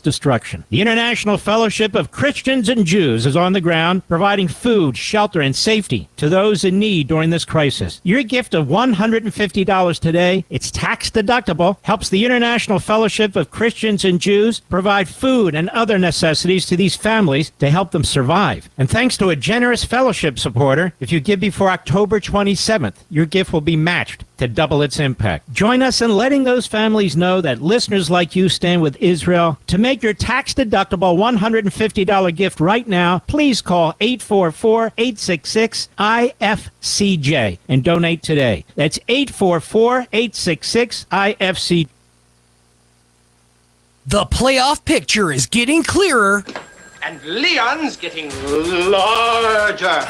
destruction. The International Fellowship of Christians and Jews is on the ground, providing food, shelter, and safety to those in need during this crisis. Your gift of $150 today, it's tax deductible, helps the International Fellowship of Christians and Jews provide food and other necessities to these families to help them survive. And thanks to a generous fellowship supporter, if you give before October 27th, your gift will be matched to double its impact. Join us in letting those families know that listeners like you stand with Israel. To make your tax-deductible $150 gift right now, please call 844-866-IFCJ and donate today. That's 844-866-IFCJ. The playoff picture is getting clearer. And Leon's getting larger.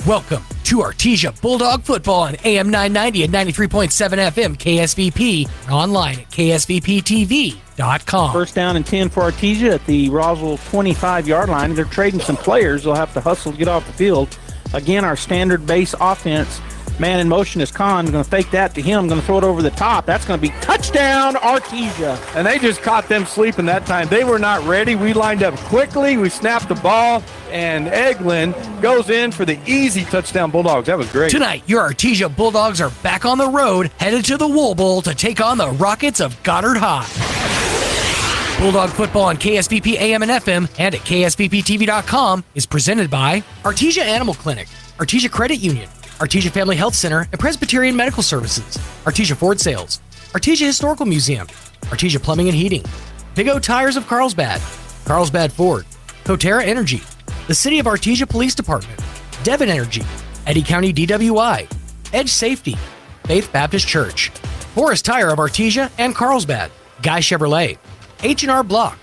Welcome to Artesia Bulldog Football on AM 990 and 93.7 FM KSVP, and online at ksvptv.com. First down and 10 for Artesia at the Roswell 25-yard line. They're trading some players. They'll have to hustle to get off the field. Again, our standard base offense. Man in motion is Khan. Going to fake that to him. Going to throw it over the top. That's going to be touchdown, Artesia. And they just caught them sleeping that time. They were not ready. We lined up quickly. We snapped the ball, and Eglin goes in for the easy touchdown Bulldogs. That was great. Tonight, your Artesia Bulldogs are back on the road, headed to the Wool Bowl to take on the Rockets of Goddard High. Bulldog Football on KSVP AM and FM and at ksvptv.com is presented by Artesia Animal Clinic, Artesia Credit Union, Artesia Family Health Center and Presbyterian Medical Services, Artesia Ford Sales, Artesia Historical Museum, Artesia Plumbing and Heating, Big O Tires of Carlsbad, Carlsbad Ford, Coterra Energy, the City of Artesia Police Department, Devon Energy, Eddy County DWI, Edge Safety, Faith Baptist Church, Horace Tire of Artesia and Carlsbad, Guy Chevrolet, H&R Block,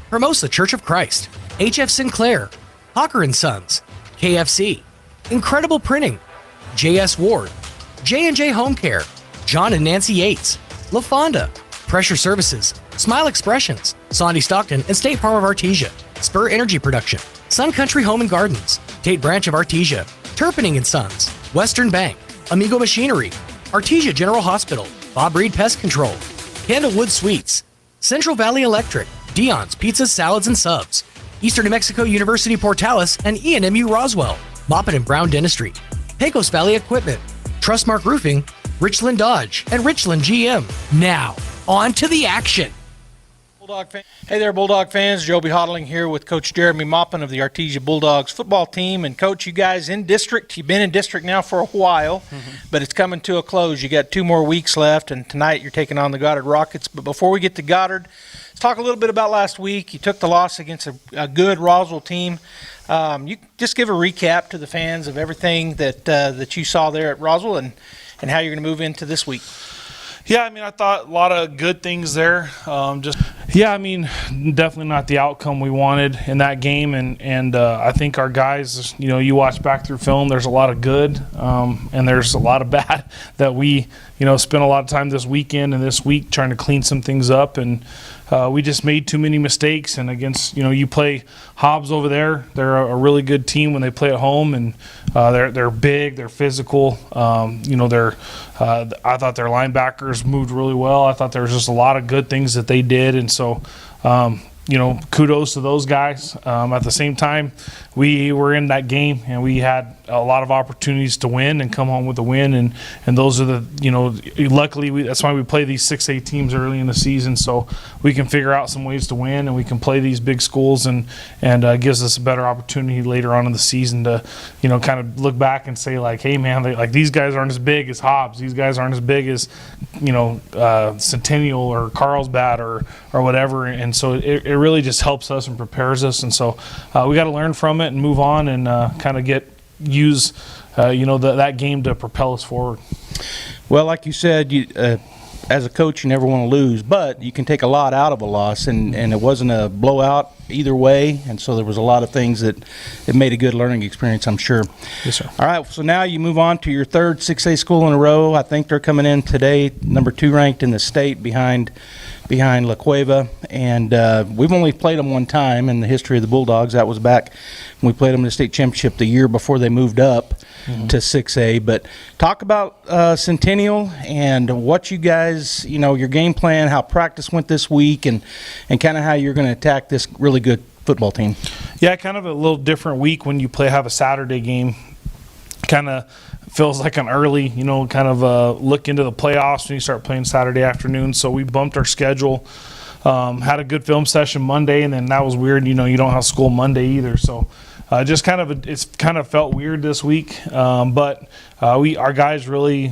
Hermosa Church of Christ, HF Sinclair, Hawker & Sons, KFC, Incredible Printing, J.S. Ward, J&J Home Care, John and Nancy Yates, La Fonda, Pressure Services, Smile Expressions, Sondy Stockton and State Farm of Artesia, Spur Energy Production, Sun Country Home and Gardens, Tate Branch of Artesia, Turpinning & Sons, Western Bank, Amigo Machinery, Artesia General Hospital, Bob Reed Pest Control, Candlewood Suites, Central Valley Electric, Dion's Pizzas, Salads and Subs, Eastern New Mexico University Portales and ENMU Roswell, Moppet and Brown Dentistry, Pecos Valley Equipment, Trustmark Roofing, Richland Dodge, and Richland GM. Now, on to the action. Hey there, Bulldog fans. Joby Hodling here with Coach Jeremy Maupin of the Artesia Bulldogs football team. And, Coach, you guys in district, you've been in district now for a while, but it's coming to a close. You got 2 more weeks left, and tonight you're taking on the Goddard Rockets. But before we get to Goddard, let's talk a little bit about last week. You took the loss against a good Roswell team. You just give a recap to the fans of everything that you saw there at Roswell and how you're going to move into this week. Yeah, I mean, I thought a lot of good things there. Definitely not the outcome we wanted in that game, and I think our guys, you watch back through film, there's a lot of good, and there's a lot of bad that we, spent a lot of time this weekend and this week trying to clean some things up, and we just made too many mistakes. And against, you play Hobbs over there. They're a really good team when they play at home, and they're big, they're physical. I thought their linebackers moved really well. I thought there was just a lot of good things that they did, and so kudos to those guys. At the same time, we were in that game, and we had a lot of opportunities to win and come home with a win, and those are the, luckily, that's why we play these 6A teams early in the season, so we can figure out some ways to win, and we can play these big schools, and gives us a better opportunity later on in the season to, kind of look back and say, like, hey, man, these guys aren't as big as Hobbs. These guys aren't as big as, Centennial or Carlsbad or whatever, and so it really just helps us and prepares us, and so we got to learn from it and move on and kind of use that game to propel us forward. Well, like you said, as a coach, you never want to lose, but you can take a lot out of a loss, and it wasn't a blowout either way, and so there was a lot of things that it made a good learning experience, I'm sure. Yes, sir. All right, so now you move on to your third 6A school in a row. I think they're coming in today, number 2 ranked in the state behind behind La Cueva, and we've only played them one time in the history of the Bulldogs. That was back when we played them in the state championship the year before they moved up to 6A. But talk about Centennial and what you guys, your game plan, how practice went this week, and kind of how you're going to attack this really good football team. Yeah, kind of a little different week when you have a Saturday game. Kind of feels like an early, look into the playoffs when you start playing Saturday afternoon. So we bumped our schedule, had a good film session Monday, and then that was weird. You don't have school Monday either. So it's kind of felt weird this week. But our guys really,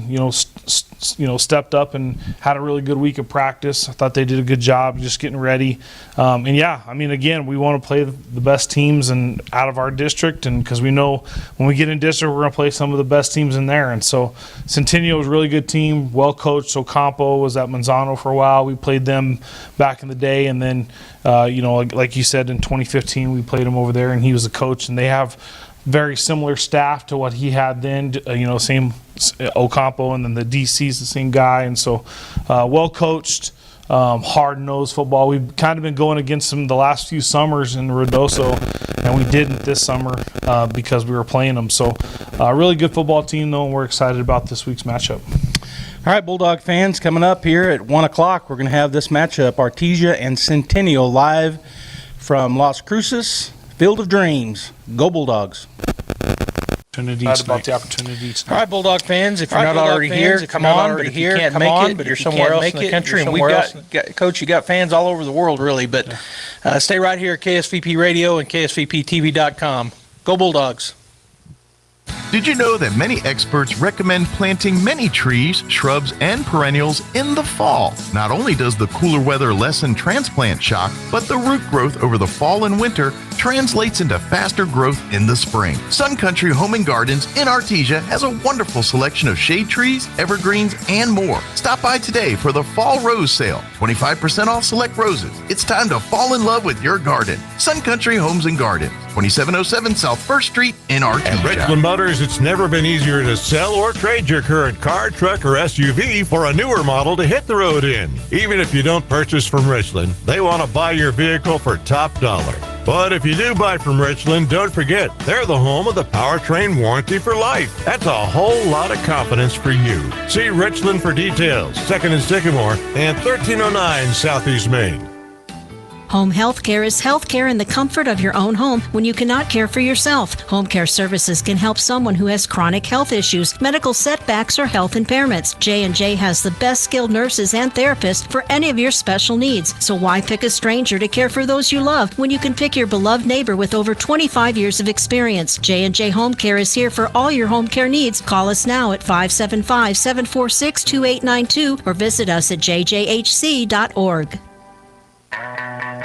stepped up and had a really good week of practice. I thought they did a good job just getting ready. Again, we want to play the best teams and out of our district, and because we know when we get in district, we're going to play some of the best teams in there. And so Centennial was a really good team, well coached. Ocampo was at Manzano for a while. We played them back in the day, and then like you said, in 2015 we played him over there, and he was the coach. And they have very similar staff to what he had then, same Ocampo, and then the DC's the same guy. And so well coached, hard-nosed football. We've kind of been going against them the last few summers in Ruidoso, and we didn't this summer because we were playing them. So really good football team, though, and we're excited about this week's matchup. All right, Bulldog fans, coming up here at 1 o'clock, we're going to have this matchup, Artesia and Centennial, live from Las Cruces, Field of Dreams. Go Bulldogs. About the opportunity tonight. All right, Bulldog fans, if you're not already here, come on. But if you can't make it, but you're somewhere else in the country, and we've got, Coach, you got fans all over the world, really. But stay right here at KSVP Radio and KSVPTV.com. Go Bulldogs. Did you know that many experts recommend planting many trees, shrubs, and perennials in the fall? Not only does the cooler weather lessen transplant shock, but the root growth over the fall and winter translates into faster growth in the spring. Sun Country Home and Gardens in Artesia has a wonderful selection of shade trees, evergreens, and more. Stop by today for the Fall Rose Sale. 25% off select roses. It's time to fall in love with your garden. Sun Country Homes and Gardens, 2707 South 1st Street in Artesia. At Richland Motors, it's never been easier to sell or trade your current car, truck, or SUV for a newer model to hit the road in. Even if you don't purchase from Richland, they want to buy your vehicle for top dollar. But if you do buy from Richland, don't forget, they're the home of the powertrain warranty for life. That's a whole lot of confidence for you. See Richland for details, 2nd and Sycamore, and 1309 Southeast Main. Home health care is health care in the comfort of your own home when you cannot care for yourself. Home care services can help someone who has chronic health issues, medical setbacks, or health impairments. J&J has the best skilled nurses and therapists for any of your special needs. So why pick a stranger to care for those you love when you can pick your beloved neighbor with over 25 years of experience? J&J Home Care is here for all your home care needs. Call us now at 575-746-2892 or visit us at jjhc.org.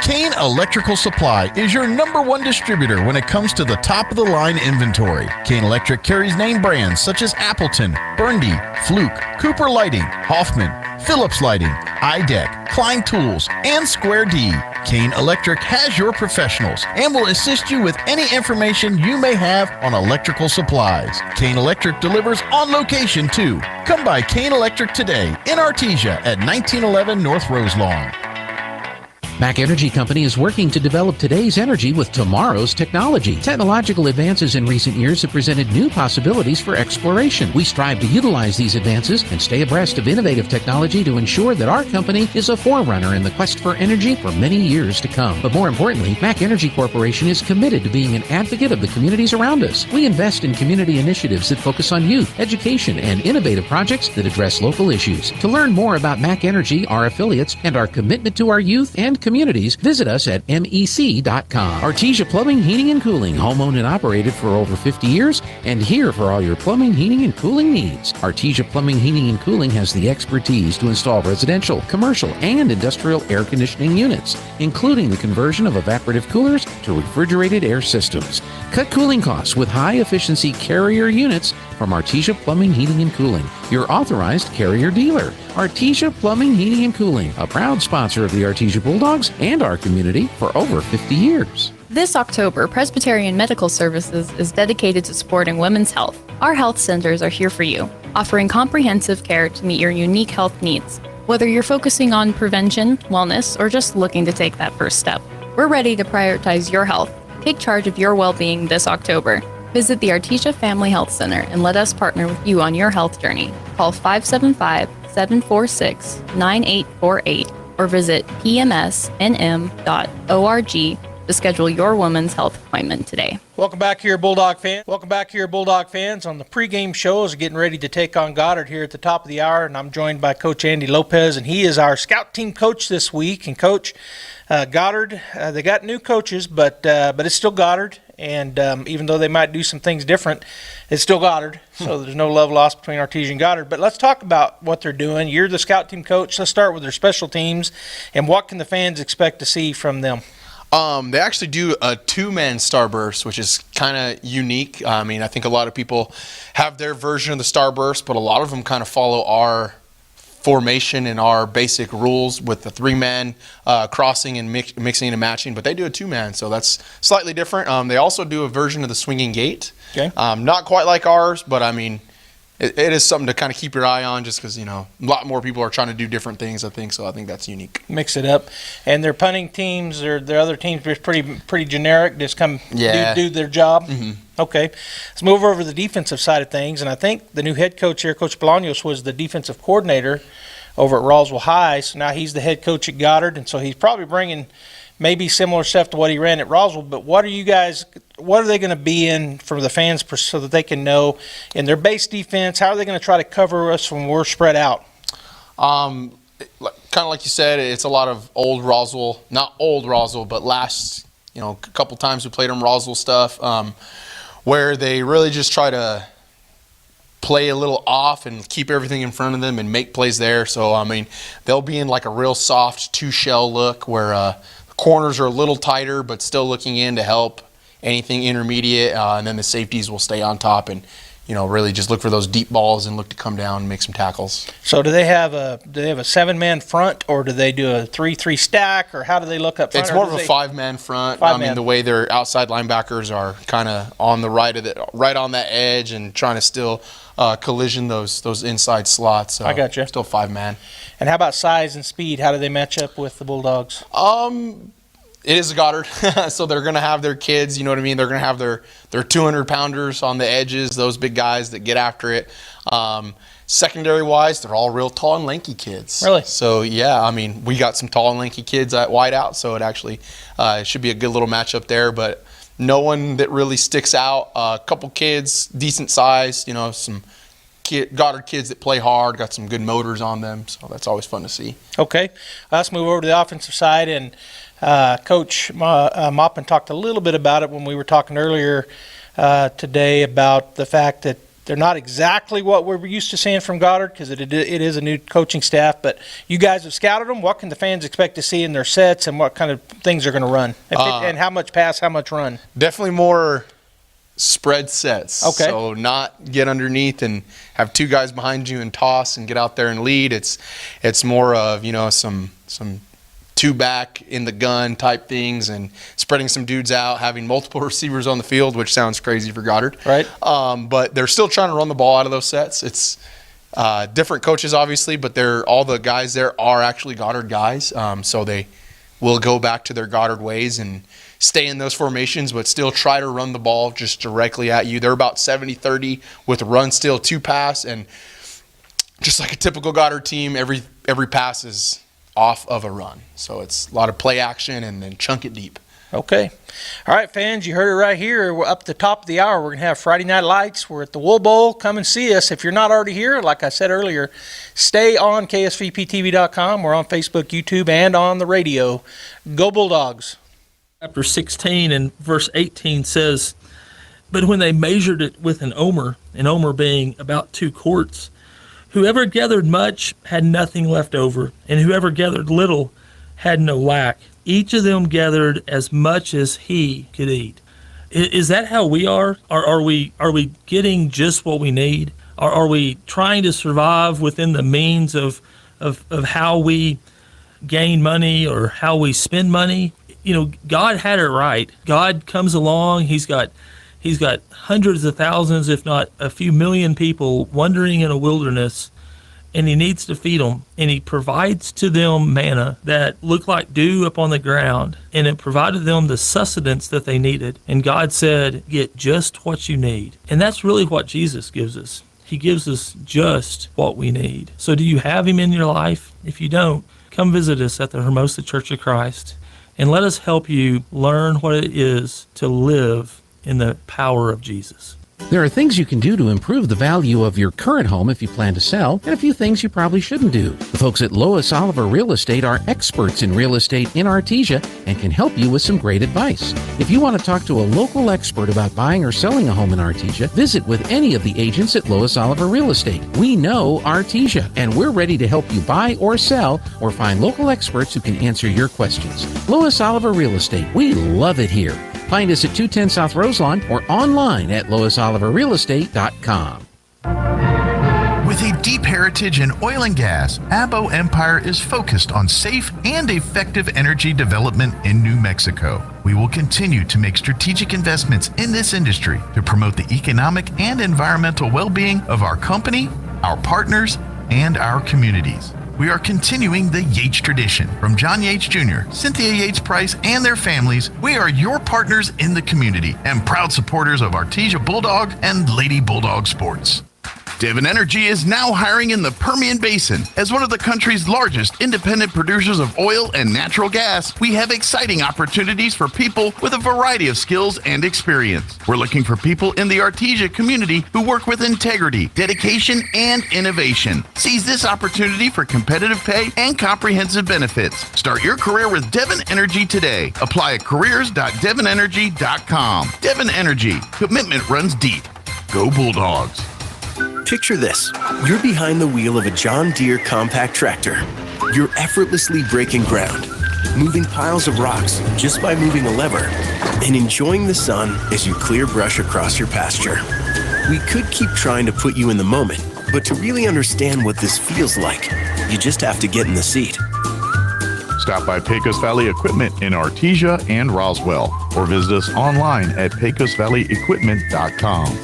Kane Electrical Supply is your #1 distributor when it comes to the top-of-the-line inventory. Kane Electric carries name brands such as Appleton, Burndy, Fluke, Cooper Lighting, Hoffman, Phillips Lighting, iDeck, Klein Tools, and Square D. Kane Electric has your professionals and will assist you with any information you may have on electrical supplies. Kane Electric delivers on location too. Come by Kane Electric today in Artesia at 1911 North Roselawn. Mac Energy Company is working to develop today's energy with tomorrow's technology. Technological advances in recent years have presented new possibilities for exploration. We strive to utilize these advances and stay abreast of innovative technology to ensure that our company is a forerunner in the quest for energy for many years to come. But more importantly, Mac Energy Corporation is committed to being an advocate of the communities around us. We invest in community initiatives that focus on youth, education, and innovative projects that address local issues. To learn more about Mac Energy, our affiliates, and our commitment to our youth and communities, visit us at mec.com. Artesia Plumbing, Heating, and Cooling, home-owned and operated for over 50 years, and here for all your plumbing, heating, and cooling needs. Artesia Plumbing, Heating, and Cooling has the expertise to install residential, commercial, and industrial air conditioning units, including the conversion of evaporative coolers to refrigerated air systems. Cut cooling costs with high-efficiency Carrier units from Artesia Plumbing, Heating, and Cooling, your authorized Carrier dealer. Artesia Plumbing, Heating, and Cooling, a proud sponsor of the Artesia Bulldogs and our community for over 50 years. This October, Presbyterian Medical Services is dedicated to supporting women's health. Our health centers are here for you, offering comprehensive care to meet your unique health needs. Whether you're focusing on prevention, wellness, or just looking to take that first step, we're ready to prioritize your health. Take charge of your well-being this October. Visit the Artesia Family Health Center and let us partner with you on your health journey. Call 575-746-9848 or visit pmsnm.org to schedule your woman's health appointment today. Welcome back here, Bulldog fans. Welcome back here, Bulldog fans. On the pregame shows, getting ready to take on Goddard here at the top of the hour, and I'm joined by Coach Andy Lopez, and he is our scout team coach this week. And Coach, Goddard, they got new coaches, but it's still Goddard. And even though they might do some things different, it's still Goddard. So there's no love lost between Artesia and Goddard. But let's talk about what they're doing. You're the scout team coach. Let's start with their special teams. And what can the fans expect to see from them? They actually do a two-man starburst, which is kind of unique. I mean, I think a lot of people have their version of the starburst, but a lot of them kind of follow our formation and our basic rules with the three-man crossing and mixing and matching, but they do a two-man, so that's slightly different. They also do a version of the swinging gate. Okay. Not quite like ours, but I mean, it is something to kind of keep your eye on just because, a lot more people are trying to do different things, I think, so I think that's unique. Mix it up. And their punting teams, their other teams are pretty generic, just come do their job. Mm-hmm. Okay. Let's move over to the defensive side of things, and I think the new head coach here, Coach Bolaños, was the defensive coordinator over at Roswell High, so now he's the head coach at Goddard, and so he's probably bringing maybe similar stuff to what he ran at Roswell. But what are they going to be in for the fans so that they can know in their base defense? How are they going to try to cover us when we're spread out? Kind of like you said, it's a lot of old Roswell, not old Roswell, but last, a couple times we played them Roswell stuff, where they really just try to play a little off and keep everything in front of them and make plays there. So, I mean, they'll be in like a real soft two-shell look where the corners are a little tighter but still looking in to help anything intermediate, and then the safeties will stay on top and, really just look for those deep balls and look to come down and make some tackles. So do they have a seven-man front, or do they do a 3-3 stack, or how do they look up front? It's more of a five-man front. I mean, the way their outside linebackers are kind of on the right on that edge and trying to still collision those inside slots. So I got you. Still five-man. And how about size and speed? How do they match up with the Bulldogs? It is a Goddard, so they're going to have their kids, you know what I mean? They're going to have their 200-pounders on the edges, those big guys that get after it. Secondary-wise, they're all real tall and lanky kids. Really? So, yeah, I mean, we got some tall and lanky kids at wideout, so it actually should be a good little matchup there. But no one that really sticks out. A couple kids, decent size, some Goddard kids that play hard, got some good motors on them, so that's always fun to see. Okay. Let's move over to the offensive side, and Coach Maupin talked a little bit about it when we were talking earlier today about the fact that they're not exactly what we're used to seeing from Goddard because it is a new coaching staff, but you guys have scouted them. What can the fans expect to see in their sets, and what kind of things they're going to run? And how much pass, how much run? Definitely more spread sets. Okay. So not get underneath and have two guys behind you and toss and get out there and lead. It's more of, some two back in the gun type things and spreading some dudes out, having multiple receivers on the field, which sounds crazy for Goddard. Right. But they're still trying to run the ball out of those sets. It's different coaches, obviously, but all the guys there are actually Goddard guys. So they will go back to their Goddard ways and stay in those formations, but still try to run the ball just directly at you. They're about 70-30 with run still, two pass, and just like a typical Goddard team, every pass is off of a run. So it's a lot of play action and then chunk it deep. Okay. All right, fans, you heard it right here. We're up the top of the hour. We're going to have Friday Night Lights. We're at the Wool Bowl. Come and see us. If you're not already here, like I said earlier, stay on KSVPTV.com. We're on Facebook, YouTube, and on the radio. Go Bulldogs. Chapter 16 and verse 18 says, "But when they measured it with an omer being about 2 quarts, whoever gathered much had nothing left over, and whoever gathered little had no lack. Each of them gathered as much as he could eat." Is that how we are? Are we getting just what we need? Are we trying to survive within the means of how we gain money or how we spend money? God had it right. God comes along. He's got hundreds of thousands, if not a few million people wandering in a wilderness, and he needs to feed them, and he provides to them manna that looked like dew upon the ground, and it provided them the sustenance that they needed. And God said, get just what you need. And that's really what Jesus gives us. He gives us just what we need. So do you have him in your life? If you don't, come visit us at the Hermosa Church of Christ, and let us help you learn what it is to live in the power of Jesus. There are things you can do to improve the value of your current home if you plan to sell, and a few things you probably shouldn't do. The folks at Lois Oliver Real Estate are experts in real estate in Artesia and can help you with some great advice. If you want to talk to a local expert about buying or selling a home in Artesia, visit with any of the agents at Lois Oliver Real Estate. We know Artesia, and we're ready to help you buy or sell or find local experts who can answer your questions. Lois Oliver Real Estate. We love it here. Find us at 210 South Roselawn or online at loisoliverrealestate.com. With a deep heritage in oil and gas, Abo Empire is focused on safe and effective energy development in New Mexico. We will continue to make strategic investments in this industry to promote the economic and environmental well-being of our company, our partners, and our communities. We are continuing the Yates tradition. From John Yates Jr., Cynthia Yates Price, and their families, we are your partners in the community and proud supporters of Artesia Bulldog and Lady Bulldog Sports. Devon Energy is now hiring in the Permian Basin. As one of the country's largest independent producers of oil and natural gas, we have exciting opportunities for people with a variety of skills and experience. We're looking for people in the Artesia community who work with integrity, dedication, and innovation. Seize this opportunity for competitive pay and comprehensive benefits. Start your career with Devon Energy today. Apply at careers.devonenergy.com. Devon Energy. Commitment runs deep. Go Bulldogs. Picture this. You're behind the wheel of a John Deere compact tractor. You're effortlessly breaking ground, moving piles of rocks just by moving a lever, and enjoying the sun as you clear brush across your pasture. We could keep trying to put you in the moment, but to really understand what this feels like, you just have to get in the seat. Stop by Pecos Valley Equipment in Artesia and Roswell, or visit us online at pecosvalleyequipment.com.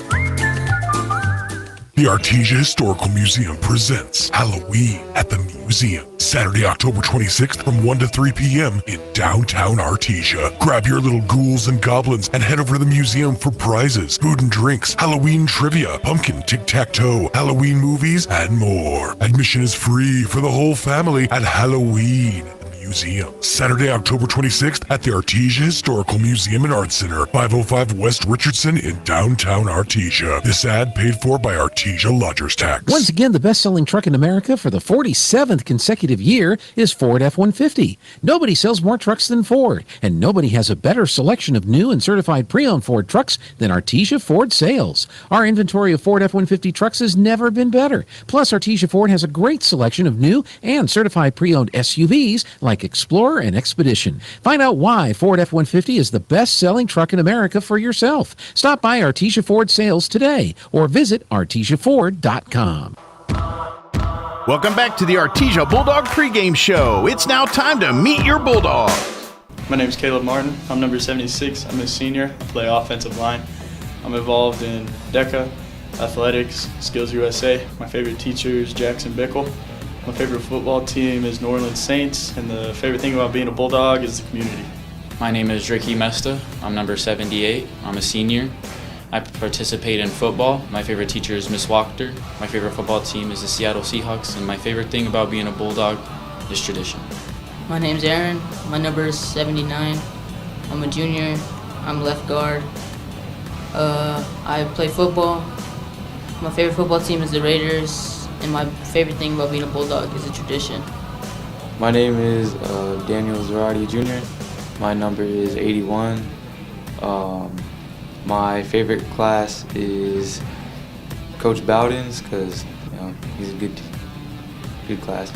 The Artesia Historical Museum presents Halloween at the Museum, Saturday, October 26th from 1 to 3 p.m. in downtown Artesia. Grab your little ghouls and goblins and head over to the museum for prizes, food and drinks, Halloween trivia, pumpkin tic-tac-toe, Halloween movies, and more. Admission is free for the whole family at Halloween Museum, Saturday, October 26th at the Artesia Historical Museum and Arts Center, 505 West Richardson in downtown Artesia. This ad paid for by Artesia Lodgers Tax. Once again, the best-selling truck in America for the 47th consecutive year is Ford F-150. Nobody sells more trucks than Ford, and nobody has a better selection of new and certified pre-owned Ford trucks than Artesia Ford Sales. Our inventory of Ford F-150 trucks has never been better. Plus, Artesia Ford has a great selection of new and certified pre-owned SUVs like Explorer and Expedition. Find out why Ford F-150 is the best-selling truck in America for yourself. Stop by Artesia Ford Sales today or visit artesiaford.com. Welcome back to the Artesia Bulldog pregame show. It's now time to meet your Bulldogs. My name is Caleb Martin. I'm number 76. I'm a senior. I play offensive line. I'm involved in DECA, athletics, Skills USA. My favorite teacher is Jackson Bickle. My favorite football team is New Orleans Saints, and the favorite thing about being a Bulldog is the community. My name is Ricky Mesta. I'm number 78. I'm a senior. I participate in football. My favorite teacher is Miss Wachter. My favorite football team is the Seattle Seahawks, and my favorite thing about being a Bulldog is tradition. My name's Aaron. My number is 79. I'm a junior. I'm left guard. I play football. My favorite football team is the Raiders. And my favorite thing about being a Bulldog is a tradition. My name is Daniel Zarati Jr. My number is 81. My favorite class is Coach Bowden's because he's a good class.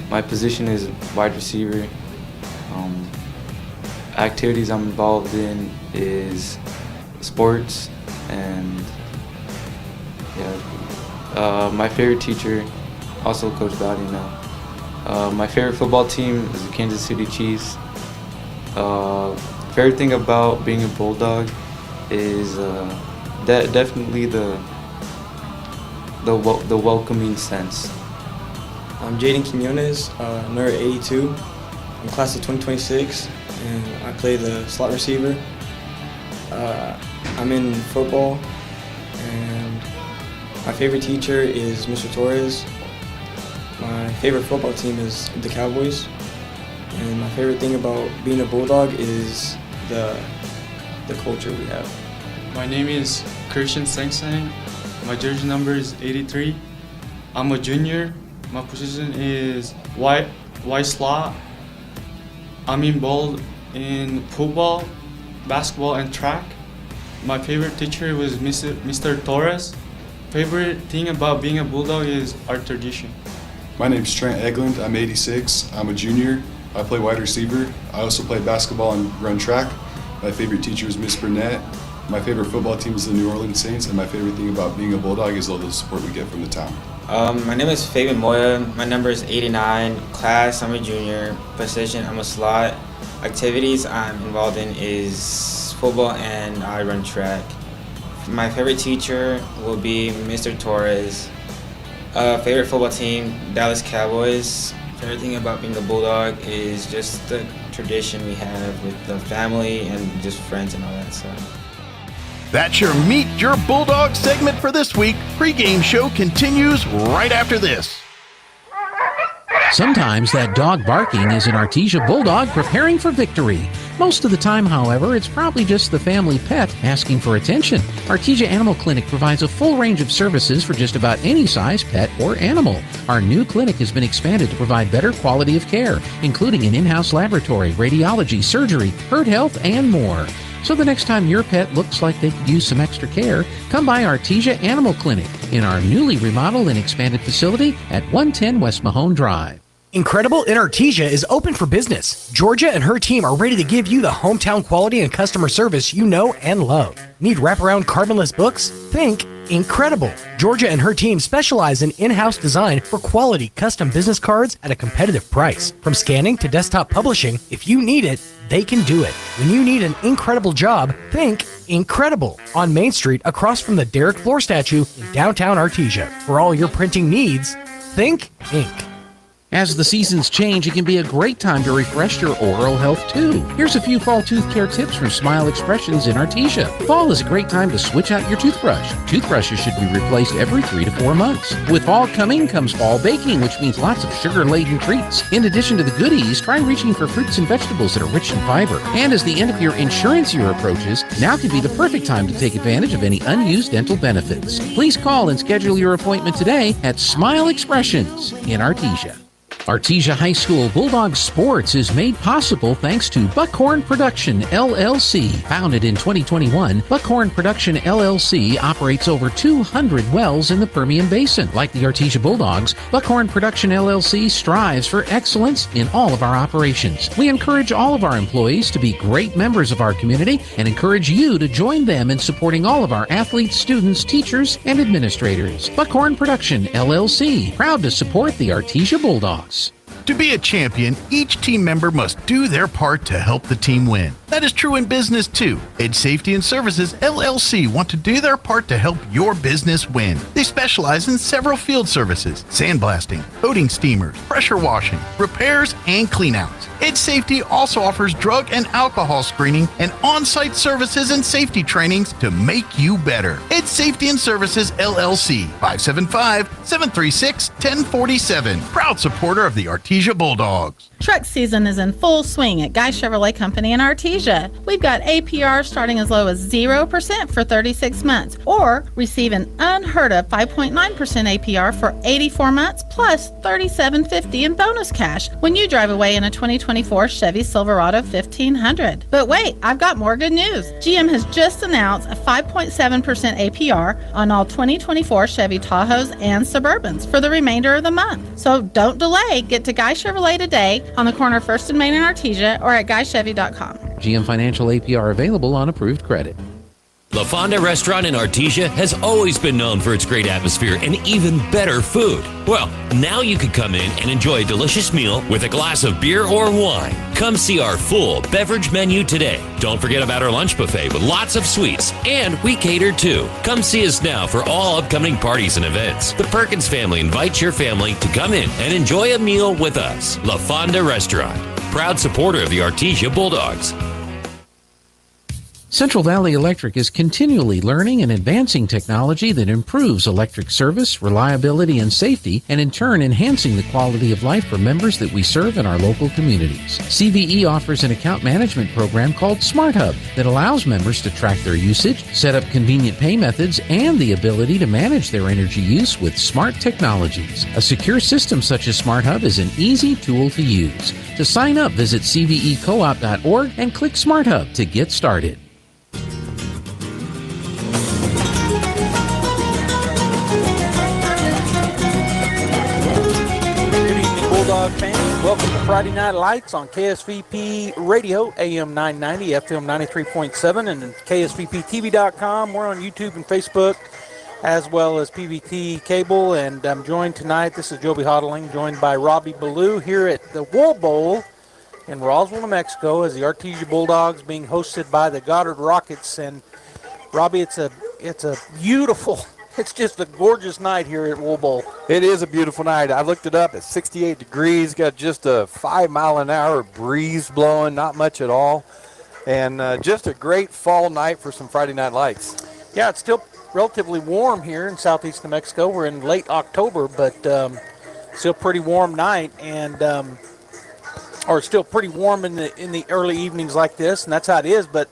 My position is wide receiver. Activities I'm involved in is sports and my favorite teacher, also Coach Bowden now. My favorite football team is the Kansas City Chiefs. Favorite thing about being a Bulldog is definitely the the welcoming sense. I'm Jaden Quinones, number 82. I'm class of 2026, and I play the slot receiver. I'm in football, and my favorite teacher is Mr. Torres. My favorite football team is the Cowboys, and my favorite thing about being a Bulldog is the culture we have. My name is Christian Sangsang. My jersey number is 83. I'm a junior. My position is wide slot. I'm involved in football, basketball, and track. My favorite teacher was Mr. Torres. Favorite thing about being a Bulldog is our tradition. My name's Trent Eglund. I'm 86. I'm a junior. I play wide receiver. I also play basketball and run track. My favorite teacher is Miss Burnett. My favorite football team is the New Orleans Saints, and my favorite thing about being a Bulldog is all the support we get from the town. My name is Fabian Moya. My number is 89. Class, I'm a junior. Position, I'm a slot. Activities I'm involved in is football and I run track. My favorite teacher will be Mr. Torres. Favorite football team, Dallas Cowboys. Favorite thing about being a Bulldog is just the tradition we have with the family and just friends and all that stuff. That's your Meet Your Bulldog segment for this week. Pre-game show continues right after this. Sometimes that dog barking is an Artesia Bulldog preparing for victory. Most of the time, however, it's probably just the family pet asking for attention. Artesia Animal Clinic provides a full range of services for just about any size pet or animal. Our new clinic has been expanded to provide better quality of care, including an in-house laboratory, radiology, surgery, herd health, and more. So the next time your pet looks like they could use some extra care, come by Artesia Animal Clinic in our newly remodeled and expanded facility at 110 West Mahone Drive. Incredible in Artesia is open for business. Georgia and her team are ready to give you the hometown quality and customer service you know and love. Need wraparound carbonless books? Think Incredible. Georgia and her team specialize in in-house design for quality custom business cards at a competitive price. From scanning to desktop publishing, if you need it, they can do it. When you need an incredible job, think Incredible on Main Street across from the Derek Floor statue in downtown Artesia. For all your printing needs, think Ink. As the seasons change, it can be a great time to refresh your oral health too. Here's a few fall tooth care tips from Smile Expressions in Artesia. Fall is a great time to switch out your toothbrush. Toothbrushes should be replaced every 3 to 4 months. With fall coming comes fall baking, which means lots of sugar-laden treats. In addition to the goodies, try reaching for fruits and vegetables that are rich in fiber. And as the end of your insurance year approaches, now could be the perfect time to take advantage of any unused dental benefits. Please call and schedule your appointment today at Smile Expressions in Artesia. Artesia High School Bulldog Sports is made possible thanks to Buckhorn Production, LLC. Founded in 2021, Buckhorn Production, LLC operates over 200 wells in the Permian Basin. Like the Artesia Bulldogs, Buckhorn Production, LLC strives for excellence in all of our operations. We encourage all of our employees to be great members of our community and encourage you to join them in supporting all of our athletes, students, teachers, and administrators. Buckhorn Production, LLC, proud to support the Artesia Bulldogs. To be a champion, each team member must do their part to help the team win. That is true in business too. Edge Safety and Services LLC want to do their part to help your business win. They specialize in several field services: sandblasting, coating steamers, pressure washing, repairs, and cleanouts. Edge Safety also offers drug and alcohol screening and on-site services and safety trainings to make you better. Edge Safety and Services LLC, 575-736-1047. Proud supporter of the Artesia Bulldogs. Truck season is in full swing at Guy Chevrolet Company in Artesia. We've got APR starting as low as 0% for 36 months, or receive an unheard of 5.9% APR for 84 months plus $37.50 in bonus cash when you drive away in a 2024 Chevy Silverado 1500. But wait, I've got more good news. GM has just announced a 5.7% APR on all 2024 Chevy Tahoes and Suburbans for the remainder of the month. So don't delay. Get to Guy Chevrolet today on the corner of 1st and Main in Artesia or at GuyChevy.com. GM Financial APR available on approved credit. La Fonda Restaurant in Artesia has always been known for its great atmosphere and even better food. Well, now you can come in and enjoy a delicious meal with a glass of beer or wine. Come see our full beverage menu today. Don't forget about our lunch buffet with lots of sweets, and we cater too. Come see us now for all upcoming parties and events. The Perkins family invites your family to come in and enjoy a meal with us. La Fonda Restaurant, proud supporter of the Artesia Bulldogs. Central Valley Electric is continually learning and advancing technology that improves electric service, reliability, and safety, and in turn enhancing the quality of life for members that we serve in our local communities. CVE offers an account management program called Smart Hub that allows members to track their usage, set up convenient pay methods, and the ability to manage their energy use with smart technologies. A secure system such as Smart Hub is an easy tool to use. To sign up, visit cvecoop.org and click Smart Hub to get started. Bulldog fans, welcome to Friday Night Lights on KSVP Radio, AM 990, FM 93.7, and KSVPTV.com. We're on YouTube and Facebook, as well as PVT Cable, and I'm joined tonight, this is Joby Hodling, joined by Robbie Ballou here at the Wool Bowl in Roswell, New Mexico, as the Artesia Bulldogs being hosted by the Goddard Rockets. And Robbie, it's a beautiful, it's just a gorgeous night here at Wool Bowl. It is a beautiful night. I looked it up at 68 degrees, got just a 5-mile-an-hour breeze blowing, not much at all. And just a great fall night for some Friday Night Lights. Yeah, it's still relatively warm here in southeast New Mexico. We're in late October, but still pretty warm night, and or still pretty warm in the early evenings like this, and that's how it is. But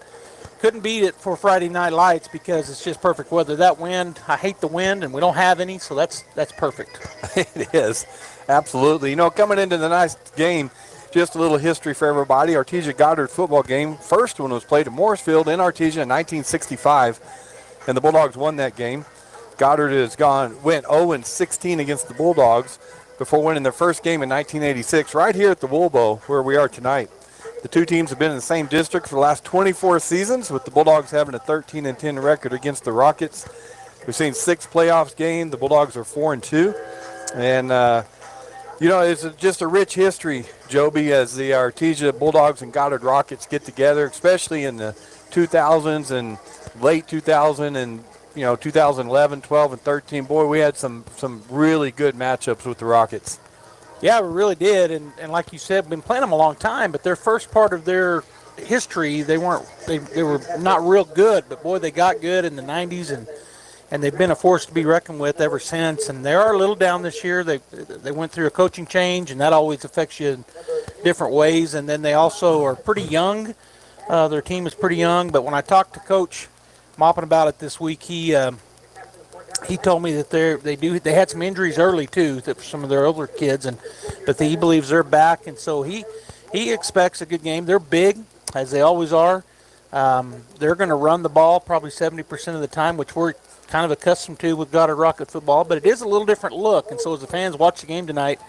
couldn't beat it for Friday Night Lights because it's just perfect weather. That wind, I hate the wind, and we don't have any, so that's perfect. It is, absolutely. You know, coming into the nice game, just a little history for everybody. Artesia Goddard football game. First one was played at Morrisfield in Artesia in 1965, and the Bulldogs won that game. Goddard went 0-16 against the Bulldogs before winning their first game in 1986, right here at the Wool Bowl, where we are tonight. The two teams have been in the same district for the last 24 seasons, with the Bulldogs having a 13-10 record against the Rockets. We've seen 6 playoffs games. The Bulldogs are 4-2. And, you know, it's just a rich history, Joby, as the Artesia Bulldogs and Goddard Rockets get together, especially in the 2000s and late 2000 and, 2011, 12, and 13. Boy, we had some really good matchups with the Rockets. Yeah, we really did, and like you said, been playing them a long time, but their first part of their history, they were not real good, but boy, they got good in the 90s, and they've been a force to be reckoned with ever since. And they are a little down this year. They went through a coaching change, and that always affects you in different ways. And then they also are pretty young. Their team is pretty young, but when I talked to Coach Moppin about it this week, he told me that they had some injuries early too, for some of their older kids, but he believes they're back, and so he expects a good game. They're big, as they always are. They're going to run the ball probably 70% of the time, which we're kind of accustomed to with Goddard Rocket football, but it is a little different look. And so as the fans watch the game tonight,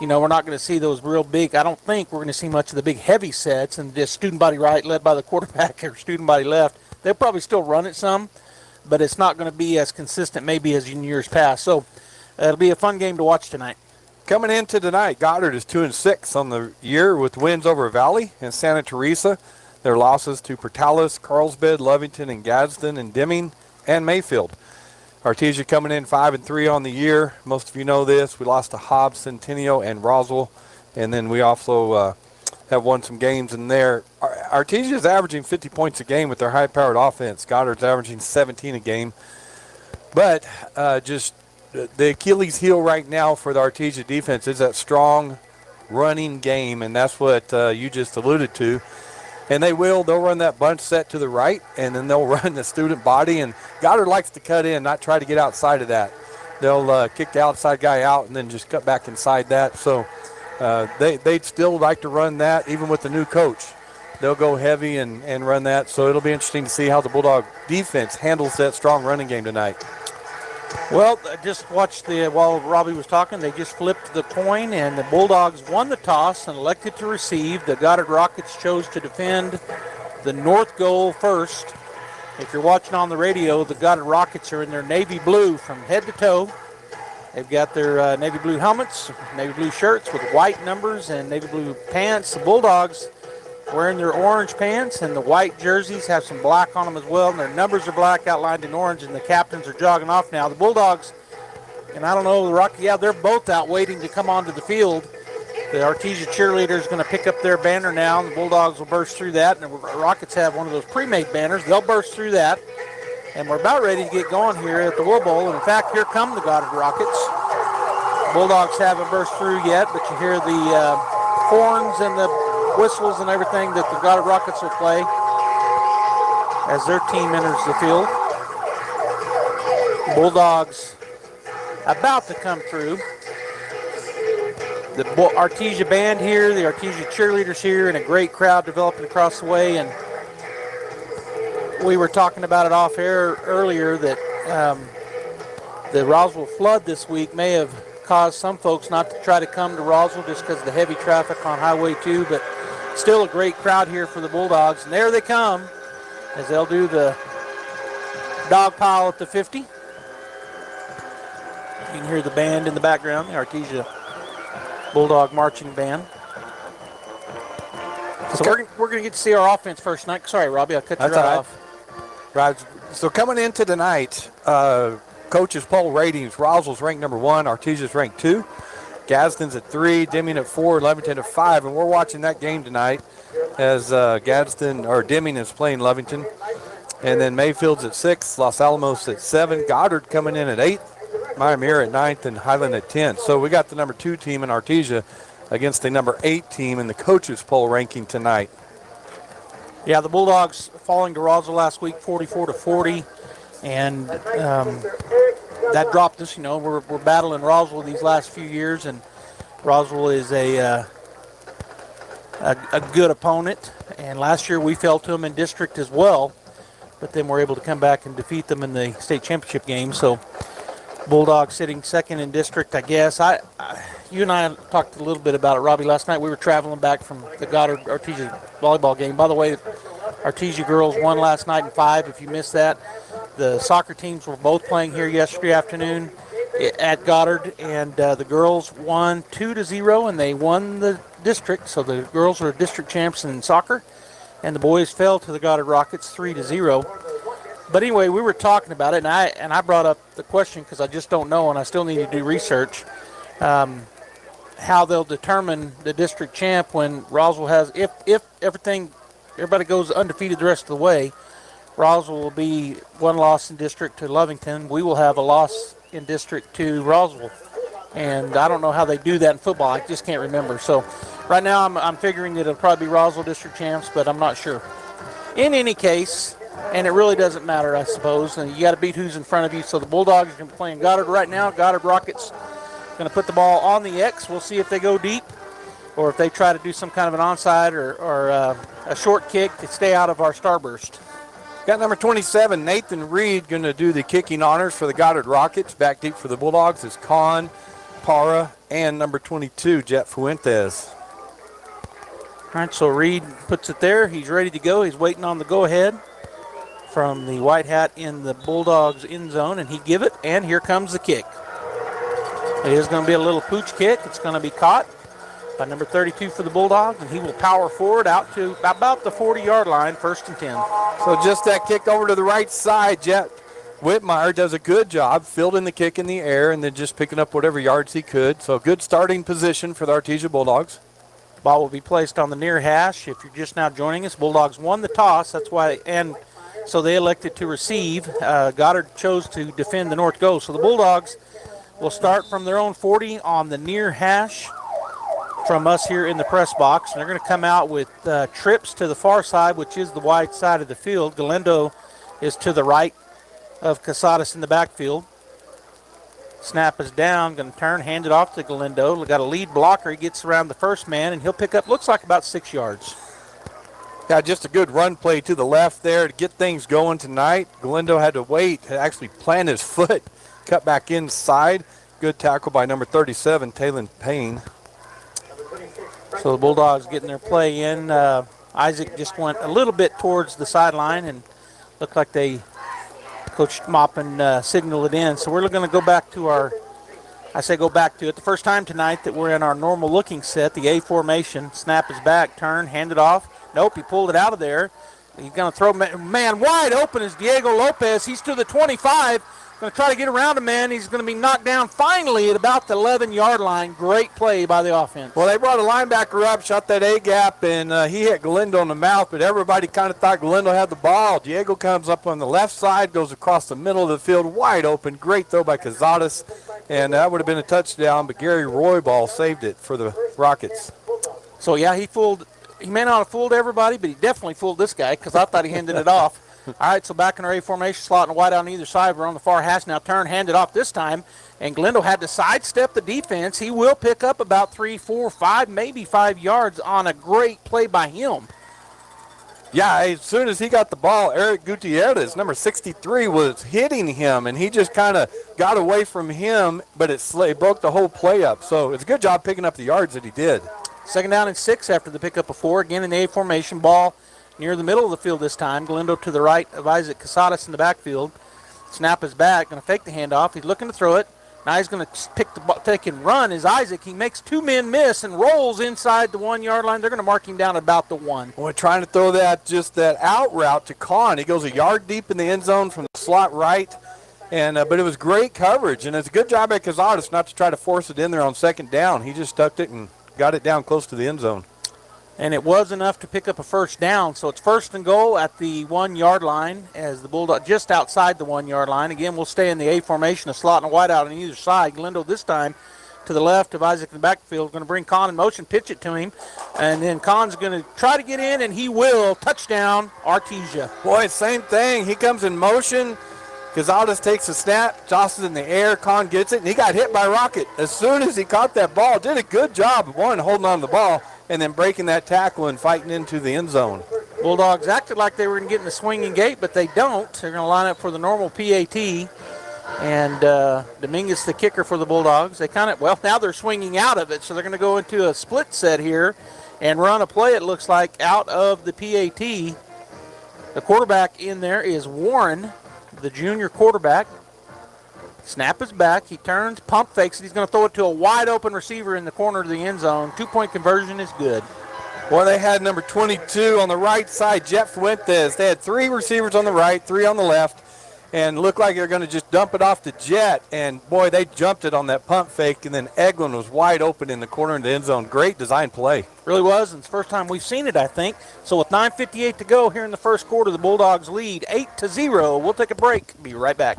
we're not going to see those real big. I don't think we're going to see much of the big heavy sets and just student body right led by the quarterback or student body left. They'll probably still run it some, but it's not going to be as consistent maybe as in years past. So it'll be a fun game to watch tonight. Coming into tonight, Goddard is 2-6 on the year with wins over Valley and Santa Teresa. Their losses to Portales, Carlsbad, Lovington, and Gadsden, and Deming, and Mayfield. Artesia coming in 5-3 on the year. Most of you know this. We lost to Hobbs, Centennial, and Roswell, and then we also have won some games in there. Artesia is averaging 50 points a game with their high-powered offense. Goddard's averaging 17 a game. But just the Achilles heel right now for the Artesia defense is that strong running game, and that's what you just alluded to. And they'll run that bunch set to the right, and then they'll run the student body. And Goddard likes to cut in, not try to get outside of that. They'll kick the outside guy out and then just cut back inside that. So they'd still like to run that, even with the new coach. They'll go heavy and run that. So it'll be interesting to see how the Bulldog defense handles that strong running game tonight. Well, I just watched while Robbie was talking, they just flipped the coin, and the Bulldogs won the toss and elected to receive. The Goddard Rockets chose to defend the north goal first, If you're watching on the radio, the Goddard Rockets are in their navy blue from head to toe. They've got their navy blue helmets, navy blue shirts with white numbers and navy blue pants. The Bulldogs wearing their orange pants, and the white jerseys have some black on them as well, and their numbers are black outlined in orange, and the captains are jogging off now. The Bulldogs, and I don't know, the Rockets, yeah, they're both out waiting to come onto the field. The Artesia cheerleader is going to pick up their banner now, and the Bulldogs will burst through that, and the Rockets have one of those pre-made banners. They'll burst through that, and we're about ready to get going here at the Wool Bowl. And in fact, here come the Goddard Rockets. The Bulldogs haven't burst through yet, but you hear the horns and the whistles and everything that the Goddard Rockets will play as their team enters the field. Bulldogs about to come through. The Artesia band here, the Artesia cheerleaders here, and a great crowd developing across the way. And we were talking about it off air earlier that the Roswell flood this week may have caused some folks not to try to come to Roswell just because of the heavy traffic on Highway 2, but still a great crowd here for the Bulldogs. And there they come as they'll do the dog pile at the 50. You can hear the band in the background, the Artesia Bulldog marching band. So we're going to get to see our offense first tonight. Sorry, Robbie, I cut you right off. Right. So coming into tonight, coaches poll ratings, Roswell's ranked number 1, Artesia's ranked 2, Gadsden's at 3, Deming at 4, Levington at 5, and we're watching that game tonight as Deming is playing Levington, and then Mayfield's at 6, Los Alamos at 7, Goddard coming in at 8, Miami at 9th, and Highland at 10th. So we got the number 2 team in Artesia against the number 8 team in the coaches poll ranking tonight. Yeah, the Bulldogs falling to Roswell last week, 44-40, and that dropped us. You know, we're battling Roswell these last few years, and Roswell is a good opponent. And last year we fell to them in district as well, but then we're able to come back and defeat them in the state championship game. So Bulldogs sitting second in district, I guess. You and I talked a little bit about it, Robbie, last night. We were traveling back from the Goddard Artesia volleyball game. By the way, Artesia girls won last night in 5, if you missed that. The soccer teams were both playing here yesterday afternoon at Goddard, and the girls won 2-0, and they won the district. So the girls are district champs in soccer, and the boys fell to the Goddard Rockets 3-0. But anyway, we were talking about it, and I brought up the question because I just don't know, and I still need to do research, how they'll determine the district champ when Roswell has, if everybody goes undefeated the rest of the way, Roswell will be 1 loss in district to Lovington. We will have a loss in district to Roswell. And I don't know how they do that in football. I just can't remember. So right now I'm figuring that it'll probably be Roswell district champs, but I'm not sure. In any case, and it really doesn't matter, I suppose, and you got to beat who's in front of you. So the Bulldogs are going to be playing Goddard right now. Goddard Rockets going to put the ball on the X. We'll see if they go deep or if they try to do some kind of an onside or a short kick to stay out of our starburst. Got number 27, Nathan Reed, going to do the kicking honors for the Goddard Rockets. Back deep for the Bulldogs is Con, Para, and number 22, Jet Fuentes. All right, so Reed puts it there. He's ready to go. He's waiting on the go-ahead from the white hat in the Bulldogs end zone, and he give it, and here comes the kick. It is going to be a little pooch kick. It's going to be caught by number 32 for the Bulldogs, and he will power forward out to about the 40-yard line, 1st and 10. So just that kick over to the right side, Jet Whitmire does a good job fielding the kick in the air and then just picking up whatever yards he could. So good starting position for the Artesia Bulldogs. Ball will be placed on the near hash. If you're just now joining us, Bulldogs won the toss. That's why, and so they elected to receive. Goddard chose to defend the north goal. So the Bulldogs will start from their own 40 on the near hash from us here in the press box. And they're going to come out with trips to the far side, which is the wide side of the field. Galindo is to the right of Casadas in the backfield. Snap is down, going to turn, hand it off to Galindo. Got a lead blocker. He gets around the first man, and he'll pick up, looks like about 6 yards. Yeah, just a good run play to the left there to get things going tonight. Galindo had to wait to actually plant his foot, cut back inside. Good tackle by number 37, Talon Payne. So the Bulldogs getting their play in. Isaac just went a little bit towards the sideline and Looked like Coach Moppin signaled it in. So we're going to go back to the first time tonight that we're in our normal looking set, the A formation. Snap is back, turn, hand it off. Nope, he pulled it out of there. He's going to throw man wide open is Diego Lopez. He's to the 25. Going to try to get around a man. He's going to be knocked down finally at about the 11-yard line. Great play by the offense. Well, they brought a linebacker up, shot that A-gap, and he hit Galindo in the mouth, but everybody kind of thought Galindo had the ball. Diego comes up on the left side, goes across the middle of the field, wide open. Great throw by Cazares, and that would have been a touchdown, but Gary Roybal saved it for the Rockets. So, yeah, he may not have fooled everybody, but he definitely fooled this guy because I thought he handed it off. All right, so back in our A formation, slot and wide out on either side. We're on the far hash now. Turn, hand it off this time. And Galindo had to sidestep the defense. He will pick up about 3, 4, 5, maybe 5 yards on a great play by him. Yeah, as soon as he got the ball, Eric Gutierrez, number 63, was hitting him, and he just kind of got away from him, but it broke the whole play up. So it's a good job picking up the yards that he did. 2nd down and 6 after the pickup of 4. Again in the A formation, ball near the middle of the field this time. Galindo to the right of Isaac Casadas in the backfield. Snap is back, going to fake the handoff. He's looking to throw it. Now he's going to pick the ball, take and run as Isaac. He makes 2 men miss and rolls inside the 1-yard line. They're going to mark him down about the 1. We're trying to throw that out route to Kahn. He goes a yard deep in the end zone from the slot right. And but it was great coverage, and it's a good job by Cazares not to try to force it in there on 2nd down. He just stuck it and got it down close to the end zone. And it was enough to pick up a 1st down. So it's 1st and goal at the 1-yard line as the Bulldog just outside the 1-yard line. Again, we'll stay in the A formation, a slot and a wide out on either side. Galindo this time to the left of Isaac in the backfield. Going to bring Kahn in motion, pitch it to him. And then Kahn's going to try to get in, and he will. Touchdown, Artesia. Boy, same thing. He comes in motion. Cazares takes a snap, tosses it in the air. Kahn gets it, and he got hit by Rocket. As soon as he caught that ball, did a good job of, holding on to the ball, and then breaking that tackle and fighting into the end zone. Bulldogs acted like they were going to get in the swinging gate, but they don't. They're going to line up for the normal PAT. And Dominguez, the kicker for the Bulldogs. They now they're swinging out of it, so they're going to go into a split set here and run a play, it looks like, out of the PAT. The quarterback in there is Warren, the junior quarterback. Snap is back. He turns, pump fakes it. He's going to throw it to a wide open receiver in the corner of the end zone. 2-point conversion is good. Boy, they had number 22 on the right side, Jeff Fuentes. They had 3 receivers on the right, 3 on the left, and looked like they're going to just dump it off to Jet. And, boy, they jumped it on that pump fake, and then Eglin was wide open in the corner of the end zone. Great design play. Really was, and it's the first time we've seen it, I think. So with 9:58 to go here in the first quarter, the Bulldogs lead 8-0. We'll take a break. Be right back.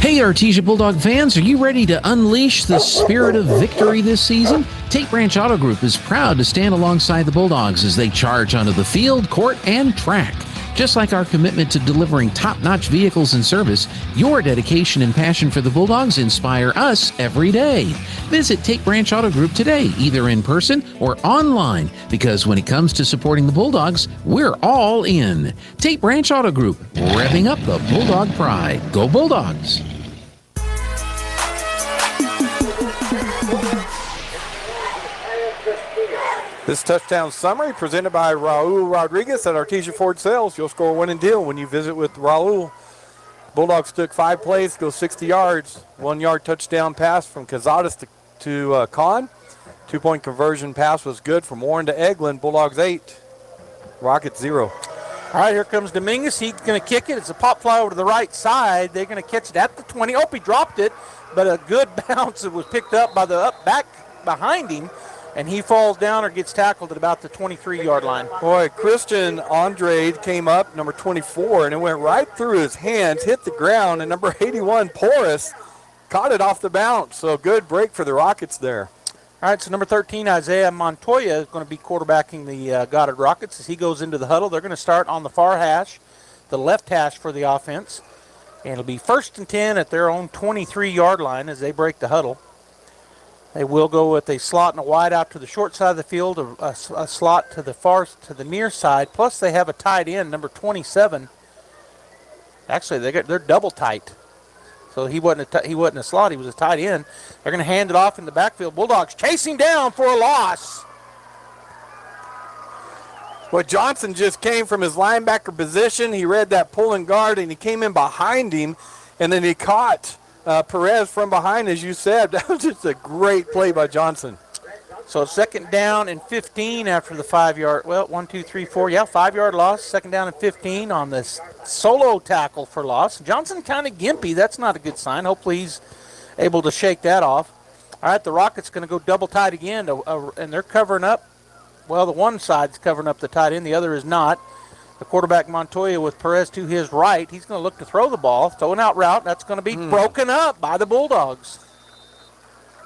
Hey, Artesia Bulldog fans, are you ready to unleash the spirit of victory this season? Tate Branch Auto Group is proud to stand alongside the Bulldogs as they charge onto the field, court, and track. Just like our commitment to delivering top-notch vehicles and service, your dedication and passion for the Bulldogs inspire us every day. Visit Tate Branch Auto Group today, either in person or online, because when it comes to supporting the Bulldogs, we're all in. Tate Branch Auto Group, revving up the Bulldog pride. Go Bulldogs! This touchdown summary presented by Raul Rodriguez at Artesia Ford Sales. You'll score a winning deal when you visit with Raul. Bulldogs took 5 plays, go 60 yards. 1-yard touchdown pass from Cazares to Kahn. 2-point conversion pass was good from Warren to Eglin. Bulldogs 8, Rockets 0. All right, here comes Dominguez. He's going to kick it. It's a pop fly over to the right side. They're going to catch it at the 20. Oh, he dropped it, but a good bounce. It was picked up by the back behind him. And he falls down or gets tackled at about the 23-yard line. Boy, Christian Andrade came up, number 24, and it went right through his hands, hit the ground, and number 81, Porras, caught it off the bounce. So good break for the Rockets there. All right, so number 13, Isaiah Montoya, is going to be quarterbacking the Goddard Rockets as he goes into the huddle. They're going to start on the far hash, the left hash for the offense. And it'll be 1st and 10 at their own 23-yard line as they break the huddle. They will go with a slot and a wide out to the short side of the field, a slot to the near side. Plus, they have a tight end, number 27. Actually, they're double tight. So he wasn't a slot; he was a tight end. They're going to hand it off in the backfield. Bulldogs chasing down for a loss. Well, Johnson just came from his linebacker position. He read that pulling guard, and he came in behind him, and then he caught Perez from behind, as you said. That was just a great play by Johnson. So 2nd down and 15 after the 5-yard, 5-yard loss. 2nd down and 15 on this solo tackle for loss. Johnson kind of gimpy. That's not a good sign. Hopefully he's able to shake that off. All right, the Rockets going to go double tight again, and they're covering up. Well, the one side's covering up the tight end, the other is not. The quarterback, Montoya, with Perez to his right. He's going to look to throw the ball, throw an out route. That's going to be broken up by the Bulldogs.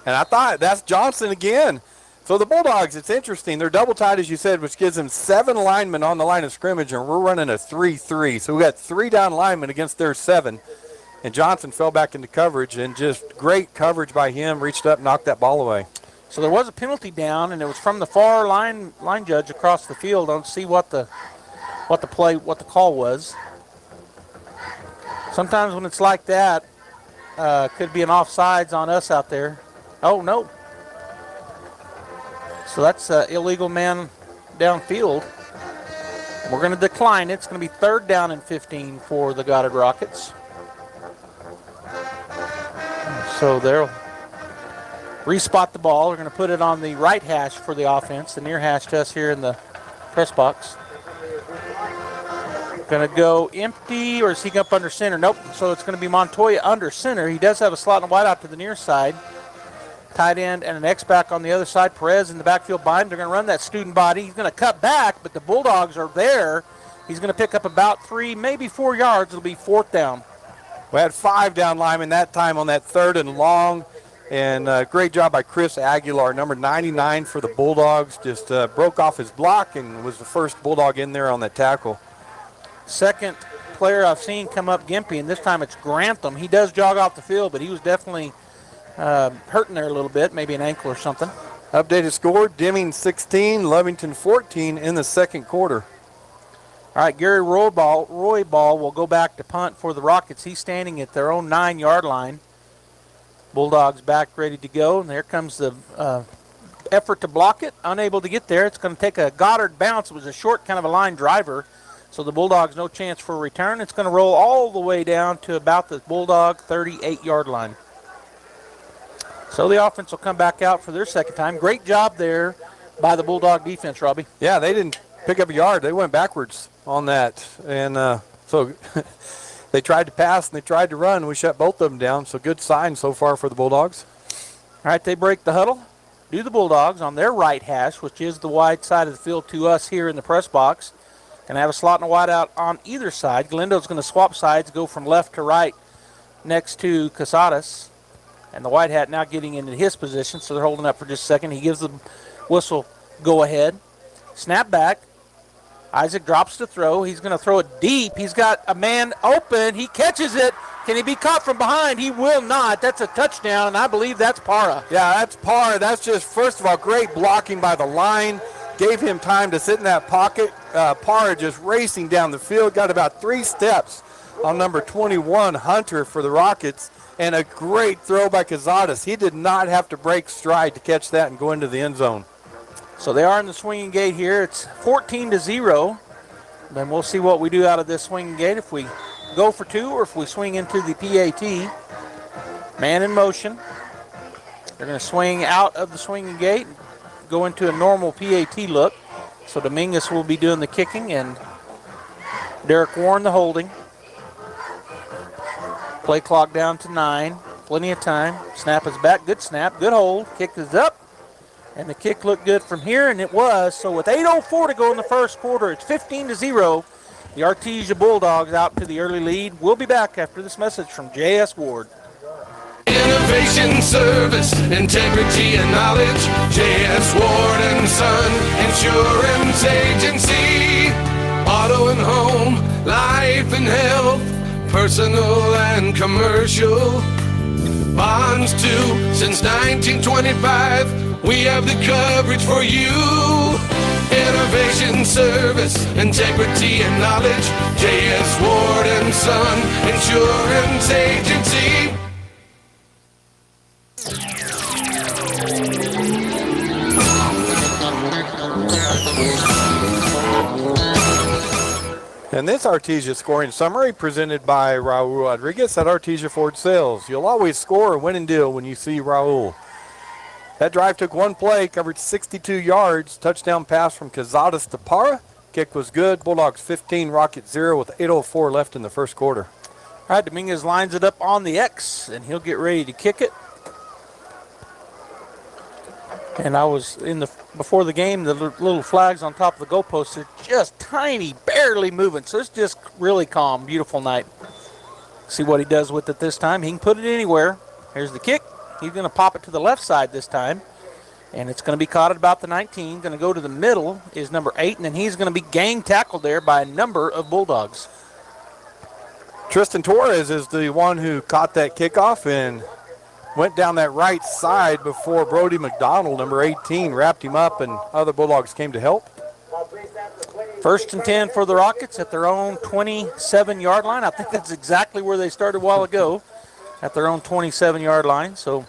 And I thought that's Johnson again. So the Bulldogs, it's interesting. They're double tight, as you said, which gives them 7 linemen on the line of scrimmage, and we're running a 3-3. So we got 3 down linemen against their 7. And Johnson fell back into coverage, and just great coverage by him. Reached up, knocked that ball away. So there was a penalty down, and it was from the far line judge across the field. I don't see what the call was. Sometimes when it's like that, could be an offsides on us out there. Oh, no. So that's an illegal man downfield. We're going to decline it. It's going to be 3rd down and 15 for the Goddard Rockets. So they'll respot the ball. They're going to put it on the right hash for the offense, the near hash to us here in the press box. Going to go empty, or is he up under center? Nope. So it's going to be Montoya under center. He does have a slot and a wide out to the near side. Tight end and an X-back on the other side. Perez in the backfield behind. They're going to run that student body. He's going to cut back, but the Bulldogs are there. He's going to pick up about 3, maybe 4 yards. It'll be 4th down. We had 5 down linemen that time on that 3rd and long. And great job by Chris Aguilar, number 99 for the Bulldogs. Just broke off his block and was the first Bulldog in there on that tackle. Second player I've seen come up gimpy, and this time it's Grantham. He does jog off the field, but he was definitely hurting there a little bit, maybe an ankle or something. Updated score, Deming 16, Lovington 14 in the 2nd quarter. All right, Gary Royball will go back to punt for the Rockets. He's standing at their own 9-yard line. Bulldogs back ready to go, and there comes the effort to block it. Unable to get there. It's going to take a Goddard bounce. It was a short kind of a line driver, so the Bulldogs no chance for a return. It's going to roll all the way down to about the Bulldog 38-yard line. So the offense will come back out for their 2nd time. Great job there by the Bulldog defense, Robbie. Yeah, they didn't pick up a yard. They went backwards on that. And so they tried to pass and they tried to run. We shut both of them down. So good sign so far for the Bulldogs. All right, they break the huddle. Do the Bulldogs on their right hash, which is the wide side of the field to us here in the press box. Going to have a slot and a wide out on either side. Galindo's going to swap sides, go from left to right next to Casadas. And the white hat now getting into his position, so they're holding up for just a second. He gives the whistle go ahead. Snap back. Isaac drops to throw. He's going to throw it deep. He's got a man open. He catches it. Can he be caught from behind? He will not. That's a touchdown, and I believe that's Parra. Yeah, that's Parra. That's just, first of all, great blocking by the line. Gave him time to sit in that pocket. Parra just racing down the field. Got about 3 steps on number 21, Hunter, for the Rockets. And a great throw by Casadas. He did not have to break stride to catch that and go into the end zone. So they are in the swinging gate here. It's 14-0. Then we'll see what we do out of this swinging gate, if we go for 2 or if we swing into the PAT. Man in motion. They're going to swing out of the swinging gate, go into a normal PAT look. So Dominguez will be doing the kicking and Derek Warren the holding. Play clock down to 9. Plenty of time. Snap is back. Good snap. Good hold. Kick is up. And the kick looked good from here, and it was. So with 8:04 to go in the 1st quarter, it's 15-0. The Artesia Bulldogs out to the early lead. We'll be back after this message from J.S. Ward. Innovation, service, integrity, and knowledge. J.S. Ward and Son Insurance Agency. Auto and home, life and health. Personal and commercial, bonds too, since 1925, we have the coverage for you. Innovation, service, integrity, and knowledge. J.S. Ward and Son Insurance Agency. And this Artesia scoring summary presented by Raul Rodriguez at Artesia Ford Sales. You'll always score a winning deal when you see Raul. That drive took one play, covered 62 yards, touchdown pass from Cazadas to Parra. Kick was good. Bulldogs 15, Rockets 0 with 8:04 left in the first quarter. All right, Dominguez lines it up on the X, and he'll get ready to kick it. And I was before the game, the little flags on top of the goalposts are just tiny, barely moving. So it's just really calm, beautiful night. See what he does with it this time. He can put it anywhere. Here's the kick. He's going to pop it to the left side this time. And it's going to be caught at about the 19. Going to go to the middle is number 8, and then he's going to be gang tackled there by a number of Bulldogs. Tristan Torres is the one who caught that kickoff and went down that right side before Brody McDonald, number 18, wrapped him up, and other Bulldogs came to help. 1st and 10 for the Rockets at their own 27-yard line. I think that's exactly where they started a while ago, at their own 27-yard line. So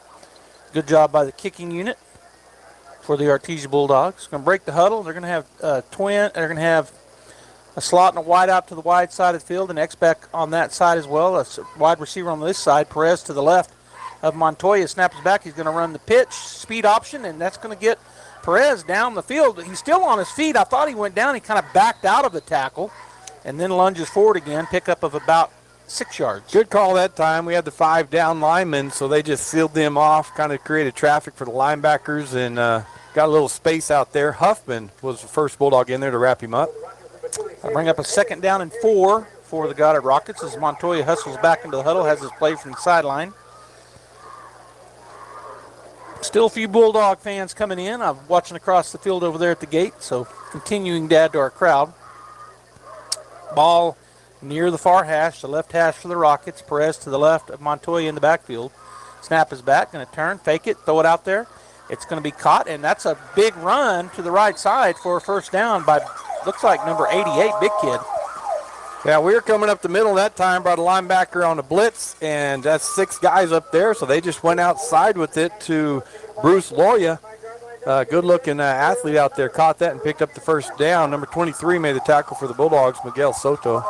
good job by the kicking unit for the Artesia Bulldogs. Going to break the huddle. They're going to have They're going to have a slot and a wide out to the wide side of the field, and X-back on that side as well. A wide receiver on this side. Perez to the left of Montoya snaps back. He's going to run the pitch, speed option, and that's going to get Perez down the field. He's still on his feet. I thought he went down. He kind of backed out of the tackle and then lunges forward again, pickup of about 6 yards. Good call that time. We had the 5 down linemen, so they just sealed them off, kind of created traffic for the linebackers, and got a little space out there. Huffman was the first Bulldog in there to wrap him up. I bring up a 2nd down and 4 for the Goddard Rockets as Montoya hustles back into the huddle, has his play from the sideline. Still a few Bulldog fans coming in. I'm watching across the field over there at the gate, so continuing to add to our crowd. Ball near the far hash, the left hash for the Rockets. Perez to the left of Montoya in the backfield. Snap is back, going to turn, fake it, throw it out there. It's going to be caught, and that's a big run to the right side for a first down by, looks like, number 88, Big Kid. Yeah, we were coming up the middle that time, brought a linebacker on a blitz, and that's 6 guys up there, so they just went outside with it to Bruce Loya. Good-looking athlete out there, caught that and picked up the first down. Number 23 made the tackle for the Bulldogs, Miguel Soto.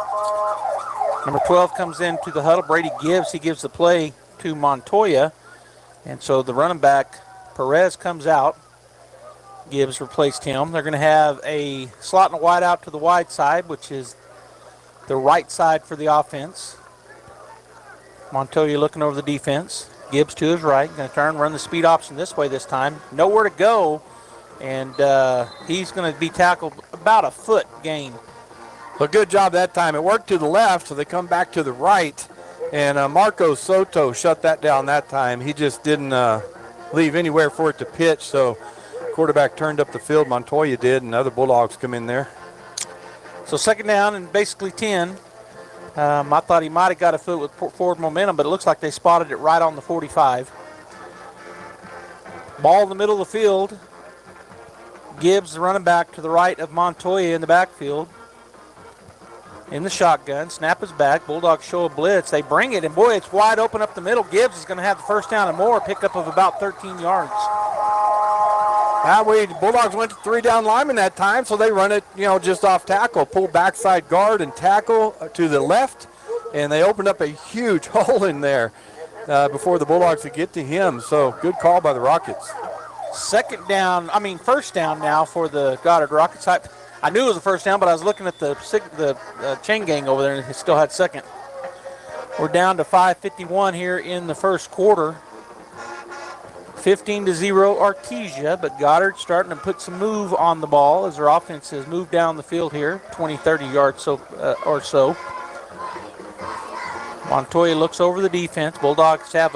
Number 12 comes into the huddle. Brady Gibbs, he gives the play to Montoya, and so the running back, Perez, comes out. Gibbs replaced him. They're going to have a slot and a wide out to the wide side, which is the right side for the offense. Montoya looking over the defense. Gibbs to his right. Going to turn, run the speed option this way this time. Nowhere to go, and he's going to be tackled about a foot gain. Well, good job that time. It worked to the left, so they come back to the right, and Marco Soto shut that down that time. He just didn't leave anywhere for it to pitch, so quarterback turned up the field. Montoya did, and other Bulldogs come in there. So 2nd down and basically 10. I thought he might have got a foot with forward momentum, but it looks like they spotted it right on the 45. Ball in the middle of the field. Gibbs, the running back, to the right of Montoya in the backfield. In the shotgun. Snap is back. Bulldogs show a blitz. They bring it, and boy, it's wide open up the middle. Gibbs is going to have the first down and more, pickup of about 13 yards. That way, the Bulldogs went to 3 down linemen that time, so they run it, just off tackle. Pull backside guard and tackle to the left, and they opened up a huge hole in there before the Bulldogs could get to him. So good call by the Rockets. First down now for the Goddard Rockets. I knew it was a first down, but I was looking at the chain gang over there, and it still had 2nd. We're down to 5:51 here in the first quarter. 15-0 Artesia, but Goddard starting to put some move on the ball as their offense has moved down the field here, 20-30 yards or so. Montoya looks over the defense. Bulldogs have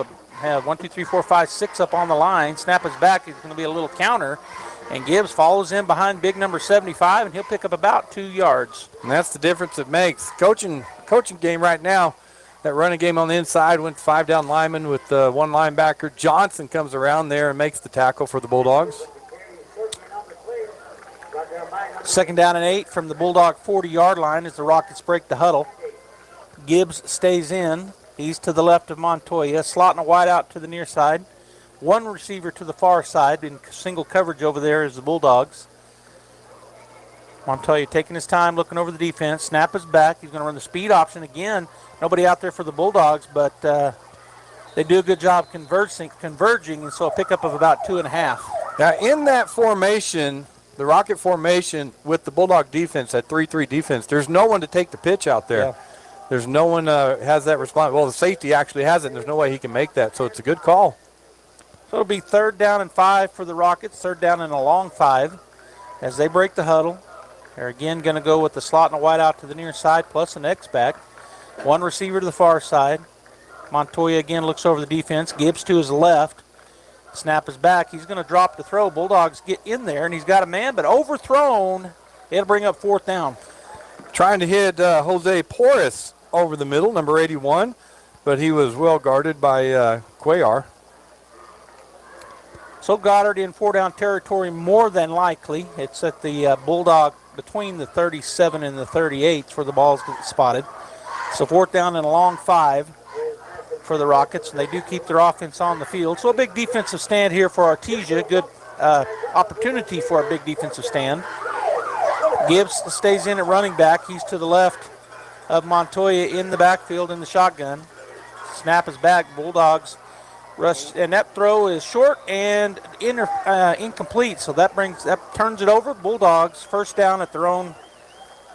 1, 2, 3, 4, 5, 6 up on the line. Snap is back. It's going to be a little counter, and Gibbs follows in behind big number 75, and he'll pick up about 2 yards. And that's the difference it makes. Coaching game right now. That running game on the inside went 5 down linemen with 1 linebacker. Johnson comes around there and makes the tackle for the Bulldogs. 2nd down and 8 from the Bulldog 40-yard line as the Rockets break the huddle. Gibbs stays in. He's to the left of Montoya. Slot and a wide out to the near side. 1 receiver to the far side in single coverage over there is the Bulldogs. Montoya taking his time, looking over the defense. Snap is back. He's going to run the speed option again. Nobody out there for the Bulldogs, but they do a good job converging, and so a pickup of about 2.5. Now, in that formation, the Rocket formation with the Bulldog defense, that 3-3 defense, there's no one to take the pitch out there. Yeah. There's no one has that response. Well, the safety actually has it, and there's no way he can make that, so it's a good call. So it'll be 3rd down and 5 for the Rockets, 3rd down and a long 5 as they break the huddle. They're again going to go with the slot and a wide out to the near side plus an X-back. One receiver to the far side. Montoya again looks over the defense. Gibbs to his left. Snap is back. He's going to drop the throw. Bulldogs get in there, and he's got a man, but overthrown. It'll bring up 4th down. Trying to hit Jose Porras over the middle, number 81, but he was well guarded by Cuellar. So Goddard in 4-down territory more than likely. It's at the Bulldog between the 37 and the 38 where the ball's spotted. So 4th down and a long 5 for the Rockets, and they do keep their offense on the field. So a big defensive stand here for Artesia. Good opportunity for a big defensive stand. Gibbs stays in at running back. He's to the left of Montoya in the backfield in the shotgun. Snap is back. Bulldogs rush, and that throw is short and incomplete. So that turns it over. Bulldogs 1st down at their own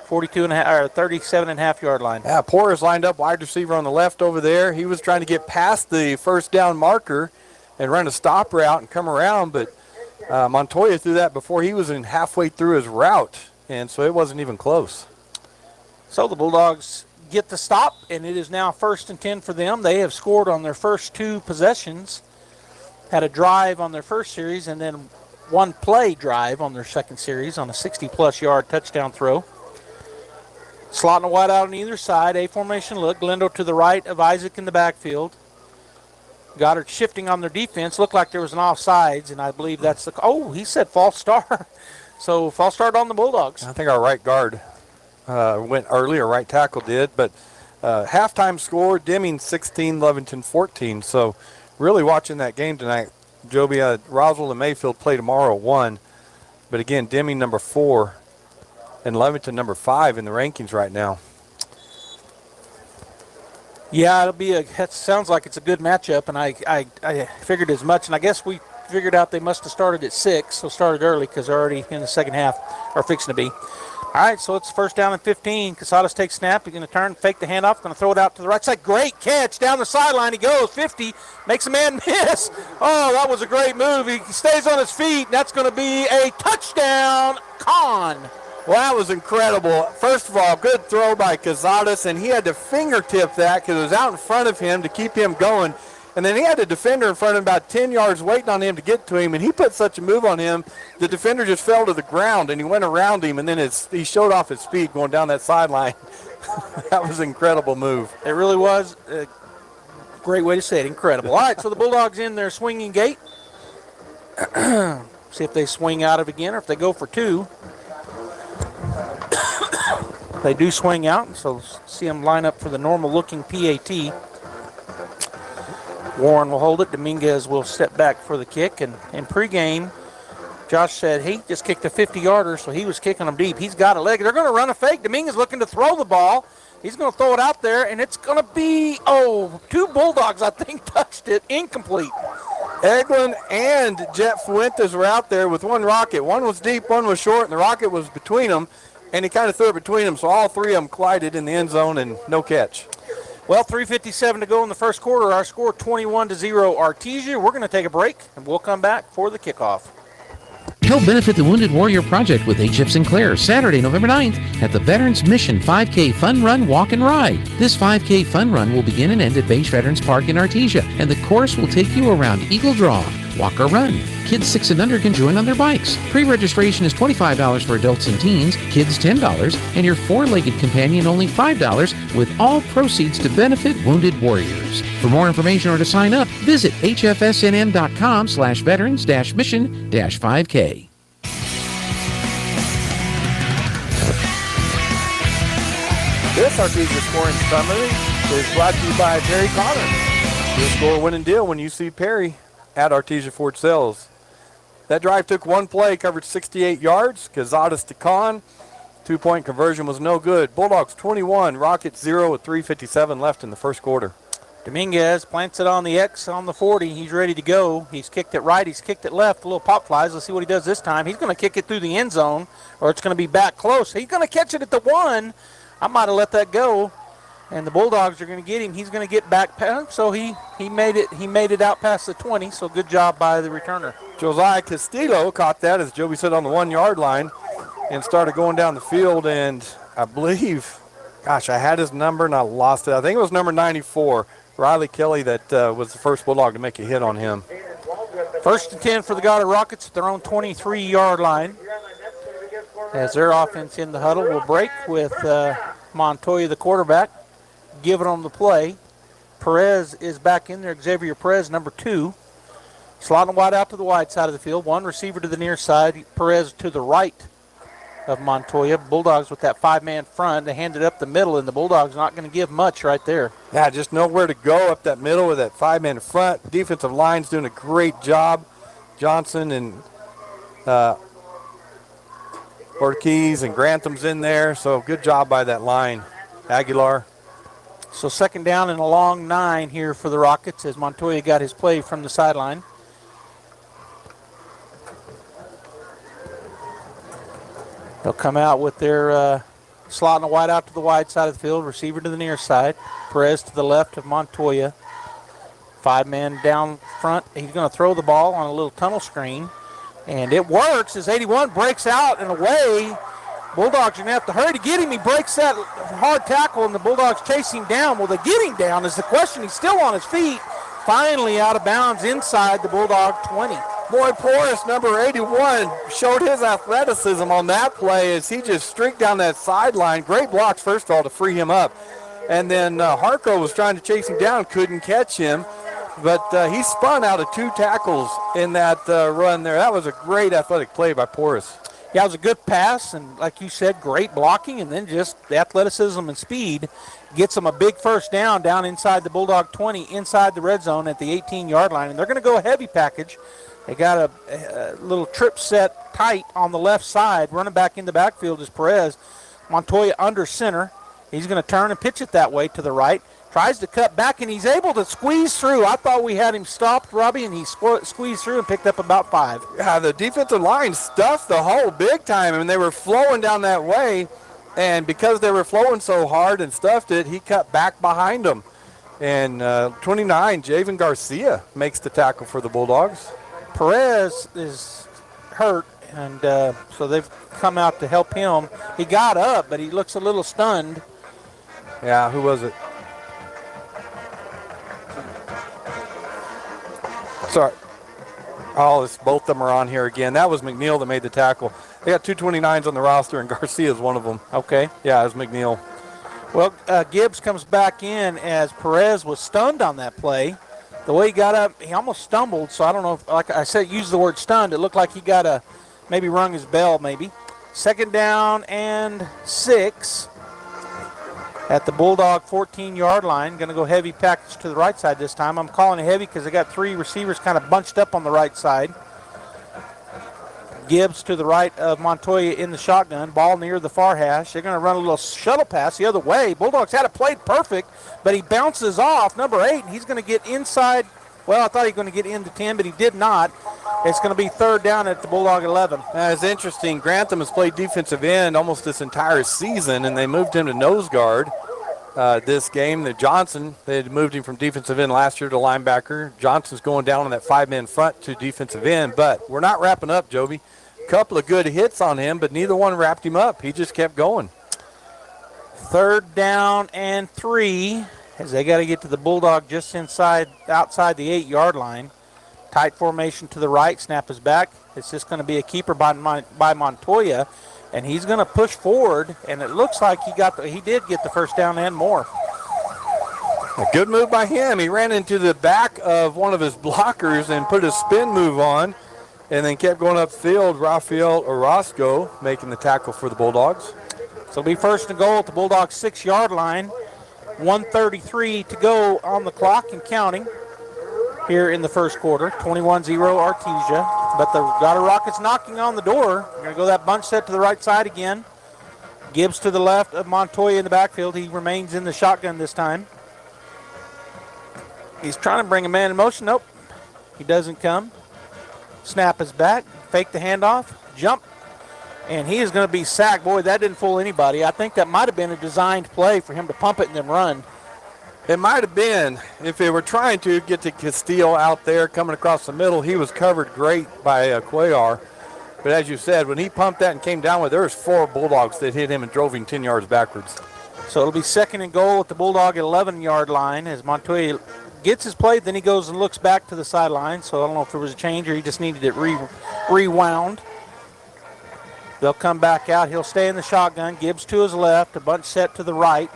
37.5 yard line. Yeah, Porras lined up wide receiver on the left over there. He was trying to get past the 1st down marker and run a stop route and come around, but Montoya threw that before he was in halfway through his route, and so it wasn't even close. So the Bulldogs get the stop, and it is now 1st and 10 for them. They have scored on their first 2 possessions, had a drive on their first series, and then 1 play drive on their second series on a 60-plus yard touchdown throw. Slot and a wide out on either side. A formation look. Glendo to the right of Isaac in the backfield. Goddard shifting on their defense. Looked like there was an offsides, and I believe that's the... Oh, he said false start. So false start on the Bulldogs. I think our right guard went early, or right tackle did, but halftime score, Deming 16, Lovington 14. So really watching that game tonight. Joby, Roswell and Mayfield play tomorrow at 1, but again, Deming number 4 and Lovington number 5 in the rankings right now. Yeah, that sounds like it's a good matchup, and I figured as much, and I guess we figured out they must have started at 6, so started early because they're already in the second half, or fixing to be. All right, so it's 1st down and 15. Casadas takes snap. He's going to turn, fake the handoff, going to throw it out to the right side. Great catch down the sideline. He goes 50, makes a man miss. Oh, that was a great move. He stays on his feet, and that's going to be a touchdown, Con. Well, that was incredible. First of all, good throw by Casadas, and he had to fingertip that because it was out in front of him to keep him going. And then he had a defender in front of him about 10 yards waiting on him to get to him, and he put such a move on him, the defender just fell to the ground, and he went around him, and then he showed off his speed going down that sideline. That was an incredible move. It really was a great way to say it, incredible. All right, so the Bulldogs in their swinging gate. See if they swing out of it again or if they go for 2. They do swing out, so see them line up for the normal-looking PAT. Warren will hold it. Dominguez will step back for the kick. And in pregame, Josh said he just kicked a 50-yarder, so he was kicking them deep. He's got a leg. They're going to run a fake. Dominguez looking to throw the ball. He's going to throw it out there, and it's going to be, 2 Bulldogs, I think, touched it. Incomplete. Eglin and Jet Fuentes were out there with 1 Rocket. One was deep, one was short, and the Rocket was between them, and he kind of threw it between them, so all 3 of them collided in the end zone and no catch. Well, 3:57 to go in the first quarter. Our score 21-0 Artesia. We're going to take a break, and we'll come back for the kickoff. Help benefit the Wounded Warrior Project with H.F. Sinclair, Saturday, November 9th at the Veterans Mission 5K Fun Run, Walk and Ride. This 5K Fun Run will begin and end at Beige Veterans Park in Artesia, and the course will take you around Eagle Draw, Walk or Run. Kids 6 and under can join on their bikes. Pre-registration is $25 for adults and teens, kids $10, and your 4-legged companion only $5, with all proceeds to benefit Wounded Warriors. For more information or to sign up, visit hfsnn.com/veterans-mission-5K. This Artesia scoring summary is brought to you by Perry Connor. Your score win and deal when you see Perry at Artesia Ford Sales. That drive took 1 play, covered 68 yards. Casadas to Con. Two-point conversion was no good. Bulldogs 21, Rockets 0 with 3:57 left in the first quarter. Dominguez plants it on the X on the 40. He's ready to go. He's kicked it right. He's kicked it left. A little pop flies. Let's see what he does this time. He's going to kick it through the end zone, or it's going to be back close. He's going to catch it at the 1. I might have let that go, and the Bulldogs are going to get him. He's going to get back past, so he made it. He made it out past the 20. So good job by the returner. Josiah Castillo caught that, as Joby said, on the 1-yard line, and started going down the field. And I believe, gosh, I had his number and I lost it. I think it was number 94. Riley Kelly, that was the first Bulldog to make a hit on him. 1st and 10 for the Goddard Rockets at their own 23-yard line. As their offense in the huddle will break with Montoya, the quarterback, giving them the play. Perez is back in there. Xavier Perez, number 2. Slotting wide out to the wide side of the field. One receiver to the near side. Perez to the right of Montoya. Bulldogs with that 5-man front. They hand it up the middle, and the Bulldogs not going to give much right there. Yeah, just nowhere to go up that middle with that 5-man front. Defensive line's doing a great job. Johnson and Ortiz and Grantham's in there, so good job by that line. Aguilar. So 2nd down and a long 9 here for the Rockets as Montoya got his play from the sideline. They'll come out with their slotting a wide out to the wide side of the field, receiver to the near side. Perez to the left of Montoya. 5-man down front. He's going to throw the ball on a little tunnel screen, and it works as 81 breaks out and away. Bulldogs are going to have to hurry to get him. He breaks that hard tackle, and the Bulldogs chase him down. Will they get him down is the question. He's still on his feet. Finally out of bounds inside the Bulldog 20. Boy, Porras, number 81, showed his athleticism on that play as he just streaked down that sideline. Great blocks, first of all, to free him up. And then Harco was trying to chase him down, couldn't catch him. But he spun out of 2 tackles in that run there. That was a great athletic play by Porras. Yeah, it was a good pass, and like you said, great blocking, and then just the athleticism and speed gets them a big first down inside the Bulldog 20, inside the red zone at the 18-yard line. And they're going to go a heavy package. They got a little trip set tight on the left side. Running back in the backfield is Perez. Montoya under center. He's going to turn and pitch it that way to the right. Tries to cut back, and he's able to squeeze through. I thought we had him stopped, Robbie, and he squeezed through and picked up about 5. Yeah, the defensive line stuffed the hole big time. I mean, they were flowing down that way, and because they were flowing so hard and stuffed it, he cut back behind them. And 29, Javen Garcia makes the tackle for the Bulldogs. Perez is hurt, and so they've come out to help him. He got up, but he looks a little stunned. Yeah, who was it? Sorry. Oh, both of them are on here again. That was McNeil that made the tackle. They got 2 29s on the roster, and Garcia is one of them. Okay. Yeah, it was McNeil. Well, Gibbs comes back in as Perez was stunned on that play. The way he got up, he almost stumbled, so I don't know if, like I said, use the word stunned. It looked like he got maybe rung his bell, maybe. 2nd down and 6 at the Bulldog 14-yard line. Going to go heavy package to the right side this time. I'm calling it heavy because they got 3 receivers kind of bunched up on the right side. Gibbs to the right of Montoya in the shotgun. Ball near the far hash. They're going to run a little shuttle pass the other way. Bulldogs had it played perfect, but he bounces off number 8, and he's going to get inside. Well, I thought he was going to get into 10, but he did not. It's going to be 3rd down at the Bulldog 11. It's interesting. Grantham has played defensive end almost this entire season, and they moved him to nose guard this game. Johnson, they had moved him from defensive end last year to linebacker. Johnson's going down on that 5-man front to defensive end, but we're not wrapping up, Joby. Couple of good hits on him, but neither one wrapped him up. He just kept going. 3rd down and 3 as they got to get to the Bulldog just outside the 8-yard line. Tight formation to the right. Snap is back. It's just going to be a keeper by Montoya, and he's going to push forward, and it looks like he did get the first down and more. A good move by him. He ran into the back of one of his blockers and put a spin move on, and then kept going upfield. Rafael Orozco making the tackle for the Bulldogs. So it'll be 1st and goal at the Bulldogs 6-yard line. 1:33 to go on the clock and counting here in the first quarter. 21-0 Artesia. But the Goddard Rockets knocking on the door. We're going to go that bunch set to the right side again. Gibbs to the left of Montoya in the backfield. He remains in the shotgun this time. He's trying to bring a man in motion. Nope, he doesn't come. Snap is back. Fake the handoff. Jump. And he is going to be sacked. Boy, that didn't fool anybody. I think that might have been a designed play for him to pump it and then run. It might have been. If they were trying to get to Castillo out there coming across the middle, he was covered great by Cuellar. But as you said, when he pumped that and came down with it, there was 4 Bulldogs that hit him and drove him 10 yards backwards. So it'll be 2nd and goal at the Bulldog 11-yard line as Montoya gets his play, then he goes and looks back to the sideline. So I don't know if there was a change or he just needed it rewound. They'll come back out. He'll stay in the shotgun. Gibbs to his left, a bunch set to the right.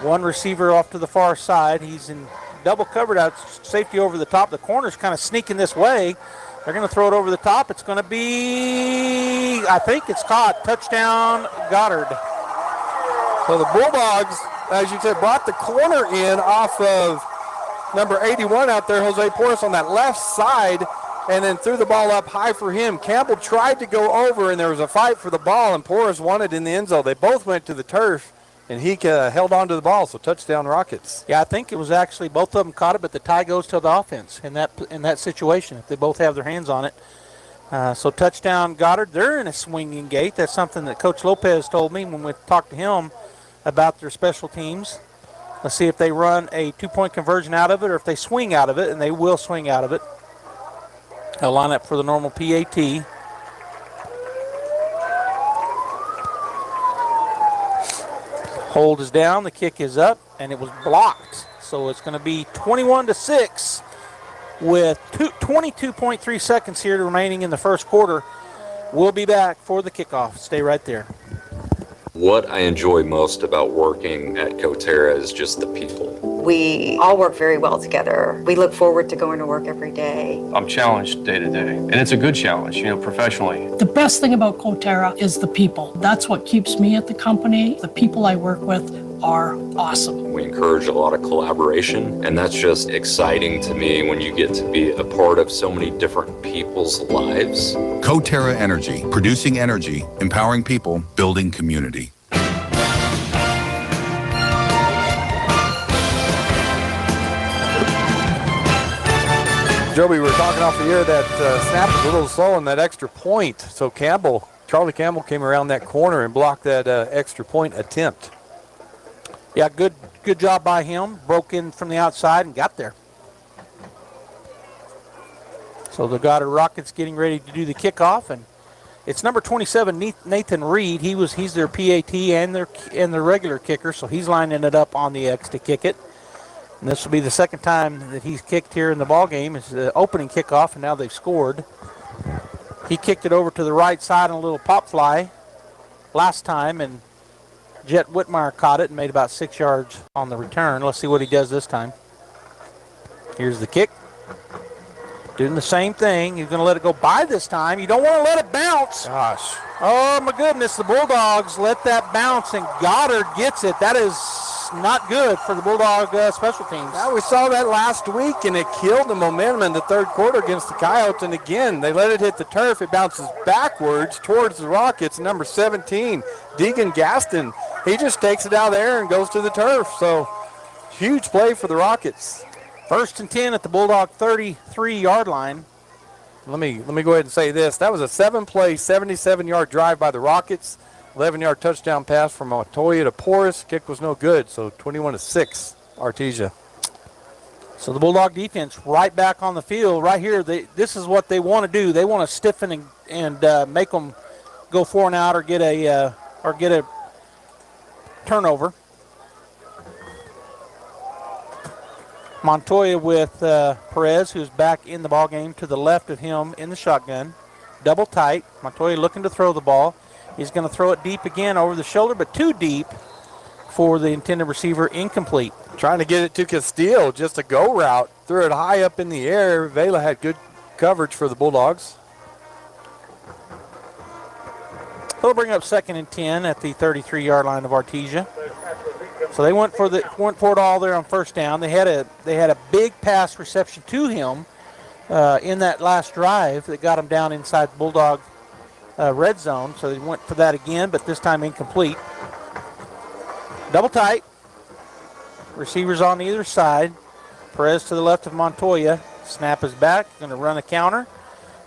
One receiver off to the far side. He's in double covered out, safety over the top. The corner's kind of sneaking this way. They're going to throw it over the top. It's going to be, I think it's caught. Touchdown, Goddard. So the Bulldogs, as you said, brought the corner in off of number 81 out there, Jose Porras, on that left side, and then threw the ball up high for him. Campbell tried to go over, and there was a fight for the ball, and Porras won it in the end zone. They both went to the turf, and he held on to the ball, so touchdown Rockets. Yeah, I think it was actually both of them caught it, but the tie goes to the offense in that situation if they both have their hands on it. So touchdown Goddard. They're in a swinging gate. That's something that Coach Lopez told me when we talked to him about their special teams. Let's see if they run a 2-point conversion out of it or if they swing out of it, and they will swing out of it. They'll line up for the normal PAT. Hold is down, the kick is up, and it was blocked. So it's going to be 21-6 with 22.3 seconds here remaining in the first quarter. We'll be back for the kickoff. Stay right there. What I enjoy most about working at Coterra is just the people. We all work very well together. We look forward to going to work every day. I'm challenged day to day, and it's a good challenge, professionally. The best thing about Coterra is the people. That's what keeps me at the company. The people I work with are awesome. We encourage a lot of collaboration, and that's just exciting to me when you get to be a part of so many different people's lives. Coterra Energy, producing energy, empowering people, building community. Joby, we were talking off the air that snap was a little slow on that extra point. So Charlie Campbell came around that corner and blocked that extra point attempt. Yeah, good job by him. Broke in from the outside and got there. So the Goddard Rockets getting ready to do the kickoff, and it's number 27, Nathan Reed. He's their PAT and their regular kicker, so he's lining it up on the X to kick it. And this will be the second time that he's kicked here in the ball game. It's the opening kickoff, and now they've scored. He kicked it over to the right side on a little pop fly last time, and Jet Whitmire caught it and made about 6 yards on the return. Let's see what he does this time. Here's the kick. Doing the same thing. He's going to let it go by this time. You don't want to let it bounce. Gosh. Oh, my goodness. The Bulldogs let that bounce, and Goddard gets it. That is not good for the Bulldog special teams. Now we saw that last week, and it killed the momentum in the third quarter against the Coyotes. And again, they let it hit the turf. It bounces backwards towards the Rockets. Number 17, Deegan Gaston. He just takes it out there and goes to the turf. So huge play for the Rockets. 1st and 10 at the Bulldog 33-yard line. Let me go ahead and say this. That was a 7-play, 77-yard drive by the Rockets. 11-yard touchdown pass from Montoya to Porras. Kick was no good, so 21-6, Artesia. So the Bulldog defense right back on the field. Right here, this is what they want to do. They want to stiffen and make them go 4 and out or get a turnover. Montoya with Perez, who's back in the ball game to the left of him in the shotgun. Double tight. Montoya looking to throw the ball. He's going to throw it deep again over the shoulder, but too deep for the intended receiver, incomplete. Trying to get it to Castillo, just a go route. Threw it high up in the air. Vela had good coverage for the Bulldogs. They'll bring up 2nd and 10 at the 33-yard line of Artesia. So they went for it all there on first down. They had a big pass reception to him in that last drive that got him down inside the Bulldog red zone, so they went for that again, but this time incomplete. Double tight. Receivers on either side. Perez to the left of Montoya. Snap is back. Going to run a counter.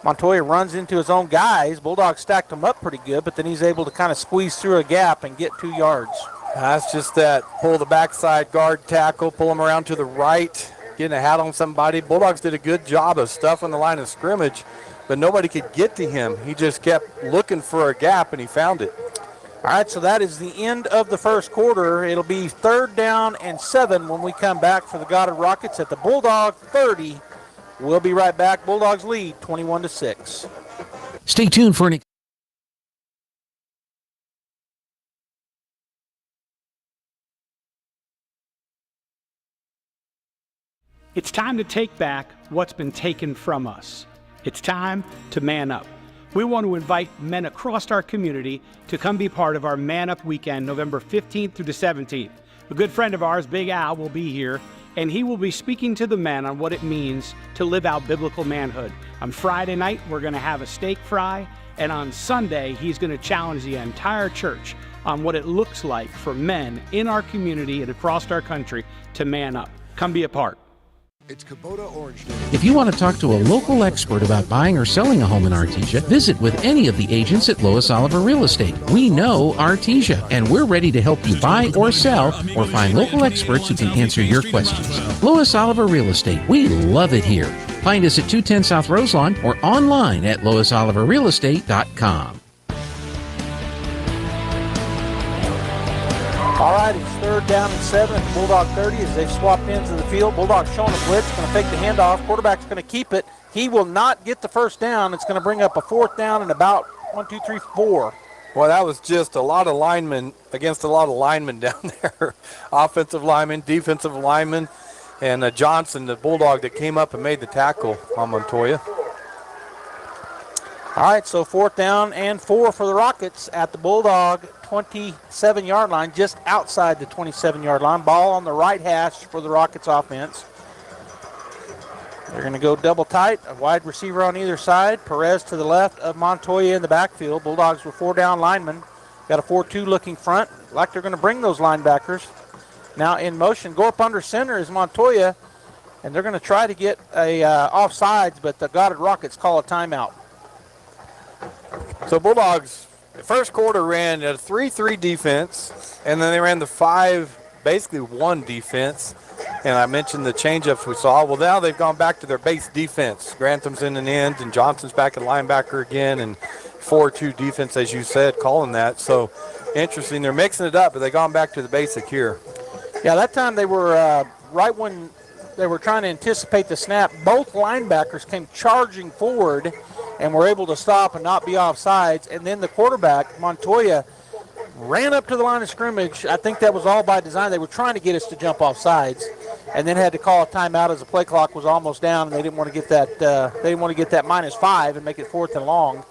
Montoya runs into his own guys. Bulldogs stacked him up pretty good, but then he's able to kind of squeeze through a gap and get 2 yards. That's just that pull the backside guard tackle, pull him around to the right, getting a hat on somebody. Bulldogs did a good job of stuffing the line of scrimmage, but nobody could get to him. He just kept looking for a gap, and he found it. All right, so that is the end of the first quarter. It'll be 3rd down and 7 when we come back for the Goddard Rockets at the Bulldog 30. We'll be right back. Bulldogs lead 21-6. Stay tuned for an It's time to take back what's been taken from us. It's time to man up. We want to invite men across our community to come be part of our Man Up Weekend, November 15th through the 17th. A good friend of ours, Big Al, will be here, and he will be speaking to the men on what it means to live out biblical manhood. On Friday night, we're going to have a steak fry, and on Sunday, he's going to challenge the entire church on what it looks like for men in our community and across our country to man up. Come be a part. It's Kubota Orange Day. If you want to talk to a local expert about buying or selling a home in Artesia, visit with any of the agents at Lois Oliver Real Estate. We know Artesia, and we're ready to help you buy or sell or find local experts who can answer your questions. Lois Oliver Real Estate. We love it here. Find us at 210 South Roselawn or online at loisoliverrealestate.com. All right, it's 3rd down and 7 at the Bulldog 30 as they've swapped ends of the field. Bulldogs showing a blitz, going to take the handoff. Quarterback's going to keep it. He will not get the first down. It's going to bring up a 4th down and about 1, 2, 3, 4. Well, that was just a lot of linemen against a lot of linemen down there. Offensive linemen, defensive linemen, and Johnson, the Bulldog that came up and made the tackle on Montoya. All right, so 4th down and 4 for the Rockets at the Bulldog 27-yard line, just outside the 27-yard line. Ball on the right hash for the Rockets offense. They're going to go double tight, a wide receiver on either side. Perez to the left of Montoya in the backfield. Bulldogs with 4 down linemen. Got a 4-2 looking front, like they're going to bring those linebackers. Now in motion, go up under center is Montoya, and they're going to try to get a offsides, but the Goddard Rockets call a timeout. So Bulldogs, the first quarter ran a 3-3 defense, and then they ran the 5-1 defense. And I mentioned the changeups we saw. Well, now they've gone back to their base defense. Grantham's in an end, and Johnson's back at linebacker again, and 4-2 defense, as you said, calling that. So interesting. They're mixing it up, but they've gone back to the basic here. Yeah, that time they were right when they were trying to anticipate the snap. Both linebackers came charging forward and were able to stop and not be offsides. And then the quarterback, Montoya, ran up to the line of scrimmage. I think that was all by design. They were trying to get us to jump off sides, and then had to call a timeout as the play clock was almost down, and they didn't want to get that. They didn't want to get that -5 and make it 4th and long.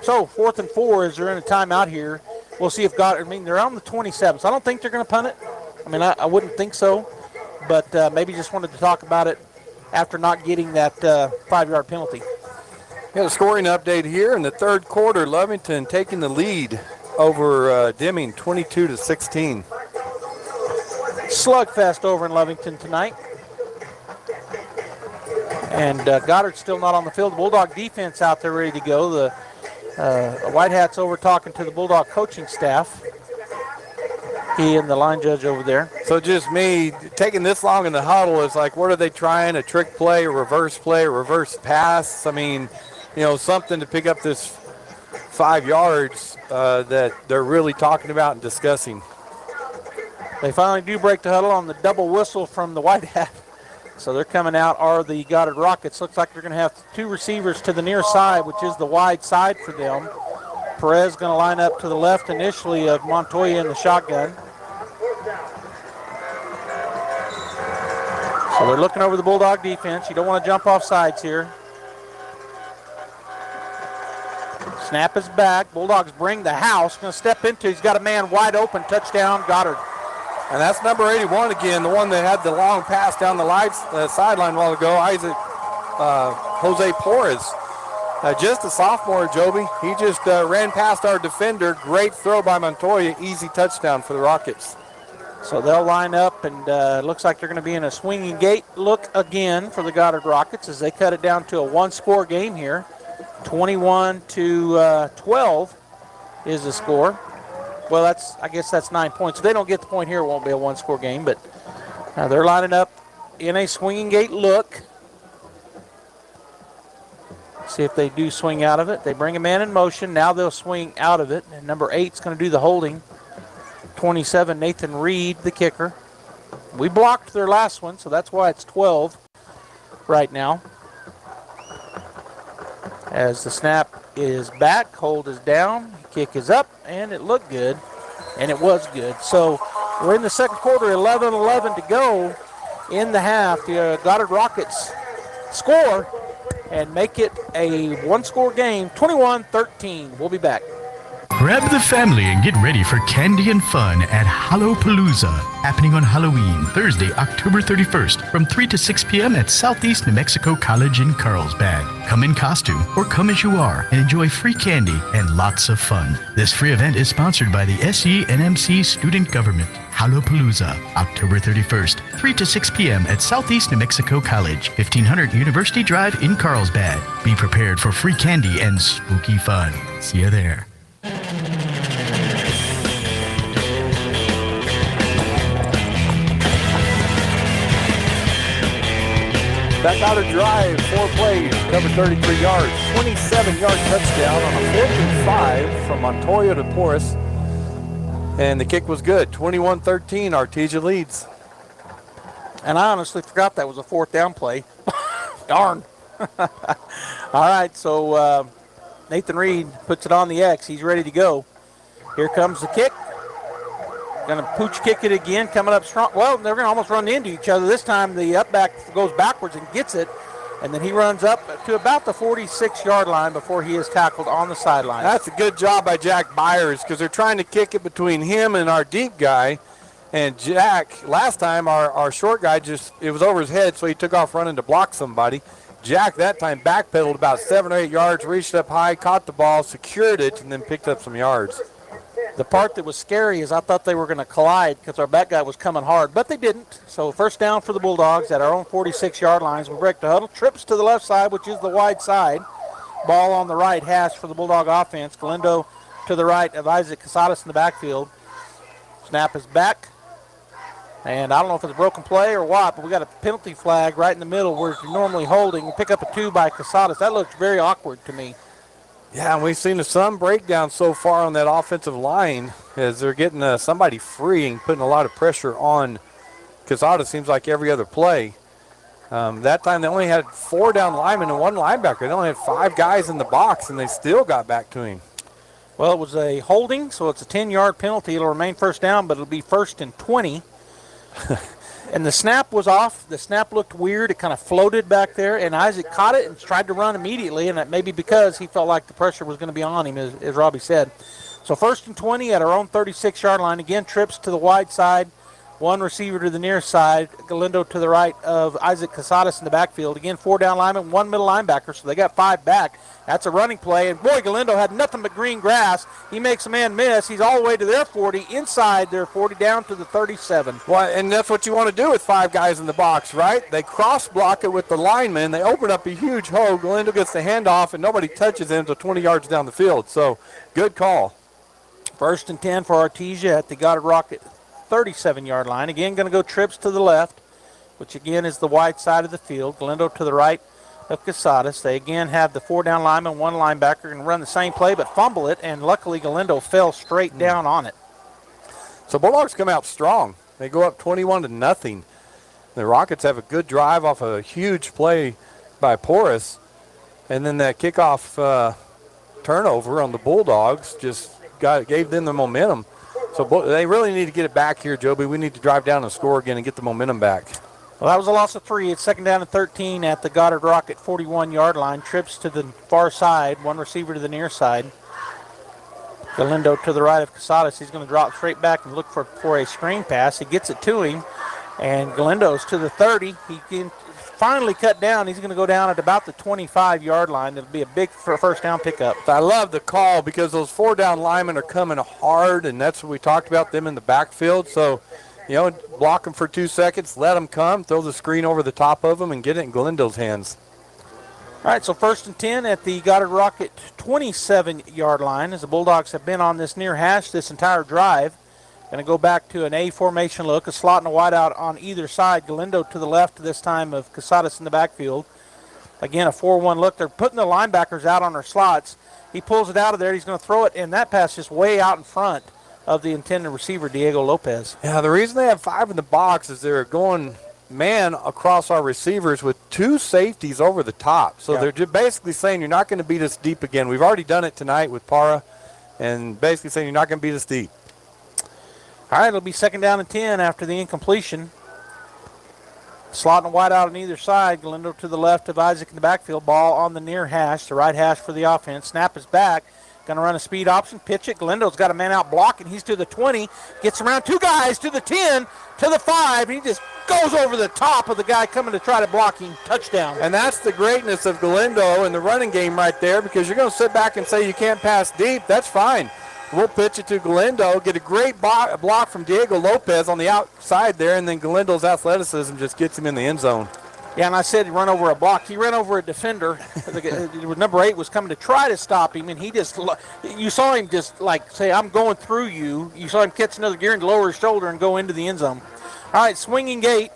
So 4th and 4 as they're in a timeout here. We'll see if Goddard. I mean, they're on the 27, so I don't think they're going to punt it. I mean, I wouldn't think so, but maybe just wanted to talk about it after not getting that 5-yard penalty. Got a scoring update here in the third quarter. Lovington taking the lead over Deming, 22-16. Slugfest over in Lovington tonight. And Goddard's still not on the field. The Bulldog defense out there ready to go. The White Hat's over talking to the Bulldog coaching staff. He and the line judge over there. So just me taking this long in the huddle is like, what are they trying? A trick play, a reverse pass? I mean, you know, something to pick up this 5 yards that they're really talking about and discussing. They finally do break the huddle on the double whistle from the White Hat. So they're coming out are the Goddard Rockets. Looks like they're going to have 2 receivers to the near side, which is the wide side for them. Perez going to line up to the left initially of Montoya in the shotgun. So they're looking over the Bulldog defense. You don't want to jump off sides here. Snap is back. Bulldogs bring the house. Going to step into. He's got a man wide open. Touchdown, Goddard. And that's number 81 again, the one that had the long pass down the sideline a while ago, Jose Porras. Just a sophomore, Joby. He just ran past our defender. Great throw by Montoya. Easy touchdown for the Rockets. So they'll line up, and looks like they're going to be in a swinging gate look again for the Goddard Rockets as they cut it down to a one-score game here. 21-12 is the score. Well, I guess that's 9 points. If they don't get the point here, it won't be a one-score game, but they're lining up in a swinging gate look. See if they do swing out of it. They bring a man in motion. Now they'll swing out of it. And number 8 is going to do the holding. 27, Nathan Reed, the kicker. We blocked their last one, so that's why it's 12 right now. As the snap is back, hold is down, kick is up, and it looked good, and it was good. So we're in the second quarter, 11-11 to go in the half. The Goddard Rockets score and make it a one-score game, 21-13. We'll be back. Grab the family and get ready for candy and fun at Hallowpalooza, happening on Halloween, Thursday, October 31st, from 3 to 6 p.m. at Southeast New Mexico College in Carlsbad. Come in costume or come as you are and enjoy free candy and lots of fun. This free event is sponsored by the SENMC Student Government. Hallowpalooza, October 31st, 3 to 6 p.m. at Southeast New Mexico College, 1500 University Drive in Carlsbad. Be prepared for free candy and spooky fun. See you there. Back out of drive, 4 plays, covered 33 yards, 27-yard touchdown on a 4th and 5 from Montoya to Porras. And the kick was good, 21-13, Artesia leads. And I honestly forgot that was a 4th down play. Darn. All right, so Nathan Reed puts it on the X. He's ready to go. Here comes the kick. Going to pooch kick it again, coming up strong. Well, they're going to almost run into each other. This time the up back goes backwards and gets it, and then he runs up to about the 46-yard line before he is tackled on the sideline. That's a good job by Jack Byers because they're trying to kick it between him and our deep guy. And Jack, last time our short guy it was over his head, so he took off running to block somebody. Jack that time backpedaled about 7 or 8 yards, reached up high, caught the ball, secured it, and then picked up some yards. The part that was scary is I thought they were going to collide because our back guy was coming hard, but they didn't. So first down for the Bulldogs at our own 46-yard lines. We break the huddle. Trips to the left side, which is the wide side. Ball on the right hash for the Bulldog offense. Galindo to the right of Isaac Casadas in the backfield. Snap is back. And I don't know if it's a broken play or what, but we got a penalty flag right in the middle where you're normally holding. We pick up a 2 by Casadas. That looks very awkward to me. Yeah, and we've seen some breakdown so far on that offensive line as they're getting somebody free and putting a lot of pressure on Casadas. Seems like every other play. That time they only had 4 down linemen and 1 linebacker. They only had 5 guys in the box, and they still got back to him. Well, it was a holding, so it's a 10-yard penalty. It'll remain first down, but it'll be 1st and 20. And the snap was off. The snap looked weird. It kind of floated back there, and Isaac caught it and tried to run immediately, and that may be because he felt like the pressure was going to be on him, as Robbie said. So 1st and 20 at our own 36-yard line. Again, trips to the wide side. 1 receiver to the near side. Galindo to the right of Isaac Casadas in the backfield. Again, 4 down linemen, 1 middle linebacker, so they got 5 back. That's a running play, and boy, Galindo had nothing but green grass. He makes a man miss. He's all the way to their 40, inside their 40, down to the 37. Well, and that's what you want to do with 5 guys in the box, right? They cross-block it with the linemen. They open up a huge hole. Galindo gets the handoff, and nobody touches him until 20 yards down the field. So, good call. 1st and 10 for Artesia at the Goddard Rocket 37-yard line. Again, going to go trips to the left, which again is the wide side of the field. Galindo to the right of Casadas. They again have the 4 down lineman, 1 linebacker, going to run the same play but fumble it, and luckily Galindo fell straight down on it. So Bulldogs come out strong. They go up 21-0. The Rockets have a good drive off a huge play by Porras, and then that kickoff turnover on the Bulldogs just gave them the momentum. So they really need to get it back here, Joby. We need to drive down and score again and get the momentum back. Well, that was a loss of 3. It's 2nd down and 13 at the Goddard Rocket 41-yard line. Trips to the far side, 1 receiver to the near side. Galindo to the right of Casadas. He's going to drop straight back and look for a screen pass. He gets it to him, and Galindo's to the 30. He finally cut down. He's going to go down at about the 25-yard line. It'll be a big first down pickup. I love the call because those 4-down linemen are coming hard, and that's what we talked about, them in the backfield. So, block them for 2 seconds, let them come, throw the screen over the top of them, and get it in Galindo's hands. All right, so 1st and 10 at the Goddard Rocket 27-yard line as the Bulldogs have been on this near hash this entire drive. Going to go back to an A formation look, a slot and a wideout on either side. Galindo to the left this time of Casadas in the backfield. Again, a 4-1 look. They're putting the linebackers out on their slots. He pulls it out of there. He's going to throw it, and that pass just way out in front of the intended receiver, Diego Lopez. Yeah, the reason they have 5 in the box is they're going man across our receivers with 2 safeties over the top. So they're just basically saying you're not going to beat us deep again. We've already done it tonight with Para, and basically saying you're not going to beat us deep. All right, it'll be 2nd down and 10 after the incompletion. Slot and wide out on either side. Galindo to the left of Isaac in the backfield. Ball on the near hash, the right hash for the offense. Snap is back. Going to run a speed option, pitch it. Galindo's got a man out blocking. He's to the 20. Gets around 2 guys to the 10, to the 5. And he just goes over the top of the guy coming to try to block him. Touchdown. And that's the greatness of Galindo in the running game right there, because you're going to sit back and say you can't pass deep. That's fine. We'll pitch it to Galindo, get a great block from Diego Lopez on the outside there, and then Galindo's athleticism just gets him in the end zone. Yeah, and I said he run over a block. He ran over a defender. Number 8 was coming to try to stop him, and he just, you saw him just like say, I'm going through you. You saw him catch another gear and lower his shoulder and go into the end zone. All right, swinging gate.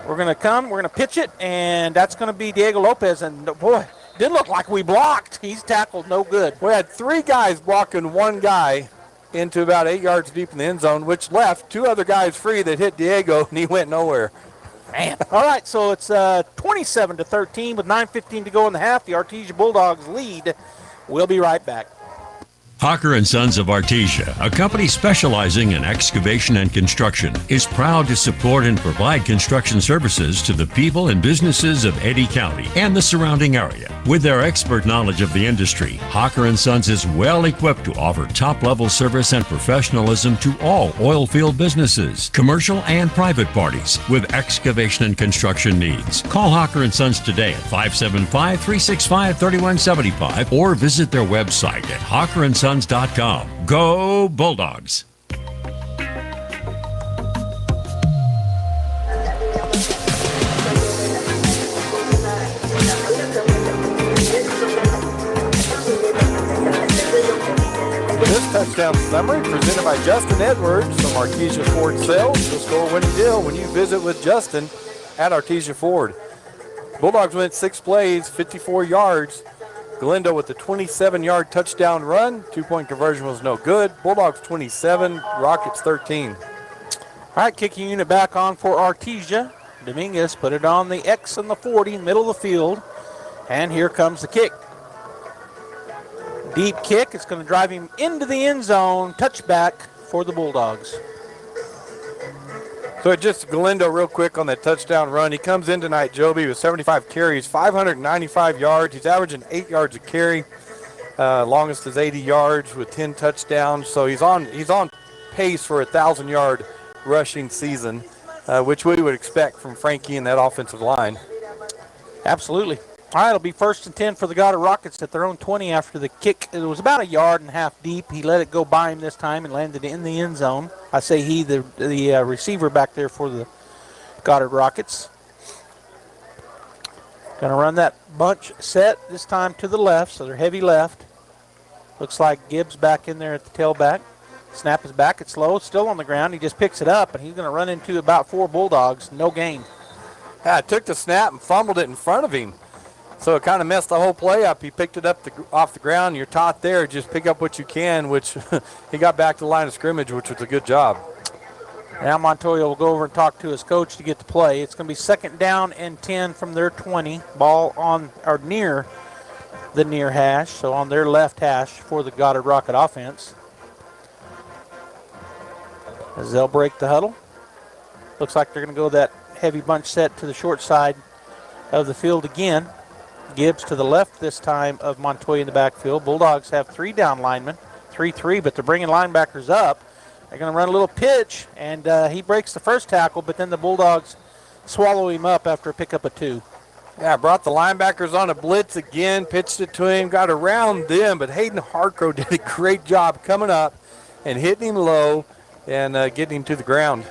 We're going to pitch it, and that's going to be Diego Lopez. And boy, didn't look like we blocked. He's tackled no good. We had 3 guys blocking 1 guy into about 8 yards deep in the end zone, which left 2 other guys free that hit Diego, and he went nowhere. Man. All right, so it's 27-13 with 9:15 to go in the half. The Artesia Bulldogs lead. We'll be right back. Hawker & Sons of Artesia, a company specializing in excavation and construction, is proud to support and provide construction services to the people and businesses of Eddy County and the surrounding area. With their expert knowledge of the industry, Hawker & Sons is well equipped to offer top-level service and professionalism to all oil field businesses, commercial and private parties with excavation and construction needs. Call Hawker & Sons today at 575-365-3175 or visit their website at hawkerandsons.com. Go Bulldogs! This touchdown summary presented by Justin Edwards from Artesia Ford Sales. You'll score a winning deal when you visit with Justin at Artesia Ford. Bulldogs went 6 plays, 54 yards. Galindo with the 27-yard touchdown run. 2-point conversion was no good. Bulldogs 27, Rockets 13. All right, kicking unit back on for Artesia. Dominguez put it on the X and the 40, middle of the field. And here comes the kick. Deep kick. It's going to drive him into the end zone. Touchback for the Bulldogs. So just Galindo real quick on that touchdown run. He comes in tonight, Joby, with 75 carries, 595 yards. He's averaging 8 yards a carry. Longest is 80 yards with 10 touchdowns. So he's on pace for a 1,000-yard rushing season, which we would expect from Frankie and that offensive line. Absolutely. All right, it'll be 1st and 10 for the Goddard Rockets at their own 20 after the kick. It was about 1.5 yards deep. He let it go by him this time and landed in the end zone. I say he, the receiver back there for the Goddard Rockets. Going to run that bunch set this time to the left, so they're heavy left. Looks like Gibbs back in there at the tailback. Snap is back. It's low. It's still on the ground. He just picks it up, and he's going to run into about 4 Bulldogs. No gain. Yeah, took the snap and fumbled it in front of him. So it kind of messed the whole play up. He picked it up off the ground. You're taught there, just pick up what you can, which he got back to the line of scrimmage, which was a good job. Now Montoya will go over and talk to his coach to get the play. It's going to be 2nd down and 10 from their 20. Ball on or near the near hash, so on their left hash for the Goddard Rocket offense. As they'll break the huddle. Looks like they're going to go that heavy bunch set to the short side of the field again. Gibbs to the left this time of Montoya in the backfield. Bulldogs have 3 down linemen, 3-3, but they're bringing linebackers up. They're going to run a little pitch, and he breaks the first tackle, but then the Bulldogs swallow him up after a pickup of 2. Yeah, brought the linebackers on a blitz again, pitched it to him, got around them, but Hayden Hartgrove did a great job coming up and hitting him low and getting him to the ground.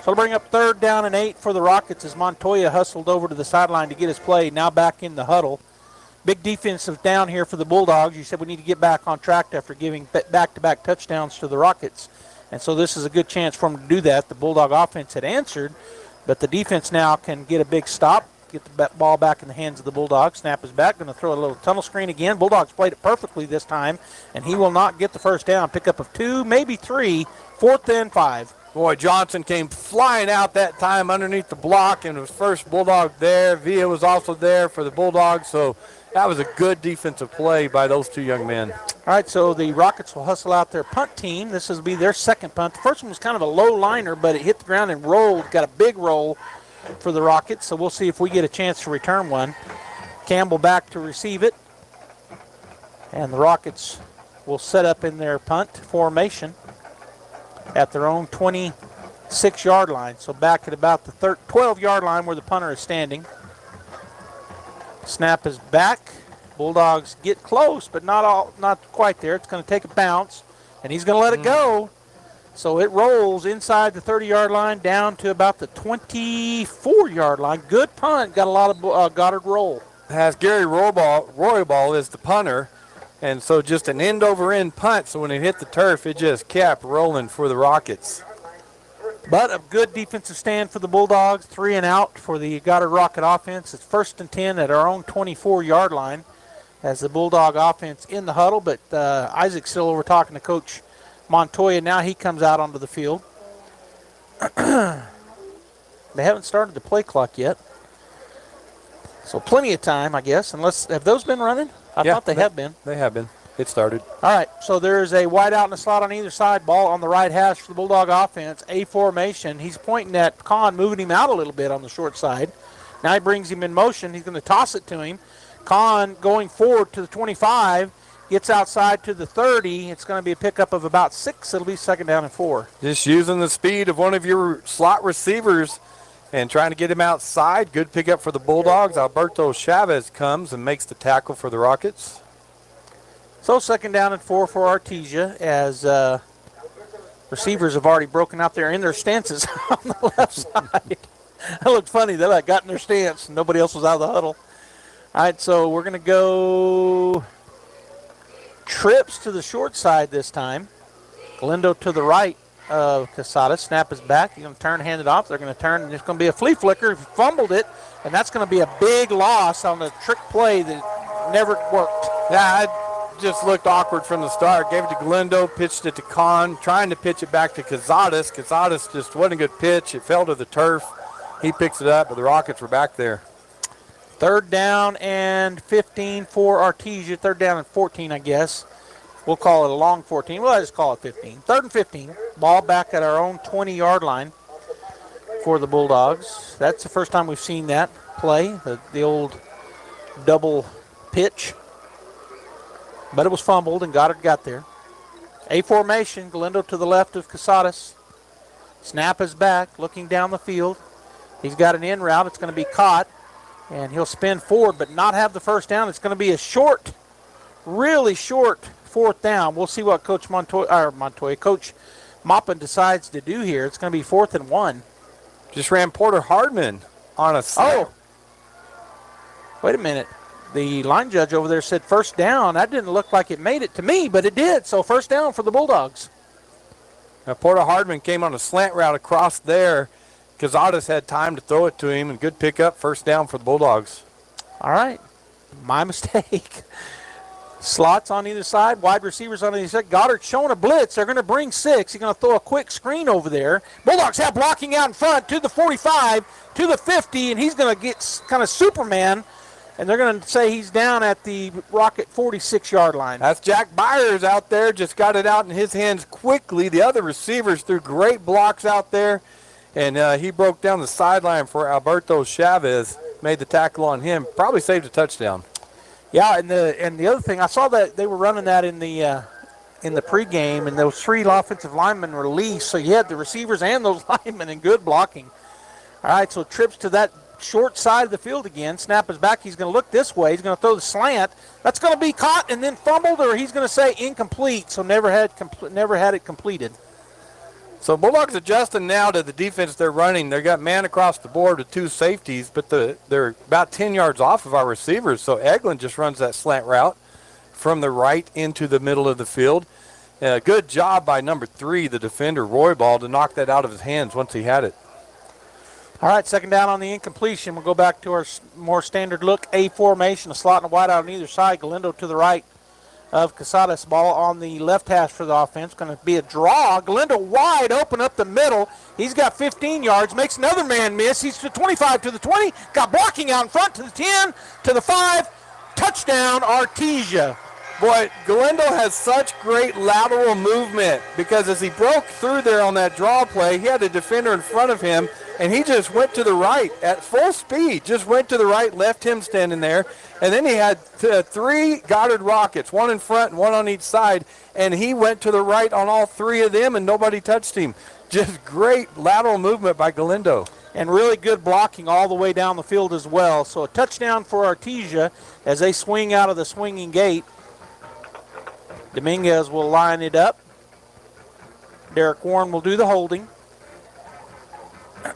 So to bring up 3rd down and 8 for the Rockets as Montoya hustled over to the sideline to get his play, now back in the huddle. Big defensive down here for the Bulldogs. You said we need to get back on track after giving back-to-back touchdowns to the Rockets. And so this is a good chance for them to do that. The Bulldog offense had answered, but the defense now can get a big stop, get the ball back in the hands of the Bulldogs. Snap is back, going to throw a little tunnel screen again. Bulldogs played it perfectly this time, and he will not get the first down. Pickup of 2, maybe 3, 4th and 5. Boy, Johnson came flying out that time underneath the block, and it was first Bulldog there. Villa was also there for the Bulldogs, so that was a good defensive play by those 2 young men. All right, so the Rockets will hustle out their punt team. This will be their second punt. The first one was kind of a low liner, but it hit the ground and rolled, got a big roll for the Rockets, so we'll see if we get a chance to return one. Campbell back to receive it, and the Rockets will set up in their punt formation at their own 26-yard line, so back at about the 12-yard line where the punter is standing. Snap is back. Bulldogs get close, but not quite there. It's going to take a bounce, and he's going to let it go. So it rolls inside the 30-yard line down to about the 24-yard line. Good punt. Got a lot of Goddard roll. Has Gary Roybal is the punter, and so just an end-over-end punt. So when it hit the turf, it just kept rolling for the Rockets. But a good defensive stand for the Bulldogs. 3 and out for the Goddard Rocket offense. It's 1st and 10 at our own 24-yard line as the Bulldog offense in the huddle. But Isaac's still over talking to Coach Montoya. Now he comes out onto the field. They haven't started the play clock yet. So plenty of time, I guess. Have those been running? I thought they have been. They have been. It started. All right, so there's a wide out in the slot on either side. Ball on the right hash for the Bulldog offense. A formation. He's pointing at Kahn, moving him out a little bit on the short side. Now he brings him in motion. He's going to toss it to him. Kahn going forward to the 25. Gets outside to the 30. It's going to be a pickup of about 6. It'll be 2nd down and 4. Just using the speed of one of your slot receivers and trying to get him outside. Good pickup for the Bulldogs. Alberto Chavez comes and makes the tackle for the Rockets. So 2nd down and 4 for Artesia as receivers have already broken out there in their stances on the left side. That looked funny. They got in their stance and nobody else was out of the huddle. All right, so we're going to go trips to the short side this time. Galindo to the right of Casada. Snap is back. He's going to turn, hand it off. They're going to turn, and it's going to be a flea flicker. He fumbled it, and that's going to be a big loss on the trick play that never worked. Yeah, it just looked awkward from the start. Gave it to Galindo, pitched it to Kahn, trying to pitch it back to Cazadas. Cazadas just wasn't a good pitch. It fell to the turf. He picks it up, but the Rockets were back there. 3rd down and 15 for Artesia. 3rd down and 14, I guess. We'll call it a long 14. Well, I just call it 15. 3rd and 15. Ball back at our own 20-yard line for the Bulldogs. That's the first time we've seen that play, the old double pitch. But it was fumbled, and Goddard got there. A formation. Galindo to the left of Casadas. Snap is back, looking down the field. He's got an in route. It's going to be caught, and he'll spin forward but not have the first down. It's going to be a short, really short 4th down. We'll see what Coach Coach Maupin decides to do here. It's going to be 4th and 1. Just ran Porter Hardman on a snap. Oh, wait a minute. The line judge over there said 1st down. That didn't look like it made it to me, but it did. So 1st down for the Bulldogs. Now Porter Hardman came on a slant route across there. Cazadas had time to throw it to him, and good pickup. 1st down for the Bulldogs. All right. My mistake. Slots on either side, wide receivers on either side. Goddard showing a blitz. They're going to bring 6. He's going to throw a quick screen over there. Bulldogs have blocking out in front to the 45, to the 50, and he's going to get kind of Superman, and they're going to say he's down at the Rocket 46-yard line. That's Jack Byers out there. Just got it out in his hands quickly. The other receivers threw great blocks out there, and he broke down the sideline for Alberto Chavez, made the tackle on him, probably saved a touchdown. Yeah, and the other thing, I saw that they were running that in the pregame, and those 3 offensive linemen were released, so you had the receivers and those linemen in good blocking. All All right, so trips to that short side of the field again. Snap is back. He's going to look this way. He's going to throw the slant. That's going to be caught and then fumbled, or he's going to say incomplete, so never had it completed. So Bulldogs adjusting now to the defense they're running. They got man across the board with 2 safeties, but they're about 10 yards off of our receivers. So Eglin just runs that slant route from the right into the middle of the field. Good job by number 3, the defender, Roy Ball, to knock that out of his hands once he had it. All right, second down on the incompletion. We'll go back to our more standard look, A formation, a slot and a wide out on either side. Galindo to the right of Casadas. Ball on the left hash for the offense. Going to be a draw. Galindo wide open up the middle. He's got 15 yards, makes another man miss. He's to 25 to the 20. Got blocking out in front to the 10, to the 5. Touchdown, Artesia. Boy, Galindo has such great lateral movement because as he broke through there on that draw play, he had a defender in front of him, and he just went to the right at full speed, just went to the right, left him standing there. And then he had 3 Goddard Rockets, 1 in front and 1 on each side, and he went to the right on all 3 of them, and nobody touched him. Just great lateral movement by Galindo. And really good blocking all the way down the field as well. So a touchdown for Artesia as they swing out of the swinging gate. Dominguez will line it up. Derek Warren will do the holding.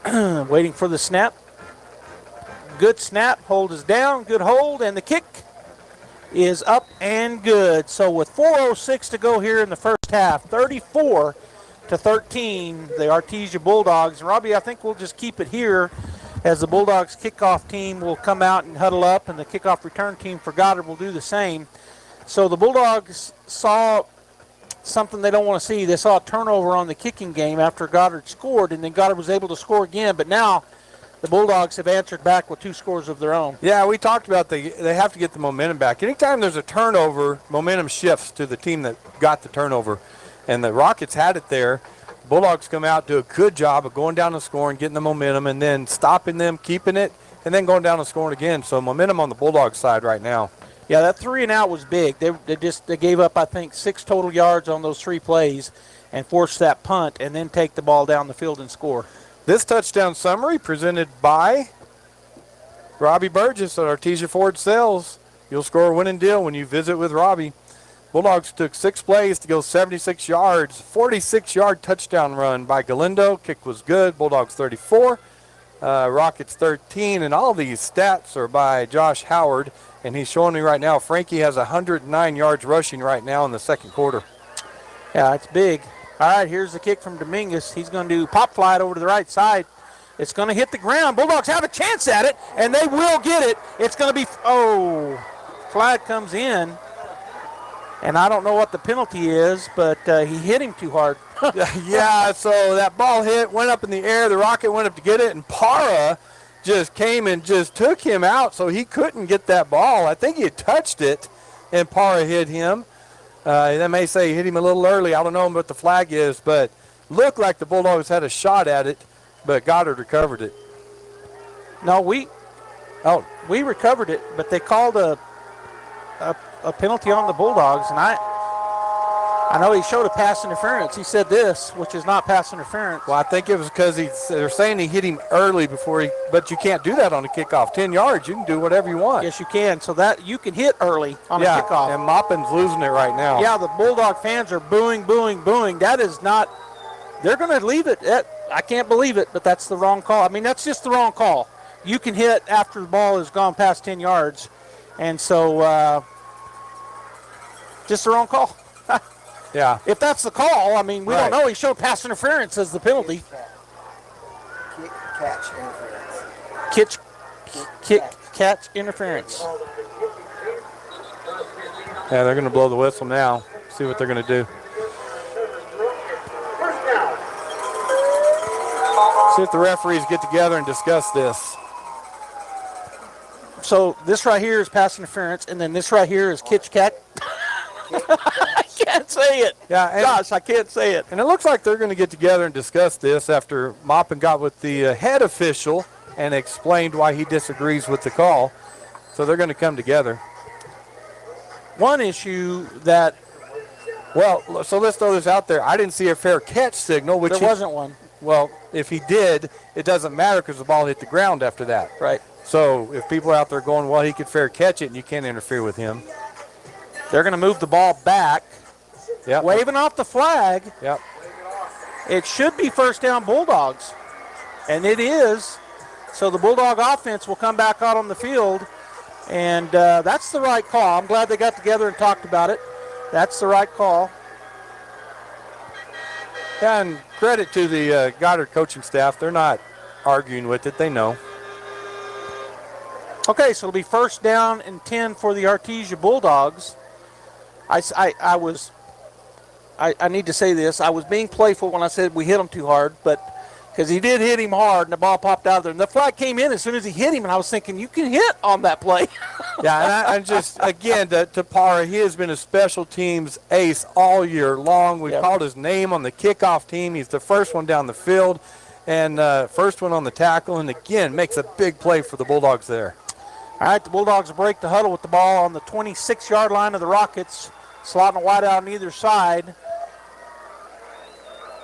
Waiting for the snap. Good snap, hold is down, good hold, and the kick is up and good. So with 4:06 to go here in the first half, 34-13, the Artesia Bulldogs. And Robbie, I think we'll just keep it here as the Bulldogs kickoff team will come out and huddle up, and the kickoff return team for Goddard will do the same. So the Bulldogs saw something they don't want to see. They saw a turnover on the kicking game after Goddard scored, and then Goddard was able to score again. But now the Bulldogs have answered back with 2 scores of their own. Yeah, we talked about they have to get the momentum back. Anytime there's a turnover, momentum shifts to the team that got the turnover. And the Rockets had it there. Bulldogs come out, do a good job of going down and scoring, getting the momentum, and then stopping them, keeping it, and then going down and scoring again. So momentum on the Bulldogs side right now. Yeah, that 3 and out was big. They gave up, I think, 6 total yards on those 3 plays and forced that punt and then take the ball down the field and score. This touchdown summary presented by Robbie Burgess at Artesia Ford Sales. You'll score a winning deal when you visit with Robbie. Bulldogs took 6 plays to go 76 yards. 46-yard touchdown run by Galindo. Kick was good. Bulldogs 34. Rockets 13. And all these stats are by Josh Howard. And he's showing me right now, Frankie has 109 yards rushing right now in the second quarter. Yeah, it's big. All right, here's the kick from Dominguez. He's going to do pop fly it over to the right side. It's going to hit the ground. Bulldogs have a chance at it, and they will get it. It's going to be, flag comes in. And I don't know what the penalty is, but he hit him too hard. Yeah, so that ball went up in the air. The Rocket went up to get it, and Para just came and just took him out, so he couldn't get that ball. I think he had touched it, and Para hit him. They may say he hit him a little early. I don't know what the flag is, but looked like the Bulldogs had a shot at it, but Goddard recovered it. No, we recovered it, but they called a penalty on the Bulldogs, and I know he showed a pass interference. He said this, which is not pass interference. Well, I think it was because they're saying he hit him early but you can't do that on a kickoff. 10 yards, you can do whatever you want. Yes, you can. So that you can hit early on a kickoff. And Maupin's losing it right now. Yeah, the Bulldog fans are booing, booing, booing. That is not – they're going to leave it. I can't believe it, but that's the wrong call. I mean, that's just the wrong call. You can hit after the ball has gone past 10 yards. And so just the wrong call. Yeah. If that's the call, I mean, we don't know. He showed pass interference as the penalty. Catch interference. Catch interference. Yeah, they're going to blow the whistle now. See what they're going to do. See if the referees get together and discuss this. So this right here is pass interference, and then this right here is catch. I can't say it. Yeah, Gosh, I can't say it. And it looks like they're going to get together and discuss this after Maupin got with the head official and explained why he disagrees with the call. So they're going to come together. One issue that... Well, so let's throw this out there. I didn't see a fair catch signal. There wasn't one. Well, if he did, it doesn't matter because the ball hit the ground after that. Right. So if people are out there going, well, he could fair catch it, and you can't interfere with him. They're going to move the ball back. Yep. Waving off the flag. Yep. It should be first down Bulldogs. And it is. So the Bulldog offense will come back out on the field. And that's the right call. I'm glad they got together and talked about it. That's the right call. Yeah, and credit to the Goddard coaching staff. They're not arguing with it. They know. Okay, so it'll be first down and 10 for the Artesia Bulldogs. I need to say this. I was being playful when I said we hit him too hard, but because he did hit him hard and the ball popped out of there. And the flag came in as soon as he hit him, and I was thinking, you can hit on that play. Yeah, and just, again, to Parra, he has been a special teams ace all year long. We called his name on the kickoff team. He's the first one down the field and first one on the tackle, and, again, makes a big play for the Bulldogs there. All right, the Bulldogs break the huddle with the ball on the 26-yard line of the Rockets, slotting a wide out on either side.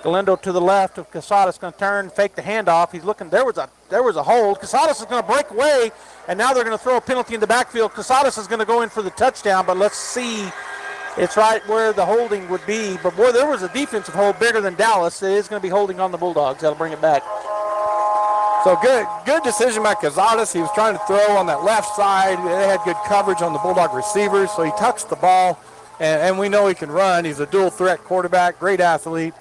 Galindo to the left of Casadas, going to turn, fake the handoff. He's looking. There was a hold. Casadas is going to break away, and now they're going to throw a penalty in the backfield. Casadas is going to go in for the touchdown, but let's see. It's right where the holding would be. But, boy, there was a defensive hold bigger than Dallas. It is going to be holding on the Bulldogs. That'll bring it back. So good decision by Casadas. He was trying to throw on that left side. They had good coverage on the Bulldog receivers, so he tucks the ball, and we know he can run. He's a dual-threat quarterback, great athlete,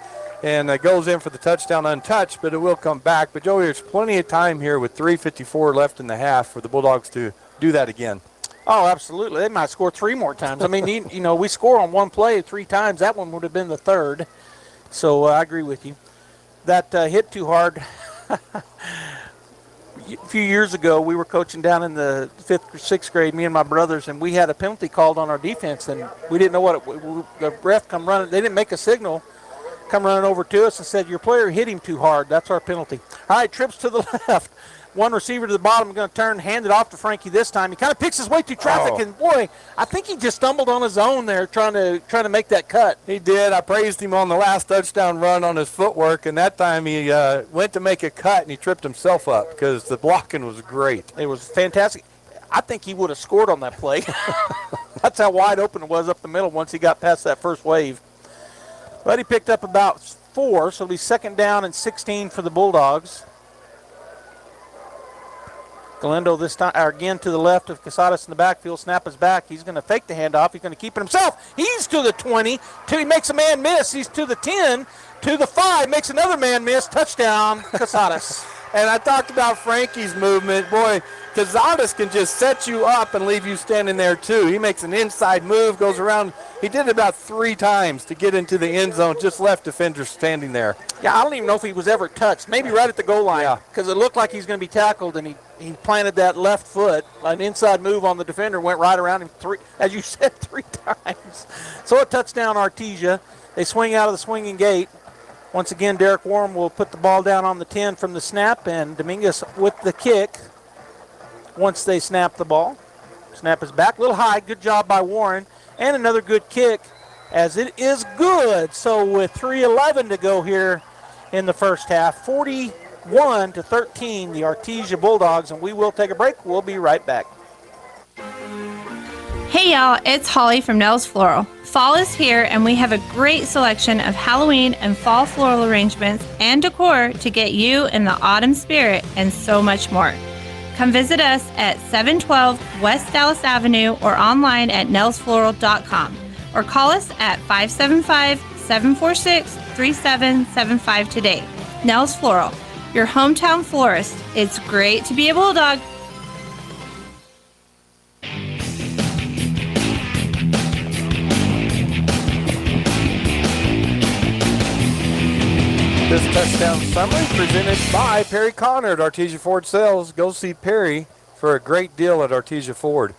and goes in for the touchdown untouched, but it will come back. But, Joey, there's plenty of time here with 3:54 left in the half for the Bulldogs to do that again. Oh, absolutely. They might score 3 more times. I mean, we score on one play 3 times. That one would have been the third. So I agree with you. That hit too hard. A few years ago, we were coaching down in the 5th or 6th grade, me and my brothers, and we had a penalty called on our defense, and we didn't know what the ref come running. They didn't make a signal. Come running over to us and said, your player hit him too hard. That's our penalty. All right, trips to the left. One receiver to the bottom, going to turn, hand it off to Frankie this time. He kind of picks his way through traffic, and boy, I think he just stumbled on his own there trying to make that cut. He did. I praised him on the last touchdown run on his footwork, and that time he went to make a cut, and he tripped himself up because the blocking was great. It was fantastic. I think he would have scored on that play. That's how wide open it was up the middle once he got past that first wave. But he picked up about 4, so it'll be second down and 16 for the Bulldogs. Galindo this time, again to the left of Casadas in the backfield. Snap is back. He's going to fake the handoff. He's going to keep it himself. He's to the 20. He makes a man miss. He's to the 10. To the 5. Makes another man miss. Touchdown, Casadas. And I talked about Frankie's movement. Boy, Casadas can just set you up and leave you standing there, too. He makes an inside move, goes around. He did it about 3 times to get into the end zone, just left defenders standing there. Yeah, I don't even know if he was ever touched. Maybe right at the goal line, because it looked like he's going to be tackled, and he planted that left foot, an inside move on the defender, went right around him, 3 times. So a touchdown, Artesia. They swing out of the swinging gate. Once again, Derek Warren will put the ball down on the 10 from the snap, and Dominguez with the kick once they snap the ball. Snap is back, a little high. Good job by Warren. And another good kick as it is good. So with 3:11 to go here in the first half, 41-13, the Artesia Bulldogs, and we will take a break. We'll be right back. Hey y'all, it's Holly from Nell's Floral. Fall is here and we have a great selection of Halloween and fall floral arrangements and decor to get you in the autumn spirit and so much more. Come visit us at 712 West Dallas Avenue or online at nellsfloral.com or call us at 575-746-3775 today. Nell's Floral, your hometown florist. It's great to be a Bulldog. This touchdown summary presented by Perry Connor at Artesia Ford Sales. Go see Perry for a great deal at Artesia Ford.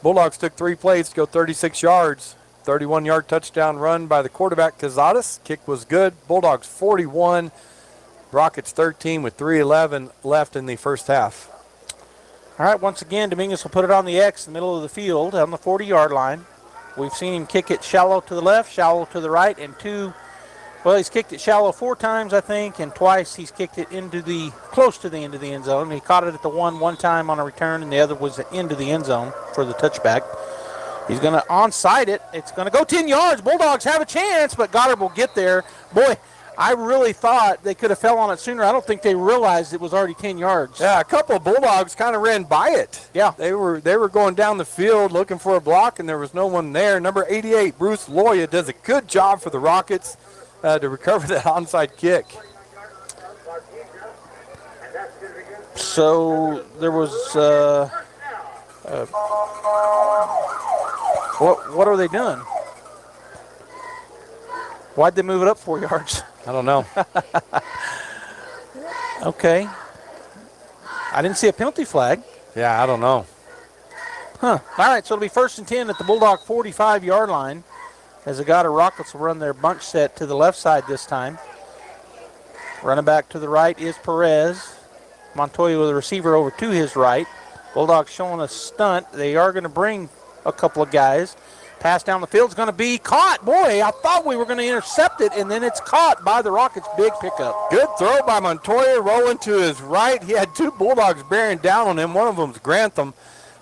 Bulldogs took 3 plays to go 36 yards. 31-yard touchdown run by the quarterback, Casadas. Kick was good. Bulldogs 41, Rockets 13 with 3:11 left in the first half. All right, once again, Dominguez will put it on the X in the middle of the field on the 40-yard line. We've seen him kick it shallow to the left, shallow to the right, and 2 Well, he's kicked it shallow 4 times, I think, and twice he's kicked it close to the end of the end zone. He caught it at the one time on a return, and the other was the end of the end zone for the touchback. He's going to onside it. It's going to go 10 yards. Bulldogs have a chance, but Goddard will get there. Boy, I really thought they could have fell on it sooner. I don't think they realized it was already 10 yards. Yeah, a couple of Bulldogs kind of ran by it. Yeah. They were going down the field looking for a block, and there was no one there. Number 88, Bruce Loya, does a good job for the Rockets to recover that onside kick. So there was what are they doing? Why'd they move it up 4 yards? I don't know. Okay. I didn't see a penalty flag. Yeah, I don't know. Huh. All right, so it'll be 1st and 10 at the Bulldog 45-yard line as the Goddard Rockets will run their bunch set to the left side this time. Running back to the right is Perez. Montoya with a receiver over to his right. Bulldogs showing a stunt. They are going to bring a couple of guys. Pass down the field is going to be caught. Boy, I thought we were going to intercept it, and then it's caught by the Rockets. Big pickup. Good throw by Montoya, rolling to his right. He had 2 Bulldogs bearing down on him. One of them's Grantham.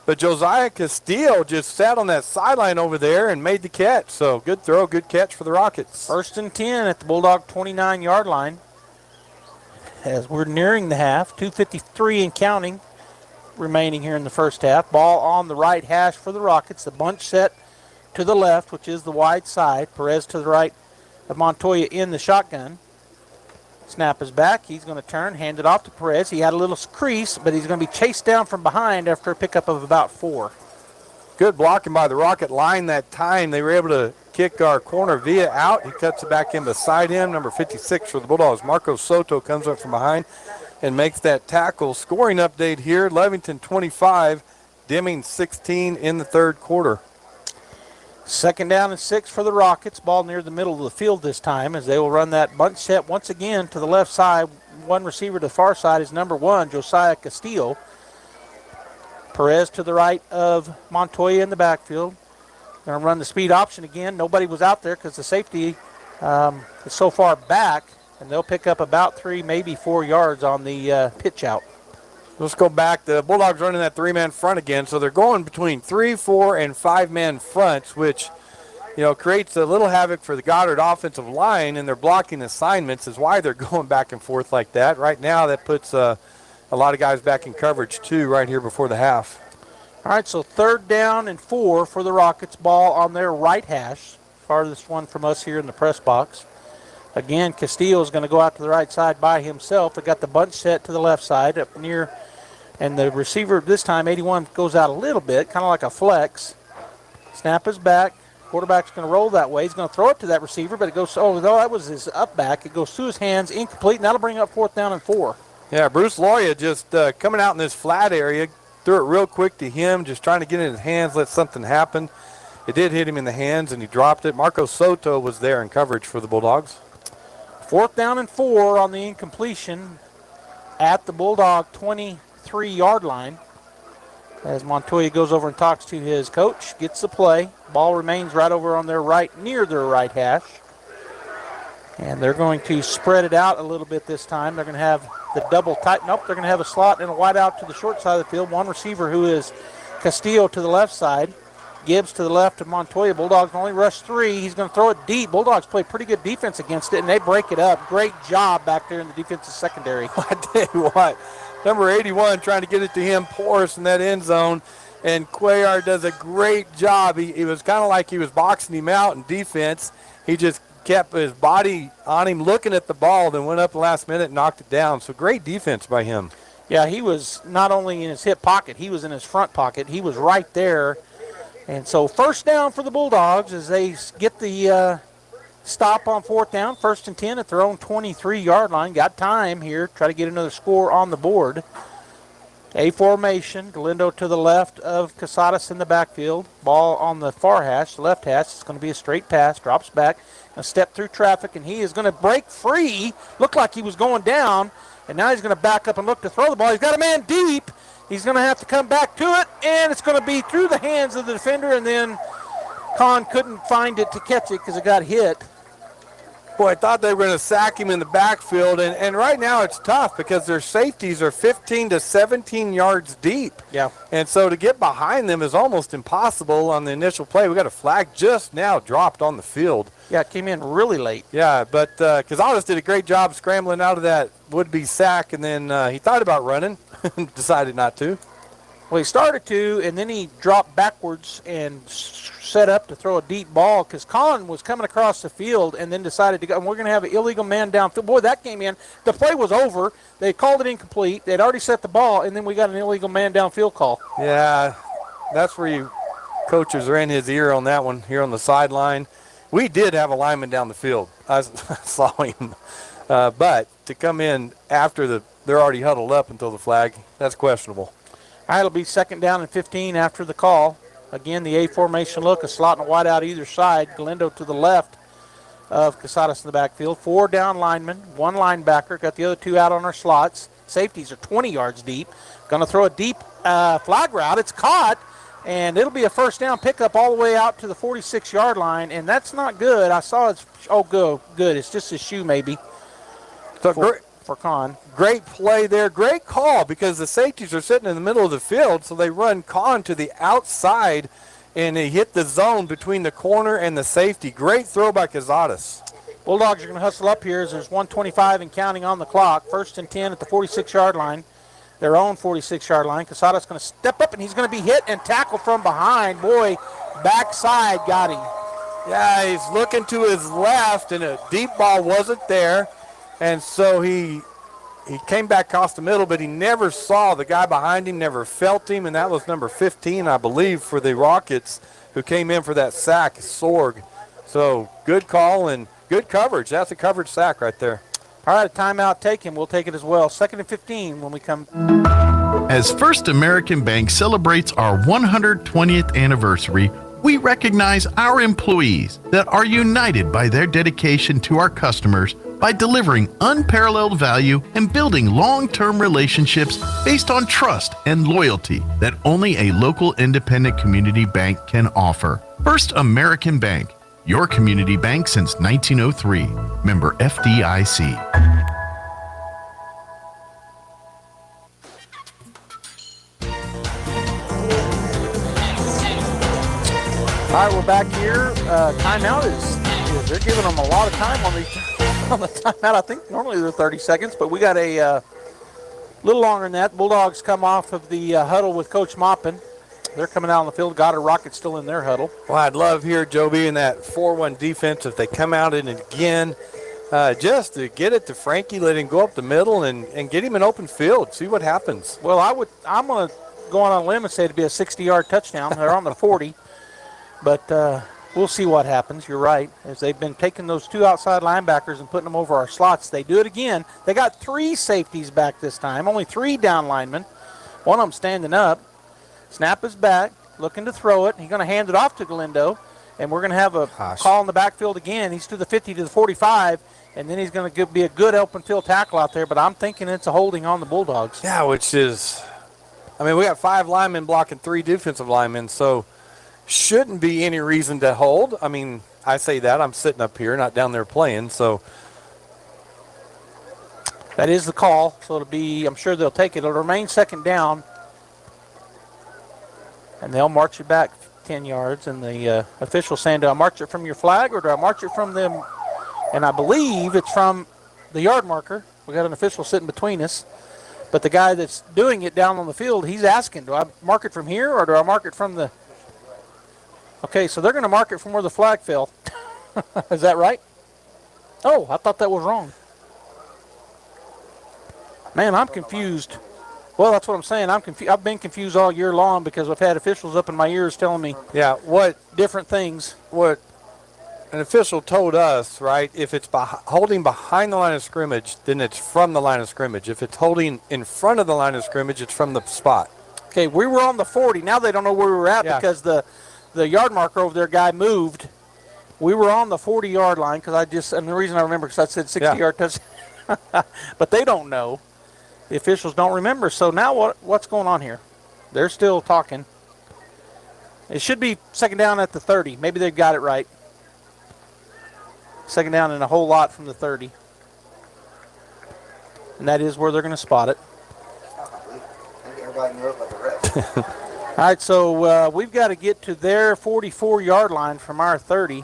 But Josiah Castillo just sat on that sideline over there and made the catch. So good throw, good catch for the Rockets. 1st and 10 at the Bulldog 29-yard line. As we're nearing the half, 2:53 and counting remaining here in the first half. Ball on the right hash for the Rockets. The bunch set to the left, which is the wide side. Perez to the right of Montoya in the shotgun. Snap is back. He's going to turn, hand it off to Perez. He had a little crease, but he's going to be chased down from behind after a pickup of about 4. Good blocking by the Rocket line that time. They were able to kick our corner Villa out. He cuts it back in beside him. Number 56 for the Bulldogs, Marco Soto, comes up from behind and makes that tackle. Scoring update here, Levington 25, Deming 16 in the third quarter. 2nd down and 6 for the Rockets. Ball near the middle of the field this time as they will run that bunch set once again to the left side. One receiver to the far side is number 1, Josiah Castillo. Perez to the right of Montoya in the backfield. Going to run the speed option again. Nobody was out there because the safety is so far back, and they'll pick up about 3, maybe 4 yards on the pitch out. Let's go back. The Bulldogs running that 3-man front again, so they're going between 3, 4, and 5-man fronts, which, creates a little havoc for the Goddard offensive line, and their blocking assignments is why they're going back and forth like that. Right now, that puts a lot of guys back in coverage, too, right here before the half. All right, so 3rd down and 4 for the Rockets. Ball on their right hash, farthest one from us here in the press box. Again, Castillo is going to go out to the right side by himself. They got the bunch set to the left side up near, and the receiver this time, 81, goes out a little bit, kind of like a flex. Snap is back. Quarterback's going to roll that way. He's going to throw it to that receiver, but it goes, that was his up back. It goes through his hands, incomplete, and that'll bring up 4th down and 4. Yeah, Bruce Loya just coming out in this flat area, threw it real quick to him, just trying to get in his hands, let something happen. It did hit him in the hands, and he dropped it. Marco Soto was there in coverage for the Bulldogs. 4th down and 4 on the incompletion at the Bulldog 23-yard line. As Montoya goes over and talks to his coach, gets the play. Ball remains right over on their right, near their right hash. And they're going to spread it out a little bit this time. They're going to have the double tight. Nope, they're going to have a slot and a wide out to the short side of the field. One receiver who is Castillo to the left side. Gibbs to the left of Montoya. Bulldogs only rush 3. He's going to throw it deep. Bulldogs play pretty good defense against it, and they break it up. Great job back there in the defensive secondary. I tell you what, number 81 trying to get it to him, porous in that end zone, and Cuellar does a great job. He was kind of like he was boxing him out in defense. He just kept his body on him, looking at the ball, then went up the last minute and knocked it down. So great defense by him. Yeah, he was not only in his hip pocket, he was in his front pocket. He was right there. And so 1st down for the Bulldogs as they get the stop on 4th down. 1st and 10 at their own 23-yard line. Got time here. Try to get another score on the board. A formation. Galindo to the left of Casadas in the backfield. Ball on the far hash, the left hash. It's going to be a straight pass. Drops back. Going to step through traffic, and he is going to break free. Looked like he was going down, and now he's going to back up and look to throw the ball. He's got a man deep. He's going to have to come back to it, and it's going to be through the hands of the defender, and then Kahn couldn't find it to catch it because it got hit. Boy, I thought they were going to sack him in the backfield, and right now it's tough because their safeties are 15 to 17 yards deep. Yeah. And so to get behind them is almost impossible on the initial play. We got a flag just now dropped on the field. Yeah, it came in really late. Yeah, but Cazares did a great job scrambling out of that would-be sack, and then he thought about running and decided not to. Well, he started to, and then he dropped backwards and set up to throw a deep ball because Colin was coming across the field and then decided to go, and we're going to have an illegal man downfield. Boy, that came in. The play was over. They called it incomplete. They'd already set the ball, and then we got an illegal man downfield call. Yeah, that's where you coaches are in his ear on that one here on the sideline. We did have a lineman down the field. I saw him. But to come in after they're already huddled up until the flag, that's questionable. All right, it'll be 2nd down and 15 after the call. Again, the A formation look, a slot and a wide out either side. Galindo to the left of Casadas in the backfield. 4 down linemen, 1 linebacker. Got the other 2 out on our slots. Safeties are 20 yards deep. Going to throw a deep flag route. It's caught, and it'll be a 1st down pickup all the way out to the 46-yard line, and that's not good. I saw it's, good. It's just his shoe maybe. So for Con. Great play there. Great call because the safeties are sitting in the middle of the field, so they run Con to the outside, and they hit the zone between the corner and the safety. Great throw by Cazares. Bulldogs are going to hustle up here as there's 1:25 and counting on the clock. 1st and 10 at the 46-yard line, their own 46-yard line. Cazares going to step up, and he's going to be hit and tackled from behind. Boy, backside got him. Yeah, he's looking to his left, and a deep ball wasn't there. And so he came back across the middle, but he never saw the guy behind him, never felt him, and that was number 15, I believe, for the Rockets, who came in for that sack, Sorg. So good call and good coverage. That's a coverage sack right there. All right, a timeout taken. We'll take it as well. 2nd and 15 when we come. As First American Bank celebrates our 120th anniversary, we recognize our employees that are united by their dedication to our customers by delivering unparalleled value and building long-term relationships based on trust and loyalty that only a local independent community bank can offer. First American Bank, your community bank since 1903. Member FDIC. All right, we're back here. Timeout is they're giving them a lot of time on the timeout. I think normally they're 30 seconds, but we got a little longer than that. Bulldogs come off of the huddle with Coach Moppin. They're coming out on the field. Goddard Rockets still in their huddle. Well, I'd love here, Joby, in that 4-1 defense, if they come out in it again, just to get it to Frankie, let him go up the middle and get him an open field, see what happens. Well, I'm going to go on a limb and say it'd be a 60-yard touchdown. They're on the 40. But we'll see what happens. You're right. As they've been taking those 2 outside linebackers and putting them over our slots, they do it again. They got 3 safeties back this time, only 3 down linemen. One of them standing up. Snap is back, looking to throw it. He's going to hand it off to Galindo, and we're going to have a call in the backfield again. He's to the 50 to the 45, and then he's going to be a good open field tackle out there, but I'm thinking it's a holding on the Bulldogs. Yeah, which is, I mean, we got 5 linemen blocking 3 defensive linemen, so shouldn't be any reason to hold. I mean, I say that. I'm sitting up here, not down there playing, so. That is the call, so it'll be, I'm sure they'll take it. It'll remain 2nd down, and they'll march it back 10 yards, and the official saying, do I march it from your flag or do I march it from them? And I believe it's from the yard marker. We got an official sitting between us, but the guy that's doing it down on the field, he's asking, do I mark it from here or do I mark it from the... Okay, so they're going to mark it from where the flag fell. Is that right? Oh, I thought that was wrong. Man, I'm confused. Well, that's what I'm saying. I've been confused all year long because I've had officials up in my ears telling me what different things. What an official told us, right, if it's holding behind the line of scrimmage, then it's from the line of scrimmage. If it's holding in front of the line of scrimmage, it's from the spot. Okay, we were on the 40. Now they don't know where we were at because the yard marker over there guy moved. We were on the 40-yard line and the reason I remember because I said 60-yard touchdown. But they don't know. The officials don't remember. So now what's going on here? They're still talking. It should be 2nd down at the 30. Maybe they've got it right. Second down and a whole lot from the 30. And that is where they're going to spot it. All right, so we've got to get to their 44-yard line from our 30.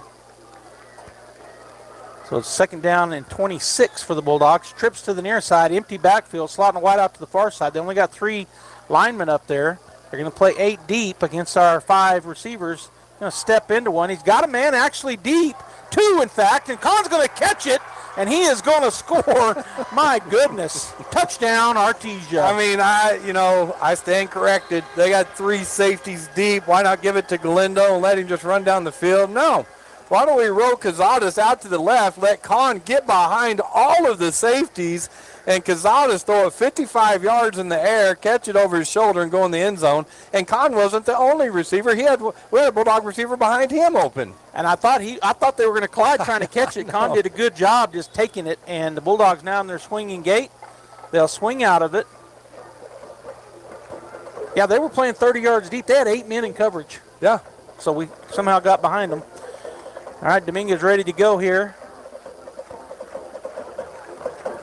So it's second down and 26 for the Bulldogs. Trips to the near side, empty backfield, slotting wide out to the far side. They only got 3 linemen up there. They're going to play 8 deep against our 5 receivers. Going to step into one. He's got a man actually deep, 2 in fact, and Kahn's going to catch it, and he is going to score. My goodness. Touchdown, Artesia. I mean, I stand corrected. They got 3 safeties deep. Why not give it to Galindo and let him just run down the field? No. Why don't we roll Cazadas out to the left, let Kahn get behind all of the safeties, and Cazadas throw it 55 yards in the air, catch it over his shoulder, and go in the end zone. And Kahn wasn't the only receiver. We had a Bulldog receiver behind him open. And I thought they were going to collide trying to catch it. Kahn did a good job just taking it, and the Bulldogs now in their swinging gate. They'll swing out of it. Yeah, they were playing 30 yards deep. They had 8 men in coverage. Yeah. So we somehow got behind them. All right, Dominguez ready to go here.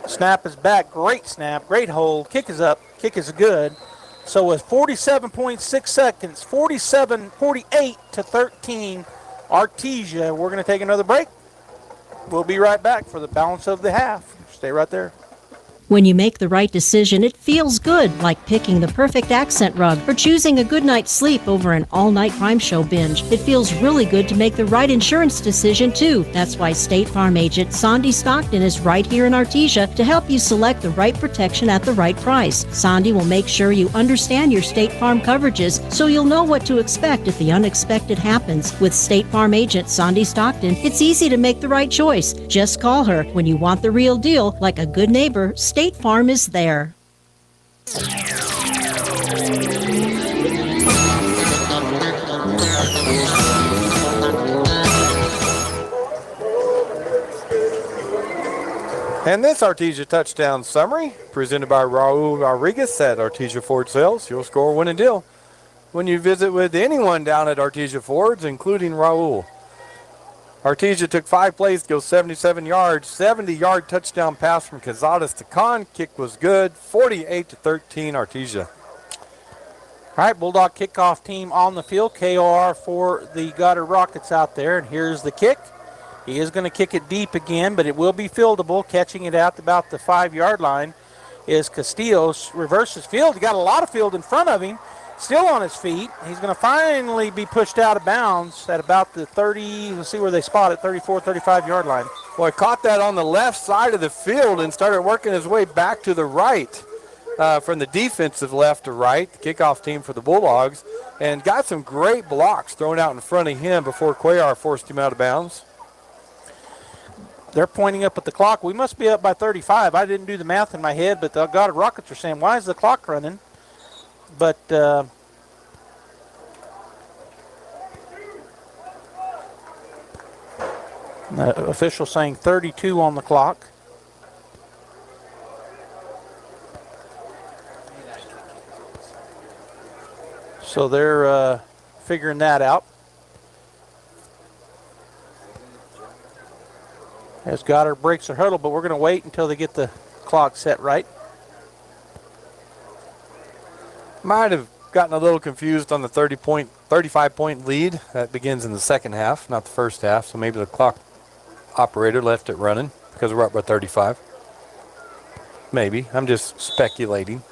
Snap is back. Great snap. Great hold. Kick is up. Kick is good. So with 47.6 seconds, 48 to 13, Artesia. We're going to take another break. We'll be right back for the balance of the half. Stay right there. When you make the right decision, it feels good, like picking the perfect accent rug or choosing a good night's sleep over an all-night crime show binge. It feels really good to make the right insurance decision, too. That's why State Farm agent Sandy Stockton is right here in Artesia to help you select the right protection at the right price. Sandy will make sure you understand your State Farm coverages so you'll know what to expect if the unexpected happens. With State Farm agent Sandy Stockton, it's easy to make the right choice. Just call her when you want the real deal. Like a good neighbor, State Farm is there. And this Artesia touchdown summary presented by Raul Rodriguez at Artesia Ford Sales. You'll score, win, and deal when you visit with anyone down at Artesia Fords, including Raul. Artesia took 5 plays to go 77 yards, 70-yard touchdown pass from Cazadas to Kahn. Kick was good, 48-13 Artesia. All right, Bulldog kickoff team on the field. KOR for the Goddard Rockets out there, and here's the kick. He is going to kick it deep again, but it will be fieldable. Catching it out about the 5-yard line is Castillo. Reverses field. He got a lot of field in front of him. Still on his feet. He's going to finally be pushed out of bounds at about the 30, let's see where they spot it, 34, 35-yard line. Boy, caught that on the left side of the field and started working his way back to the right from the defensive left to right, the kickoff team for the Bulldogs, and got some great blocks thrown out in front of him before Cuellar forced him out of bounds. They're pointing up at the clock. We must be up by 35. I didn't do the math in my head, but the Goddard Rockets are saying, why is the clock running? But the official saying 32 on the clock. So they're figuring that out. As Goddard breaks their huddle, but we're going to wait until they get the clock set right. Might have gotten a little confused on the 35-point lead. That begins in the second half, not the first half. So maybe the clock operator left it running because we're up by 35. Maybe. I'm just speculating.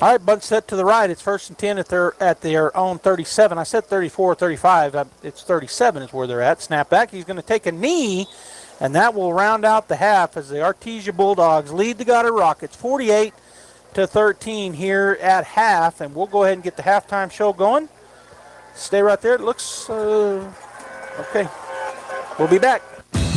All right, bunt set to the right. It's 1st and 10 at their own 37. I said 34, 35. It's 37 is where they're at. Snap back. He's going to take a knee, and that will round out the half as the Artesia Bulldogs lead the Goddard Rockets 48-13 here at half. And we'll go ahead and get the halftime show going. Stay right there. It looks okay. We'll be back.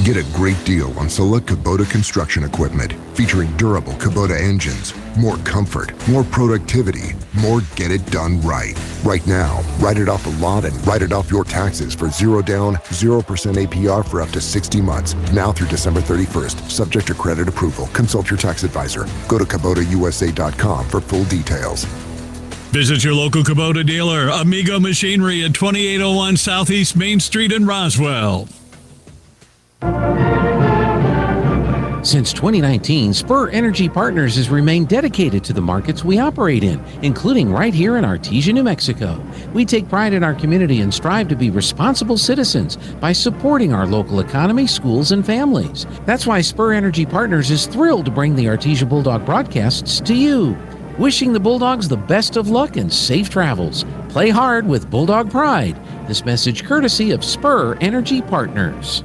Get a great deal on select Kubota construction equipment featuring durable Kubota engines, more comfort, more productivity, more get it done right. Right now, write it off the lot and write it off your taxes for 0 down, 0% APR for up to 60 months. Now through December 31st, subject to credit approval. Consult your tax advisor. Go to KubotaUSA.com for full details. Visit your local Kubota dealer, Amigo Machinery at 2801 Southeast Main Street in Roswell. Since 2019, Spur Energy Partners has remained dedicated to the markets we operate in, including right here in Artesia, New Mexico. We take pride in our community and strive to be responsible citizens by supporting our local economy, schools, and families. That's why Spur Energy Partners is thrilled to bring the Artesia Bulldog broadcasts to you. Wishing the Bulldogs the best of luck and safe travels. Play hard with Bulldog pride. This message courtesy of Spur Energy Partners.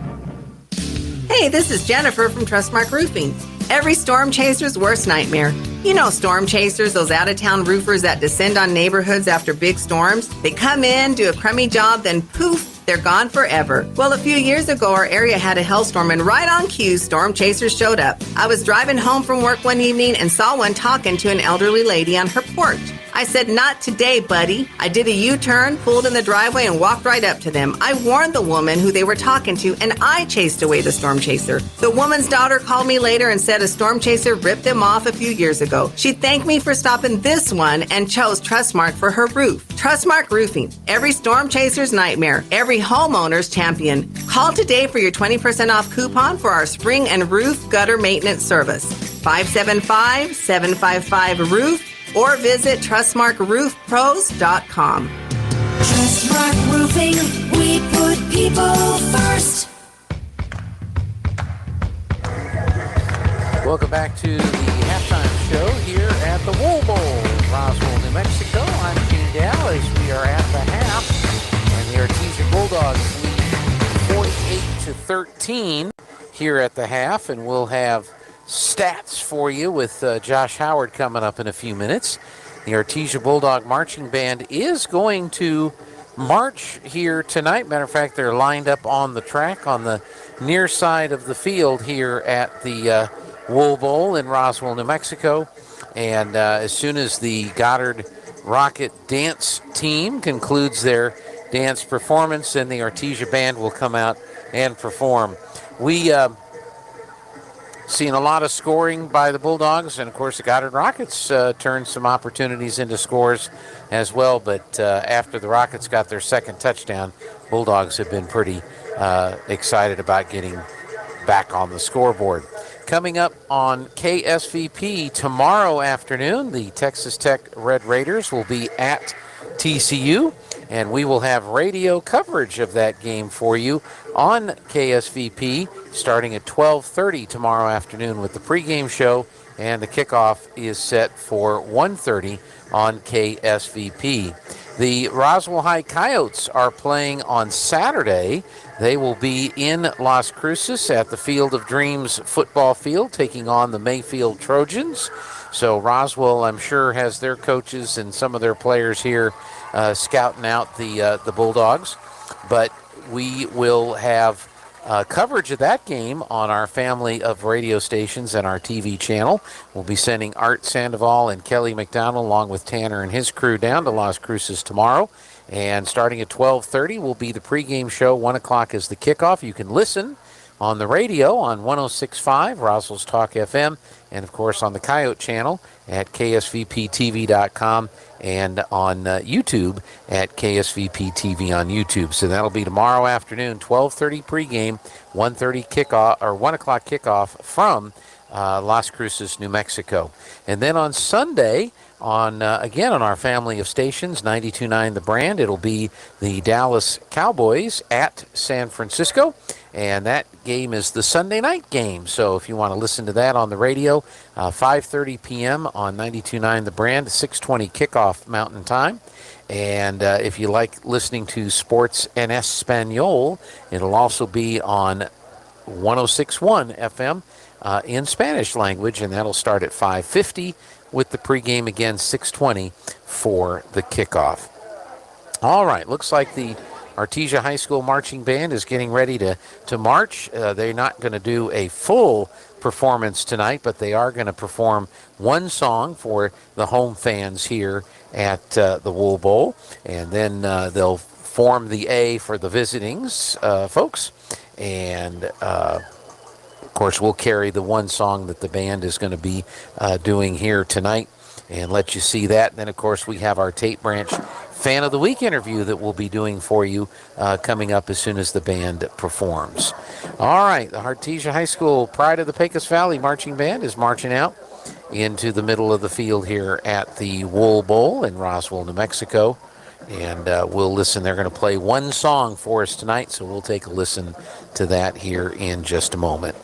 Hey, this is Jennifer from Trustmark Roofing. Every storm chaser's worst nightmare. You know storm chasers, those out-of-town roofers that descend on neighborhoods after big storms. They come in, do a crummy job, then poof, they're gone forever. Well, a few years ago, our area had a hailstorm, and right on cue, storm chasers showed up. I was driving home from work one evening and saw one talking to an elderly lady on her porch. I said, "Not today, buddy." I did a U-turn, pulled in the driveway, and walked right up to them. I warned the woman who they were talking to, and I chased away the storm chaser. The woman's daughter called me later and said a storm chaser ripped them off a few years ago. She thanked me for stopping this one and chose Trustmark for her roof. Trustmark Roofing. Every storm chaser's nightmare. Every homeowner's champion. Call today for your 20% off coupon for our spring and roof gutter maintenance service. 575-755-ROOF. Or visit TrustmarkRoofPros.com. Trustmark Roofing, we put people first. Welcome back to the halftime show here at the Wool Bowl in Roswell, New Mexico. I'm Gene Dow as we are at the half, and the Artesia Bulldogs lead 48-13 here at the half, and we'll have stats for you with Josh Howard coming up in a few minutes. The Artesia Bulldog Marching Band is going to march here tonight. Matter of fact, they're lined up on the track on the near side of the field here at the Wool Bowl in Roswell, New Mexico. And as soon as the Goddard Rocket Dance team concludes their dance performance, then the Artesia Band will come out and perform. We seen a lot of scoring by the Bulldogs, and of course the Goddard Rockets turned some opportunities into scores as well, but after the Rockets got their second touchdown, Bulldogs have been pretty excited about getting back on the scoreboard. Coming up on KSVP tomorrow afternoon, the Texas Tech Red Raiders will be at TCU, and we will have radio coverage of that game for you on KSVP starting at 12:30 tomorrow afternoon with the pregame show, and the kickoff is set for 1:30 on KSVP. The Roswell High Coyotes are playing on Saturday. They will be in Las Cruces at the Field of Dreams football field, taking on the Mayfield Trojans. So Roswell, I'm sure, has their coaches and some of their players here scouting out the Bulldogs. But we will have coverage of that game on our family of radio stations and our TV channel. We'll be sending Art Sandoval and Kelly McDonald along with Tanner and his crew down to Las Cruces tomorrow. And starting at 12:30 will be the pregame show. 1 o'clock is the kickoff. You can listen on the radio on 106.5 Roswell's Talk FM, and of course on the Coyote channel at ksvptv.com and on YouTube at KSVP TV on YouTube. So that'll be tomorrow afternoon, 12:30 pregame, 1:30 kickoff, or 1 o'clock kickoff from Las Cruces, New Mexico. And then on Sunday, again on our family of stations, 92.9 The Brand, it'll be the Dallas Cowboys at San Francisco, and that game is the Sunday night game. So if you want to listen to that on the radio, 5:30 p.m. on 92.9 The Brand, 6:20 kickoff Mountain Time. And if you like listening to sports en Espanol, it'll also be on 106.1 FM in Spanish language, and that'll start at 5:50 with the pregame again, 6:20 for the kickoff. All right, looks like the Artesia High School Marching Band is getting ready to march. They're not going to do a full performance tonight, but they are going to perform one song for the home fans here at the Wool Bowl, and then they'll form the A for the visitings folks, and of course we'll carry the one song that the band is going to be doing here tonight and let you see that. And then of course we have our Tate Branch Fan of the Week interview that we'll be doing for you coming up as soon as the band performs. All right, the Artesia High School Pride of the Pecos Valley Marching Band is marching out into the middle of the field here at the Wool Bowl in Roswell, New Mexico. And we'll listen. They're going to play one song for us tonight, so we'll take a listen to that here in just a moment.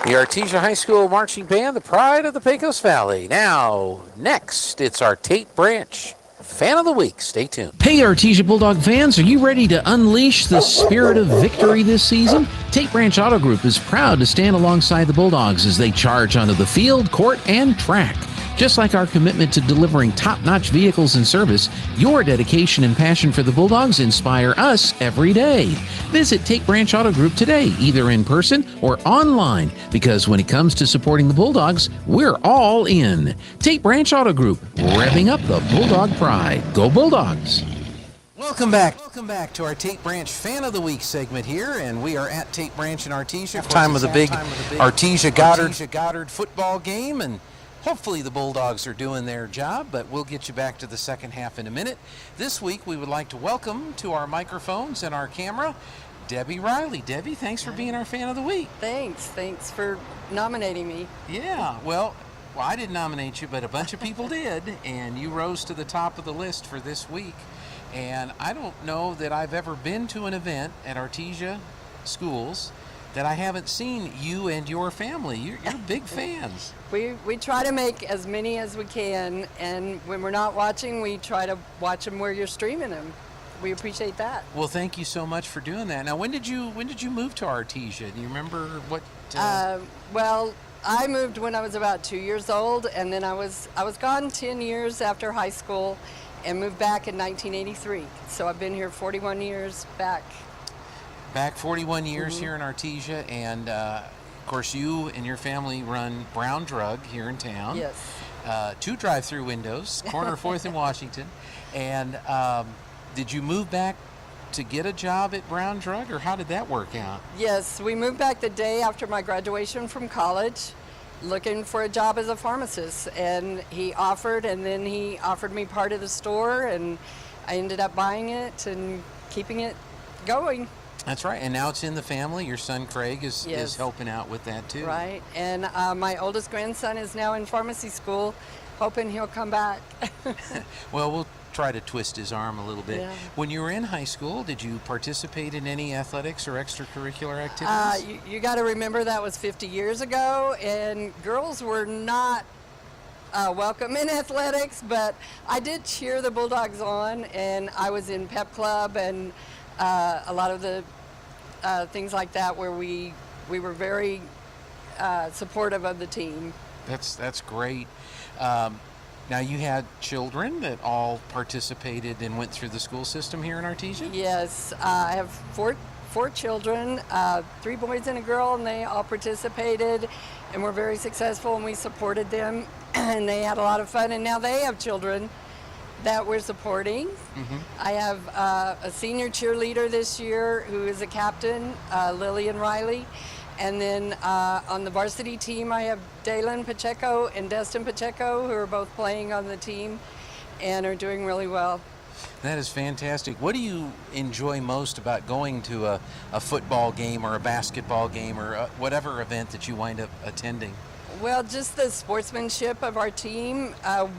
The Artesia High School Marching Band, the pride of the Pecos Valley. Now, next, it's our Tate Branch Fan of the Week. Stay tuned. Hey, Artesia Bulldog fans, are you ready to unleash the spirit of victory this season? Tate Branch Auto Group is proud to stand alongside the Bulldogs as they charge onto the field, court, and track. Just like our commitment to delivering top-notch vehicles and service, your dedication and passion for the Bulldogs inspire us every day. Visit Tate Branch Auto Group today, either in person or online, because when it comes to supporting the Bulldogs, we're all in. Tate Branch Auto Group, revving up the Bulldog pride. Go Bulldogs! Welcome back to our Tate Branch Fan of the Week segment here, and we are at Tate Branch in Artesia. Time of the big Artesia Goddard football game, and hopefully the Bulldogs are doing their job, but we'll get you back to the second half in a minute. This week we would like to welcome to our microphones and our camera Debbie Riley. Debbie, thanks for being our Fan of the Week. Thanks for nominating me. Yeah, well, I didn't nominate you, but a bunch of people did, and you rose to the top of the list for this week. And I don't know that I've ever been to an event at Artesia schools that I haven't seen you and your family. You're big fans. We try to make as many as we can, and when we're not watching, we try to watch them where you're streaming them. We appreciate that. Well, thank you so much for doing that. Now, when did you move to Artesia? Do you remember what? Well, I moved when I was about 2 years old, and then I was gone 10 years after high school, and moved back in 1983. So I've been here 41 years back. Back 41 years here in Artesia, and of course you and your family run Brown Drug here in town. Yes. 2 drive-through windows, corner of 4th and Washington. And did you move back to get a job at Brown Drug, or how did that work out? Yes, we moved back the day after my graduation from college, looking for a job as a pharmacist, and he offered me part of the store, and I ended up buying it and keeping it going. That's right, and now it's in the family. Your son Craig is helping out with that too. Right, and my oldest grandson is now in pharmacy school, hoping he'll come back. Well, we'll try to twist his arm a little bit. Yeah. When you were in high school, did you participate in any athletics or extracurricular activities? You got to remember that was 50 years ago, and girls were not welcome in athletics, but I did cheer the Bulldogs on, and I was in pep club and a lot of the things like that where we we were very supportive of the team. That's great. Now, you had children that all participated and went through the school system here in Artesia? Yes, I have four children, 3 boys and a girl, and they all participated and were very successful, and we supported them, and they had a lot of fun, and now they have children that we're supporting. I have a senior cheerleader this year who is a captain, Lillian Riley. And then on the varsity team, I have Dalen Pacheco and Destin Pacheco, who are both playing on the team and are doing really well. That is fantastic. What do you enjoy most about going to a football game or a basketball game or whatever event that you wind up attending? Well, just the sportsmanship of our team.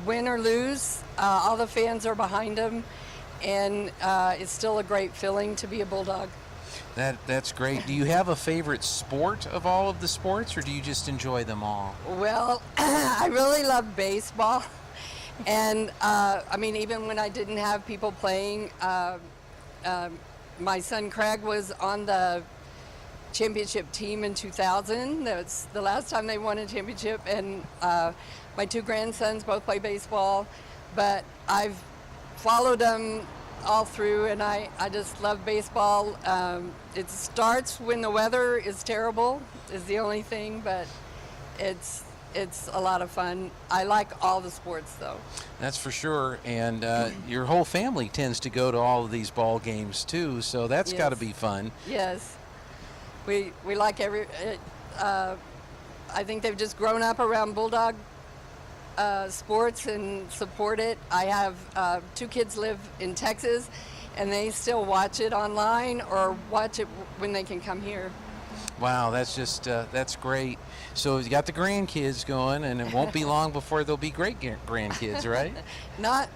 Win or lose, all the fans are behind them, and it's still a great feeling to be a Bulldog. That's great. Do you have a favorite sport of all of the sports, or do you just enjoy them all? Well, I really love baseball. And, I mean, even when I didn't have people playing, my son Craig was on the championship team in 2000. That's the last time they won a championship. And my 2 grandsons both play baseball. But I've followed them all through, and I just love baseball. It starts when the weather is terrible, is the only thing, but it's a lot of fun. I like all the sports, though. That's for sure. And your whole family tends to go to all of these ball games too, so that's Yes. got to be fun. Yes, we like I think they've just grown up around Bulldog sports and support it. I have 2 kids live in Texas, and they still watch it online or watch it when they can come here. Wow, that's just that's great. So you got the grandkids going, and it won't be long before they'll be great grandkids, right? Not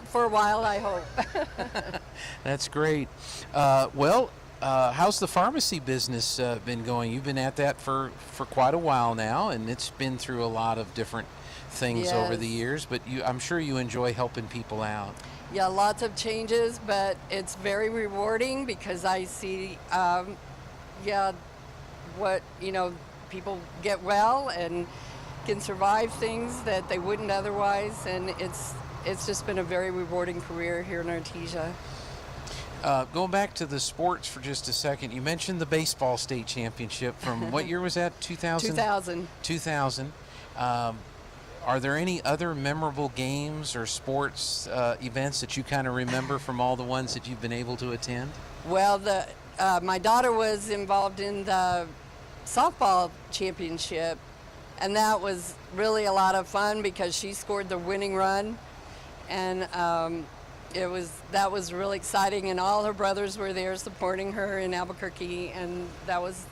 for a while, I hope. That's great. How's the pharmacy business been going? You've been at that for quite a while now, and it's been through a lot of different things over the years, but I'm sure you enjoy helping people out. Yeah, lots of changes, but it's very rewarding because I see, what, people get well and can survive things that they wouldn't otherwise, and it's just been a very rewarding career here in Artesia. Going back to the sports for just a second, you mentioned the baseball state championship from what year was that? 2000? 2000. 2000. Are there any other memorable games or sports events that you kind of remember from all the ones that you've been able to attend? Well, my daughter was involved in the softball championship, and that was really a lot of fun because she scored the winning run, and that was really exciting, and all her brothers were there supporting her in Albuquerque, and that was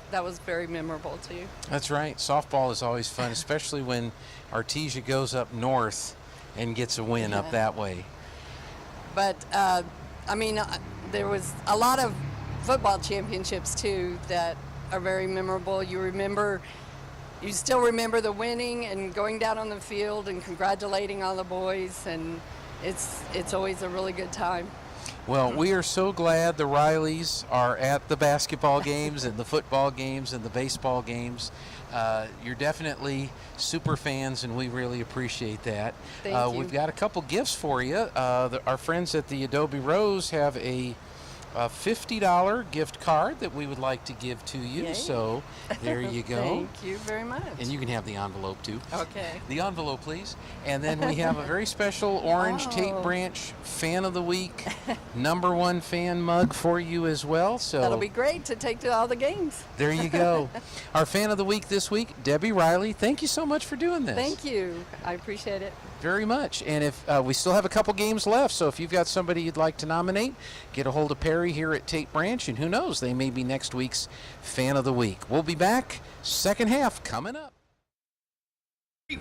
very memorable too. That's right. Softball is always fun, especially when Artesia goes up north and gets a win up that way. But there was a lot of football championships too that are very memorable. You still remember the winning and going down on the field and congratulating all the boys, and it's always a really good time. Well, we are so glad the Rileys are at the basketball games and the football games and the baseball games. You're definitely super fans, and we really appreciate that. Thank you. We've got a couple gifts for you. Our friends at the Adobe Rose have a $50 gift card that we would like to give to you. Yay. So there you go. Thank you very much. And you can have the envelope too. Okay. The envelope, please. And then we have a very special orange Tate Branch Fan of the Week #1 fan mug for you as well. So that'll be great to take to all the games. There you go. Our Fan of the Week this week, Debbie Riley. Thank you so much for doing this. Thank you. I appreciate it. Very much. And if we still have a couple games left, so if you've got somebody you'd like to nominate, get a hold of Perry here at Tate Branch, and who knows, they may be next week's Fan of the Week. We'll be back, second half coming up.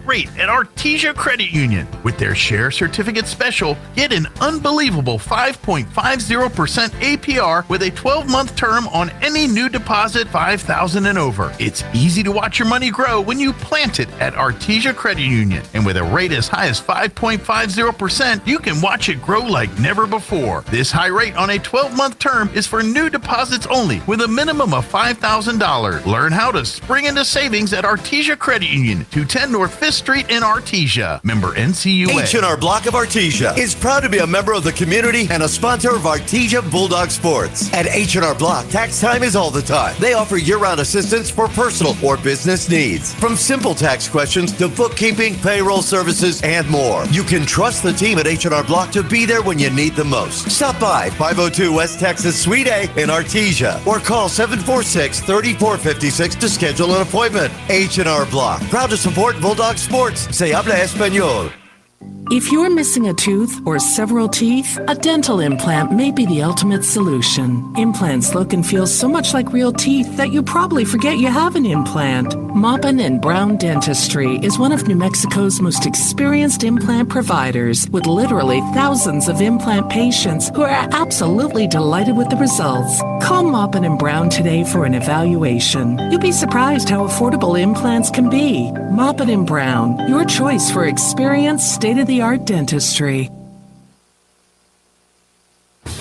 Rate at Artesia Credit Union. With their share certificate special, get an unbelievable 5.50% APR with a 12-month term on any new deposit $5,000 and over. It's easy to watch your money grow when you plant it at Artesia Credit Union. And with a rate as high as 5.50%, you can watch it grow like never before. This high rate on a 12-month term is for new deposits only with a minimum of $5,000. Learn how to spring into savings at Artesia Credit Union, 210 North 5th Street in Artesia. Member NCUA. H&R Block of Artesia is proud to be a member of the community and a sponsor of Artesia Bulldog Sports. At H&R Block, tax time is all the time. They offer year-round assistance for personal or business needs. From simple tax questions to bookkeeping, payroll services, and more. You can trust the team at H&R Block to be there when you need them most. Stop by 502 West Texas Suite A in Artesia or call 746-3456 to schedule an appointment. H&R Block, proud to support Bulldog Sports. Se habla español. If you're missing a tooth or several teeth, a dental implant may be the ultimate solution. Implants look and feel so much like real teeth that you probably forget you have an implant. Maupin and Brown Dentistry is one of New Mexico's most experienced implant providers, with literally thousands of implant patients who are absolutely delighted with the results. Call Maupin and Brown today for an evaluation. You'll be surprised how affordable implants can be. Maupin and Brown, your choice for experienced, state-of-the-art dentistry.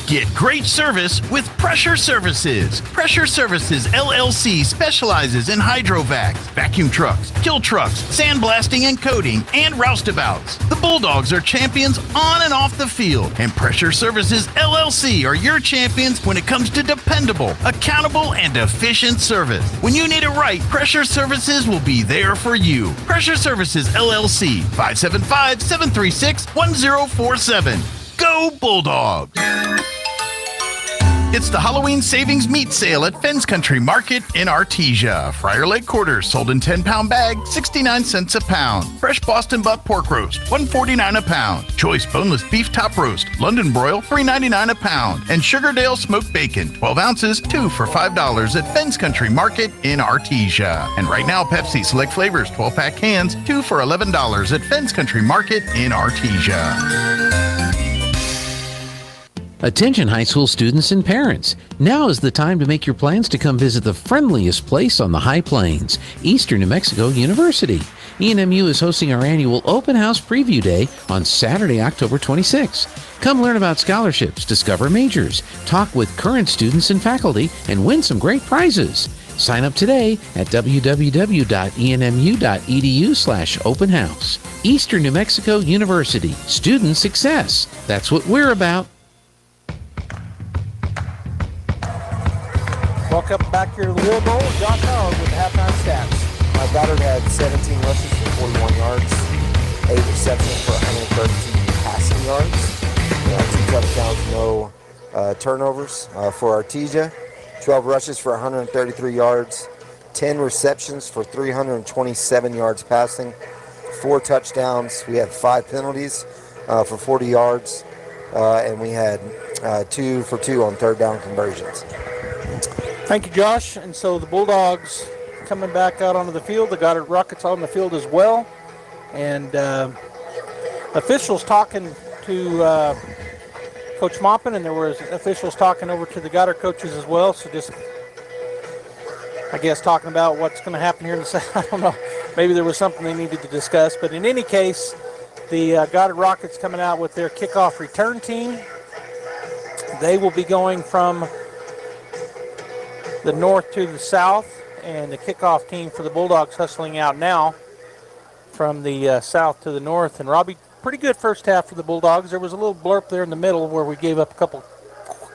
Get great service with Pressure Services. Pressure Services LLC specializes in hydrovacs, vacuum trucks, kill trucks, sandblasting and coating, and roustabouts. The Bulldogs are champions on and off the field, and Pressure Services LLC are your champions when it comes to dependable, accountable, and efficient service. When you need it right, Pressure Services will be there for you. Pressure Services LLC, 575-736-1047. Go Bulldogs! It's the Halloween Savings Meat Sale at Fens Country Market in Artesia. Friar Leg Quarters sold in 10-pound bag, 69 cents a pound. Fresh Boston Buck Pork Roast, $1.49 a pound. Choice Boneless Beef Top Roast, London Broil, $3.99 a pound. And Sugardale Smoked Bacon, 12 ounces, 2 for $5 at Fens Country Market in Artesia. And right now, Pepsi Select Flavors, 12-pack cans, 2 for $11 at Fens Country Market in Artesia. Attention high school students and parents. Now is the time to make your plans to come visit the friendliest place on the High Plains, Eastern New Mexico University. ENMU is hosting our annual Open House Preview Day on Saturday, October 26. Come learn about scholarships, discover majors, talk with current students and faculty, and win some great prizes. Sign up today at www.enmu.edu/openhouse. Eastern New Mexico University. Student success. That's what we're about. Welcome back here to the Wheel Bowl. John Howard with the halftime stats. Goddard had 17 rushes for 41 yards, 8 receptions for 132 passing yards. 2 touchdowns, no turnovers for Artesia. 12 rushes for 133 yards, 10 receptions for 327 yards passing, 4 touchdowns. We had 5 penalties for 40 yards, and we had 2 for 2 on third down conversions. Thank you, Josh. And so the Bulldogs coming back out onto the field. The Goddard Rockets on the field as well. And officials talking to Coach Maupin, and there was officials talking over to the Goddard coaches as well. So just, I guess, talking about what's going to happen here in the second. I don't know. Maybe there was something they needed to discuss. But in any case, the Goddard Rockets coming out with their kickoff return team. They will be going from the north to the south, and the kickoff team for the Bulldogs hustling out now from the south to the north. And Robbie, pretty good first half for the Bulldogs. There was a little blurb there in the middle where we gave up a couple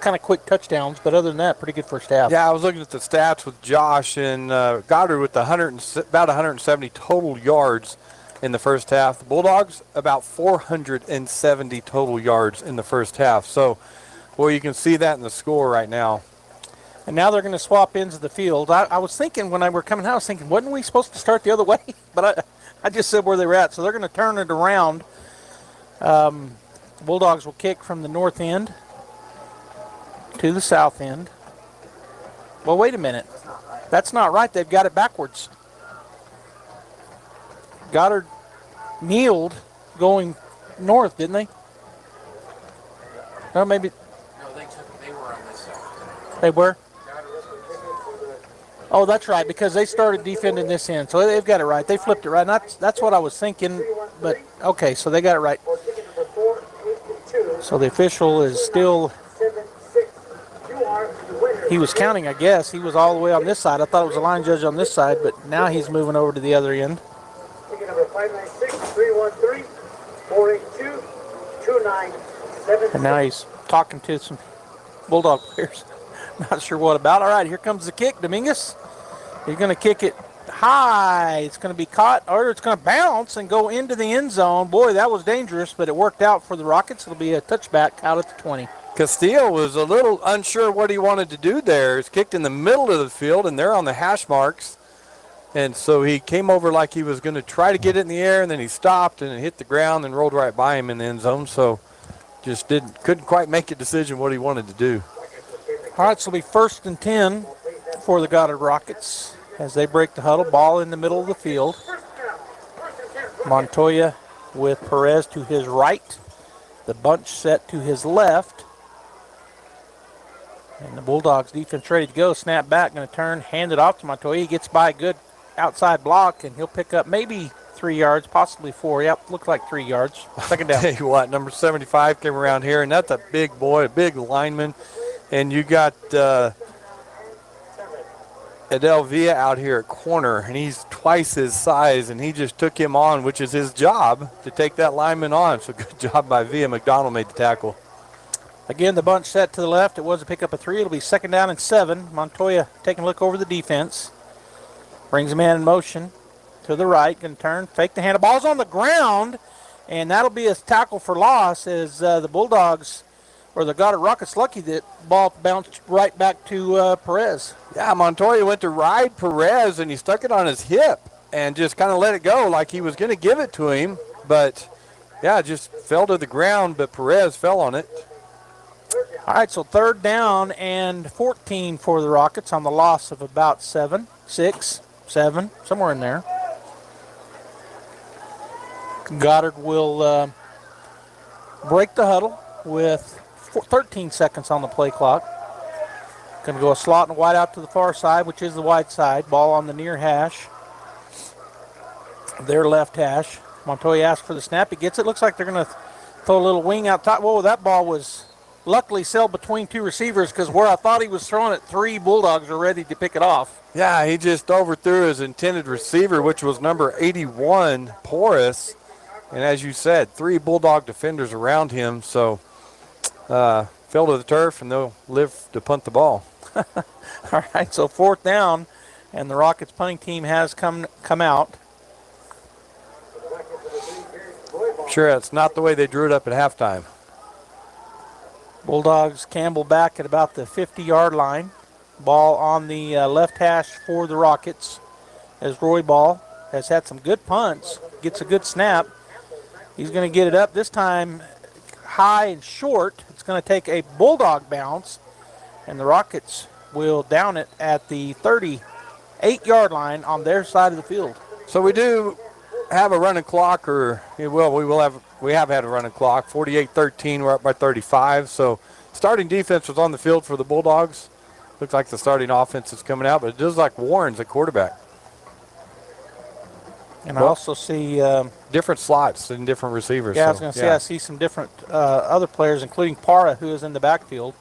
kind of quick touchdowns, but other than that, pretty good first half. Yeah, I was looking at the stats with Josh, and Goddard with about 170 total yards in the first half. The Bulldogs about 470 total yards in the first half. So, well, you can see that in the score right now. And now they're going to swap ends of the field. I was thinking when I were coming out, I was thinking, wasn't we supposed to start the other way? But I just said where they were at. So they're going to turn it around. Bulldogs will kick from the north end to the south end. Well, wait a minute. That's not right. They've got it backwards. Goddard kneeled going north, didn't they? No, maybe. No, they were on this side. They were? Oh, that's right, because they started defending this end. So they've got it right. They flipped it right. And that's what I was thinking. But, okay, so they got it right. So the official is still, he was counting, I guess. He was all the way on this side. I thought it was a line judge on this side, but now he's moving over to the other end. Ticket number 596-313, 482-2976. And now he's talking to some Bulldog players. Not sure what about. All right, here comes the kick, Dominguez. He's going to kick it high. It's going to be caught, or it's going to bounce and go into the end zone. Boy, that was dangerous, but it worked out for the Rockets. It'll be a touchback out at the 20. Castillo was a little unsure what he wanted to do there. It's kicked in the middle of the field, and they're on the hash marks. And so he came over like he was going to try to get it in the air, and then he stopped and it hit the ground and rolled right by him in the end zone. So just couldn't quite make a decision what he wanted to do. All right, so it'll be 1st and 10 for the Goddard Rockets as they break the huddle. Ball in the middle of the field. Montoya with Perez to his right. The bunch set to his left. And the Bulldogs defense ready to go. Snap back, going to turn, hand it off to Montoya. He gets by a good outside block, and he'll pick up maybe 3 yards, possibly 4. Yep, looked like 3 yards. Second down. Tell you what, number 75 came around here, and that's a big boy, a big lineman. And you got Adel Villa out here at corner, and he's twice his size, and he just took him on, which is his job, to take that lineman on. So good job by Villa. McDonald made the tackle. Again, the bunch set to the left. It was a pickup of 3. It'll be 2nd down and 7. Montoya taking a look over the defense. Brings a man in motion to the right. Going to turn, fake the hand. The ball's on the ground, and that'll be a tackle for loss as the Bulldogs, or the Goddard Rockets, lucky that ball bounced right back to Perez. Yeah, Montoya went to ride Perez, and he stuck it on his hip and just kind of let it go like he was going to give it to him. But, yeah, it just fell to the ground, but Perez fell on it. All right, so 3rd down and 14 for the Rockets on the loss of about 7, 6, 7, somewhere in there. Goddard will break the huddle with 13 seconds on the play clock. Going to go a slot and wide out to the far side, which is the wide side. Ball on the near hash. Their left hash. Montoya asks for the snap. He gets it. Looks like they're going to throw a little wing out top. Whoa, that ball was luckily sailed between 2 receivers, because where I thought he was throwing it, 3 Bulldogs are ready to pick it off. Yeah, he just overthrew his intended receiver, which was number 81, Porras. And as you said, 3 Bulldog defenders around him. So fell to the turf, and they'll live to punt the ball. All right, so 4th down, and the Rockets punting team has come out. Sure, that's not the way they drew it up at halftime. Bulldogs Campbell back at about the 50-yard line. Ball on the left hash for the Rockets as Roy Ball has had some good punts, gets a good snap. He's going to get it up this time high and short. It's going to take a Bulldog bounce, and the Rockets will down it at the 38-yard line on their side of the field. So we do have a running clock, or we have had a running clock. 48-13, we're up by 35. So starting defense was on the field for the Bulldogs. Looks like the starting offense is coming out, but it does like Warren's at quarterback. And I also see different slots and different receivers. Yeah, I was going to say I see some different other players, including Parra, who is in the backfield.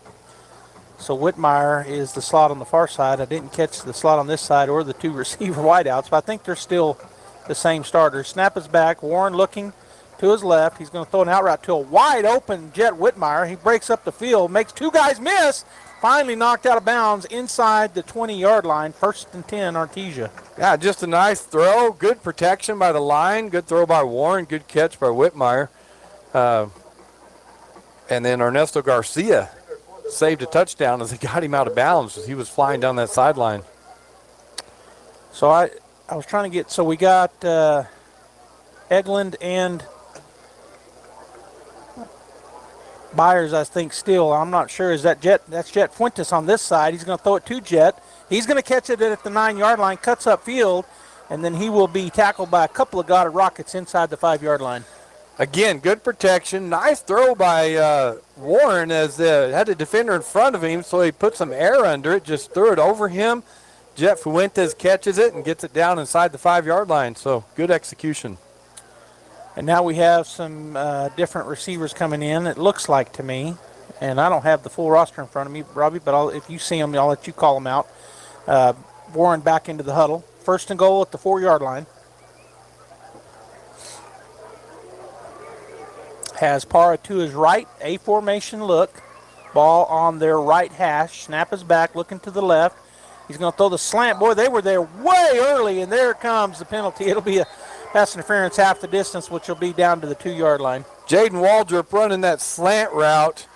So Whitmire is the slot on the far side. I didn't catch the slot on this side or the 2 receiver wideouts, but I think they're still the same starters. Snap is back. Warren looking to his left. He's going to throw an out route to a wide open Jet Whitmire. He breaks up the field, makes 2 guys miss. Finally knocked out of bounds inside the 20-yard line. 1st and 10, Artesia. Yeah, just a nice throw. Good protection by the line. Good throw by Warren. Good catch by Whitmire. And then Ernesto Garcia saved a touchdown as they got him out of bounds as he was flying down that sideline. So I was trying to get, so we got Eglund and Byers, I think, still. I'm not sure. That's Jet Fuentes on this side. He's going to throw it to Jet. He's going to catch it at the 9-yard line, cuts upfield, and then he will be tackled by a couple of Goddard Rockets inside the 5-yard line. Again, good protection. Nice throw by Warren as had a defender in front of him, so he put some air under it, just threw it over him. Jet Fuentes catches it and gets it down inside the 5-yard line, so good execution. And now we have some different receivers coming in, it looks like to me. And I don't have the full roster in front of me, Robbie, but if you see them, I'll let you call them out. Warren back into the huddle. First and goal at the 4-yard line. Has Parra to his right, a formation look. Ball on their right hash. Snap is back, looking to the left. He's going to throw the slant. Boy, they were there way early, and there comes the penalty. It'll be a pass interference half the distance, which will be down to the 2-yard line. Jaden Waldrop running that slant route,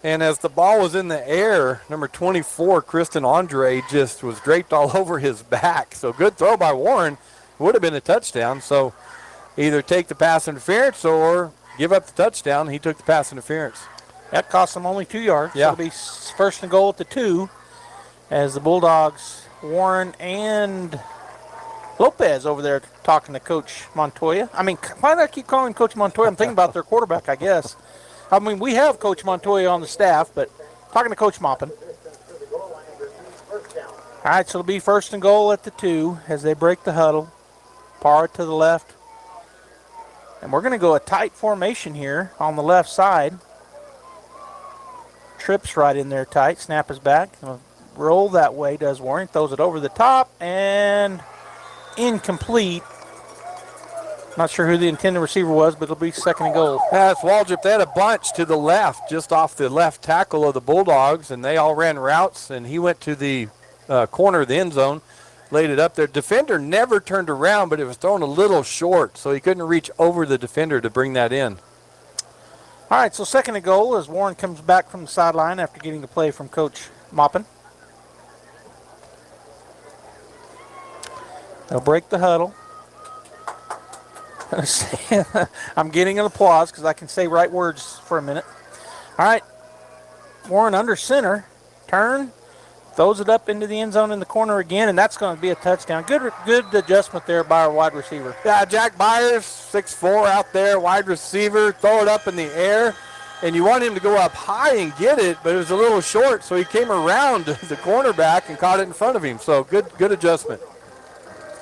and as the ball was in the air, number 24, Kristen Andre, just was draped all over his back. So good throw by Warren. Would have been a touchdown. So either take the pass interference or give up the touchdown. He took the pass interference. That cost them only 2 yards. Yeah. So it'll be first and goal at the 2 as the Bulldogs, Warren and Lopez over there talking to Coach Montoya. I mean, why do I keep calling Coach Montoya? I'm thinking about their quarterback, I guess. I mean, we have Coach Montoya on the staff, but talking to Coach Maupin. All right, so it'll be first and goal at the 2 as they break the huddle. Parra to the left. And we're going to go a tight formation here on the left side. Trips right in there tight. Snap is back. Roll that way, does Warren. Throws it over the top and incomplete. Not sure who the intended receiver was, but it'll be second and goal. That's Waldrop. They had a bunch to the left, just off the left tackle of the Bulldogs, and they all ran routes, and he went to the corner of the end zone, laid it up there. Defender never turned around, but it was thrown a little short, so he couldn't reach over the defender to bring that in. All right, so second and goal as Warren comes back from the sideline after getting the play from Coach Maupin. They'll break the huddle. I'm getting an applause because I can say right words for a minute. All right, Warren under center, turn, throws it up into the end zone in the corner again, and that's going to be a touchdown. Good adjustment there by our wide receiver. Yeah, Jack Byers, 6'4", out there, wide receiver, throw it up in the air, and you want him to go up high and get it, but it was a little short, so he came around the cornerback and caught it in front of him. So good adjustment.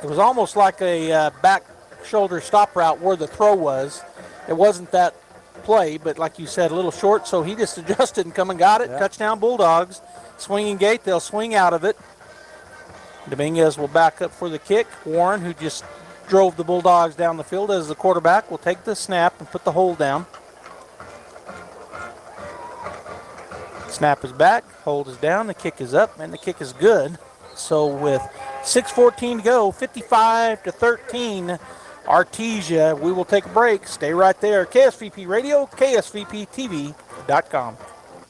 It was almost like a back shoulder stop route where the throw was. It wasn't that play, but like you said, a little short, so he just adjusted and come and got it. Yeah. Touchdown Bulldogs. Swinging gate, they'll swing out of it. Dominguez will back up for the kick. Warren, who just drove the Bulldogs down the field as the quarterback, will take the snap and put the hold down. Snap is back, hold is down, the kick is up, and the kick is good. So with 6:14 to go, 55-13, Artesia. We will take a break. Stay right there. KSVP Radio, KSVPTV.com.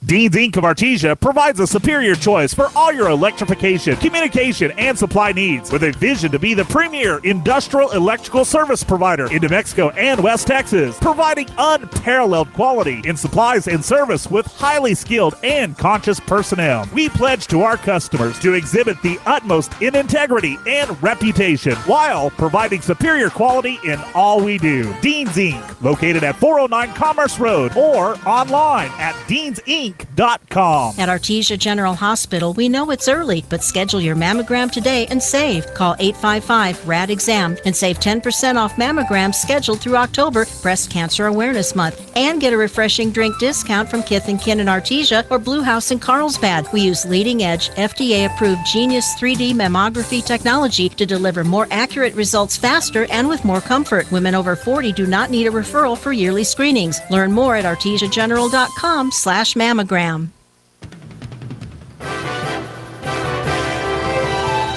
Dean's Inc. of Artesia provides a superior choice for all your electrification, communication, and supply needs with a vision to be the premier industrial electrical service provider in New Mexico and West Texas, providing unparalleled quality in supplies and service with highly skilled and conscious personnel. We pledge to our customers to exhibit the utmost in integrity and reputation while providing superior quality in all we do. Dean's Inc., located at 409 Commerce Road or online at deansinc.com. At Artesia General Hospital, we know it's early, but schedule your mammogram today and save. Call 855-RAD-EXAM and save 10% off mammograms scheduled through October, Breast Cancer Awareness Month, and get a refreshing drink discount from Kith & Kin in Artesia or Blue House in Carlsbad. We use leading-edge, FDA-approved Genius 3D mammography technology to deliver more accurate results faster and with more comfort. Women over 40 do not need a referral for yearly screenings. Learn more at artesiageneral.com/mammogram. All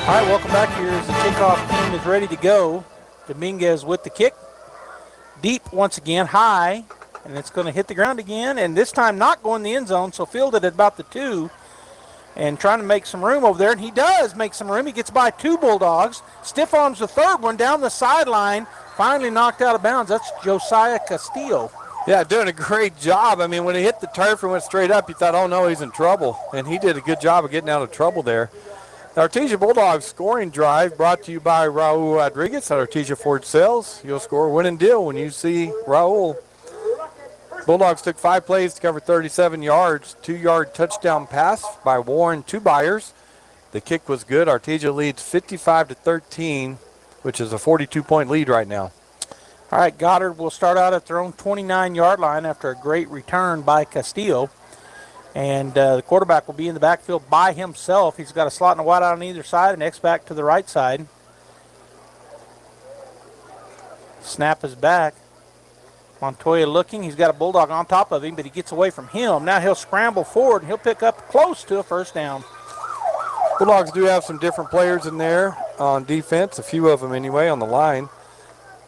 right, welcome back here as the kickoff team is ready to go. Dominguez with the kick. Deep once again, high, and it's going to hit the ground again, and this time not going in the end zone, so fielded at about the 2 and trying to make some room over there, and he does make some room. He gets by 2 Bulldogs. Stiff arms the third one down the sideline, finally knocked out of bounds. That's Josiah Castillo. Yeah, doing a great job. I mean, when he hit the turf and went straight up, you thought, oh, no, he's in trouble. And he did a good job of getting out of trouble there. The Artesia Bulldogs scoring drive brought to you by Raul Rodriguez at Artesia Ford Sales. You'll score a winning deal when you see Raul. Bulldogs took 5 plays to cover 37 yards, 2-yard touchdown pass by Warren to Byers. The kick was good. Artesia leads 55-13, which is a 42-point lead right now. All right, Goddard will start out at their own 29-yard line after a great return by Castillo. And the quarterback will be in the backfield by himself. He's got a slot and a wide out on either side, and X-back to the right side. Snap is back. Montoya looking. He's got a Bulldog on top of him, but he gets away from him. Now he'll scramble forward, and he'll pick up close to a first down. Bulldogs do have some different players in there on defense, a few of them anyway, on the line.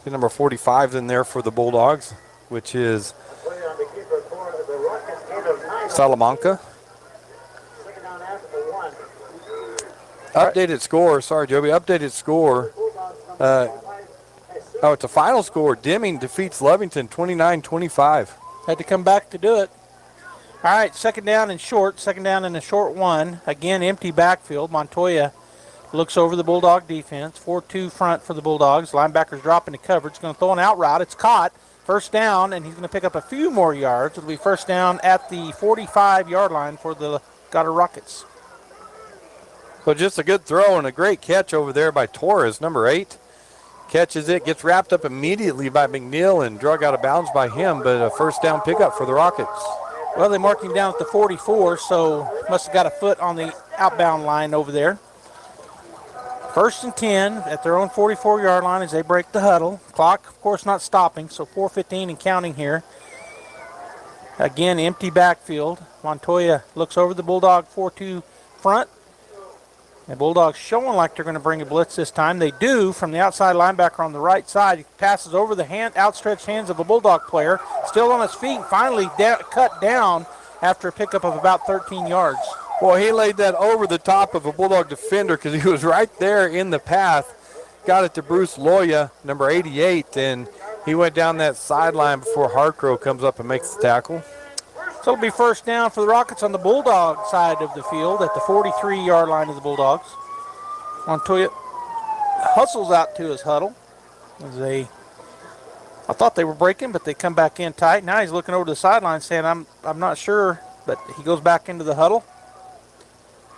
The number 45's in there for the Bulldogs, which is Salamanca. Updated score, sorry, Joby. Updated score. It's a final score. Deming defeats Lovington 29-25. Had to come back to do it. All right, second down and short. Second down and a short one. Again, empty backfield. Montoya looks over the Bulldog defense. 4-2 front for the Bulldogs. Linebacker's dropping the coverage. Going to throw an out route. It's caught. First down, and he's going to pick up a few more yards. It'll be first down at the 45-yard line for the Goddard Rockets. Well, just a good throw and a great catch over there by Torres, number 8. Catches it, gets wrapped up immediately by McNeil and drug out of bounds by him, but a first down pickup for the Rockets. Well, they marked him down at the 44, so must have got a foot on the outbound line over there. First and 10 at their own 44-yard line as they break the huddle. Clock, of course, not stopping, so 4:15 and counting here. Again, empty backfield. Montoya looks over the Bulldog 4-2 front. The Bulldogs showing like they're going to bring a blitz this time. They do from the outside linebacker on the right side. He passes over the outstretched hands of a Bulldog player. Still on his feet, finally cut down after a pickup of about 13 yards. Well, he laid that over the top of a Bulldog defender because he was right there in the path. Got it to Bruce Loya, number 88, and he went down that sideline before Harcrow comes up and makes the tackle. So it'll be first down for the Rockets on the Bulldog side of the field at the 43-yard line of the Bulldogs. Montoya hustles out to his huddle. I thought they were breaking, but they come back in tight. Now he's looking over to the sideline saying, I'm not sure, but he goes back into the huddle.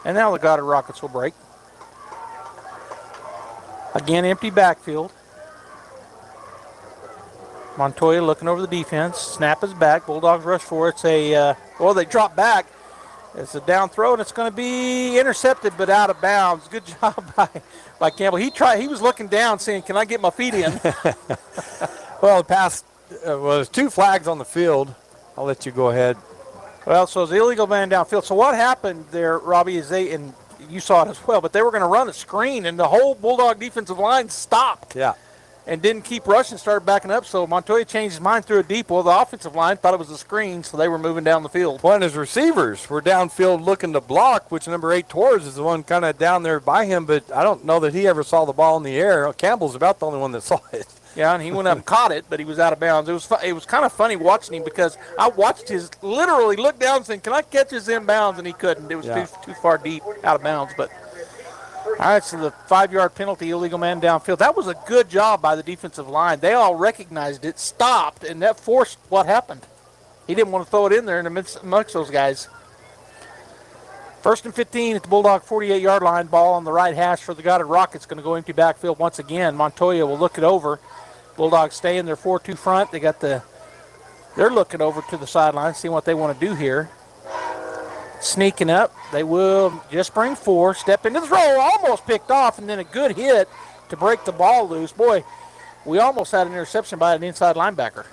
And now the Goddard Rockets will break. Again, empty backfield. Montoya looking over the defense. Snap is back. Bulldogs rush for it. They drop back. It's a down throw, and it's going to be intercepted but out of bounds. Good job by Campbell. He was looking down saying, can I get my feet in? Well, the pass was 2 flags on the field. I'll let you go ahead. Well, so it's the illegal man downfield. So what happened there, Robbie, is and you saw it as well, but they were going to run a screen, and the whole Bulldog defensive line stopped. Yeah. And didn't keep rushing, started backing up. So Montoya changed his mind, threw a deep. Well, the offensive line thought it was a screen, so they were moving down the field. One of his receivers were downfield looking to block, which number 8 Torres is the one kind of down there by him, but I don't know that he ever saw the ball in the air. Campbell's about the only one that saw it. Yeah, and he went up and caught it, but he was out of bounds. It was kind of funny watching him because I watched his literally look down saying, can I catch his inbounds? And he couldn't. It was too far deep, out of bounds. But all right, so the 5-yard penalty, illegal man downfield. That was a good job by the defensive line. They all recognized it, stopped, and that forced what happened. He didn't want to throw it in there amongst those guys. First and 15 at the Bulldog 48-yard line. Ball on the right hash for the Goddard Rockets. Going to go empty backfield once again. Montoya will look it over. Bulldogs stay in their 4-2 front. They're looking over to the sideline, seeing what they want to do here. Sneaking up. They will just bring 4. Step into the throw. Almost picked off, and then a good hit to break the ball loose. Boy, we almost had an interception by an inside linebacker.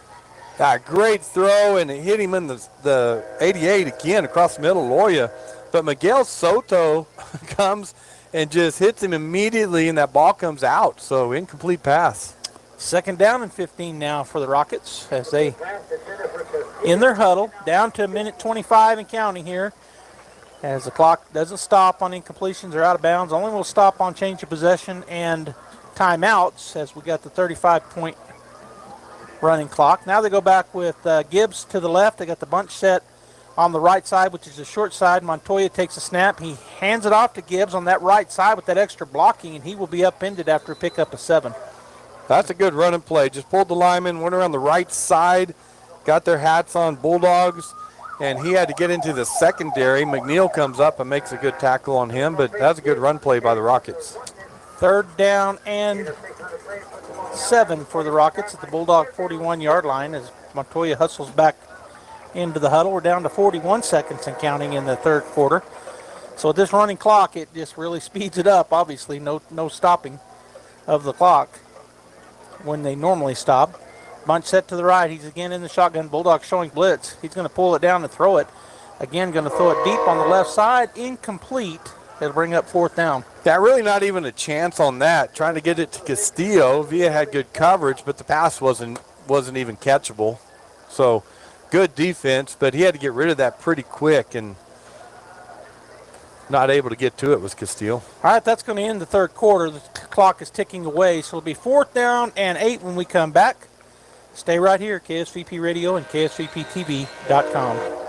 Great throw, and it hit him in the 88 again across the middle, Loya. But Miguel Soto comes and just hits him immediately, and that ball comes out. So incomplete pass. Second down and 15 now for the Rockets as they in their huddle. Down to a minute 25 and counting here. As the clock doesn't stop on incompletions or out of bounds. Only will stop on change of possession and timeouts as we got the 35-point running clock. Now they go back with Gibbs to the left. They got the bunch set on the right side, which is the short side. Montoya takes a snap. He hands it off to Gibbs on that right side with that extra blocking, and he will be upended after a pickup of 7. That's a good run and play. Just pulled the lineman, went around the right side, got their hats on, Bulldogs, and he had to get into the secondary. McNeil comes up and makes a good tackle on him, but that's a good run play by the Rockets. 3rd down and 7 for the Rockets at the Bulldog 41-yard line as Montoya hustles back into the huddle. We're down to 41 seconds and counting in the 3rd quarter. So with this running clock, it just really speeds it up. Obviously, no stopping of the clock when they normally stop. Bunch set to the right. He's again in the shotgun. Bulldog showing blitz. He's going to pull it down and throw it. Again, going to throw it deep on the left side. Incomplete. It'll bring up 4th down. Yeah, really not even a chance on that. Trying to get it to Castillo. Villa had good coverage, but the pass wasn't even catchable. So good defense, but he had to get rid of that pretty quick, and not able to get to it was Castillo. All right, that's going to end the 3rd quarter. The clock is ticking away, so it'll be 4th down and 8 when we come back. Stay right here, KSVP Radio and KSVPTV.com.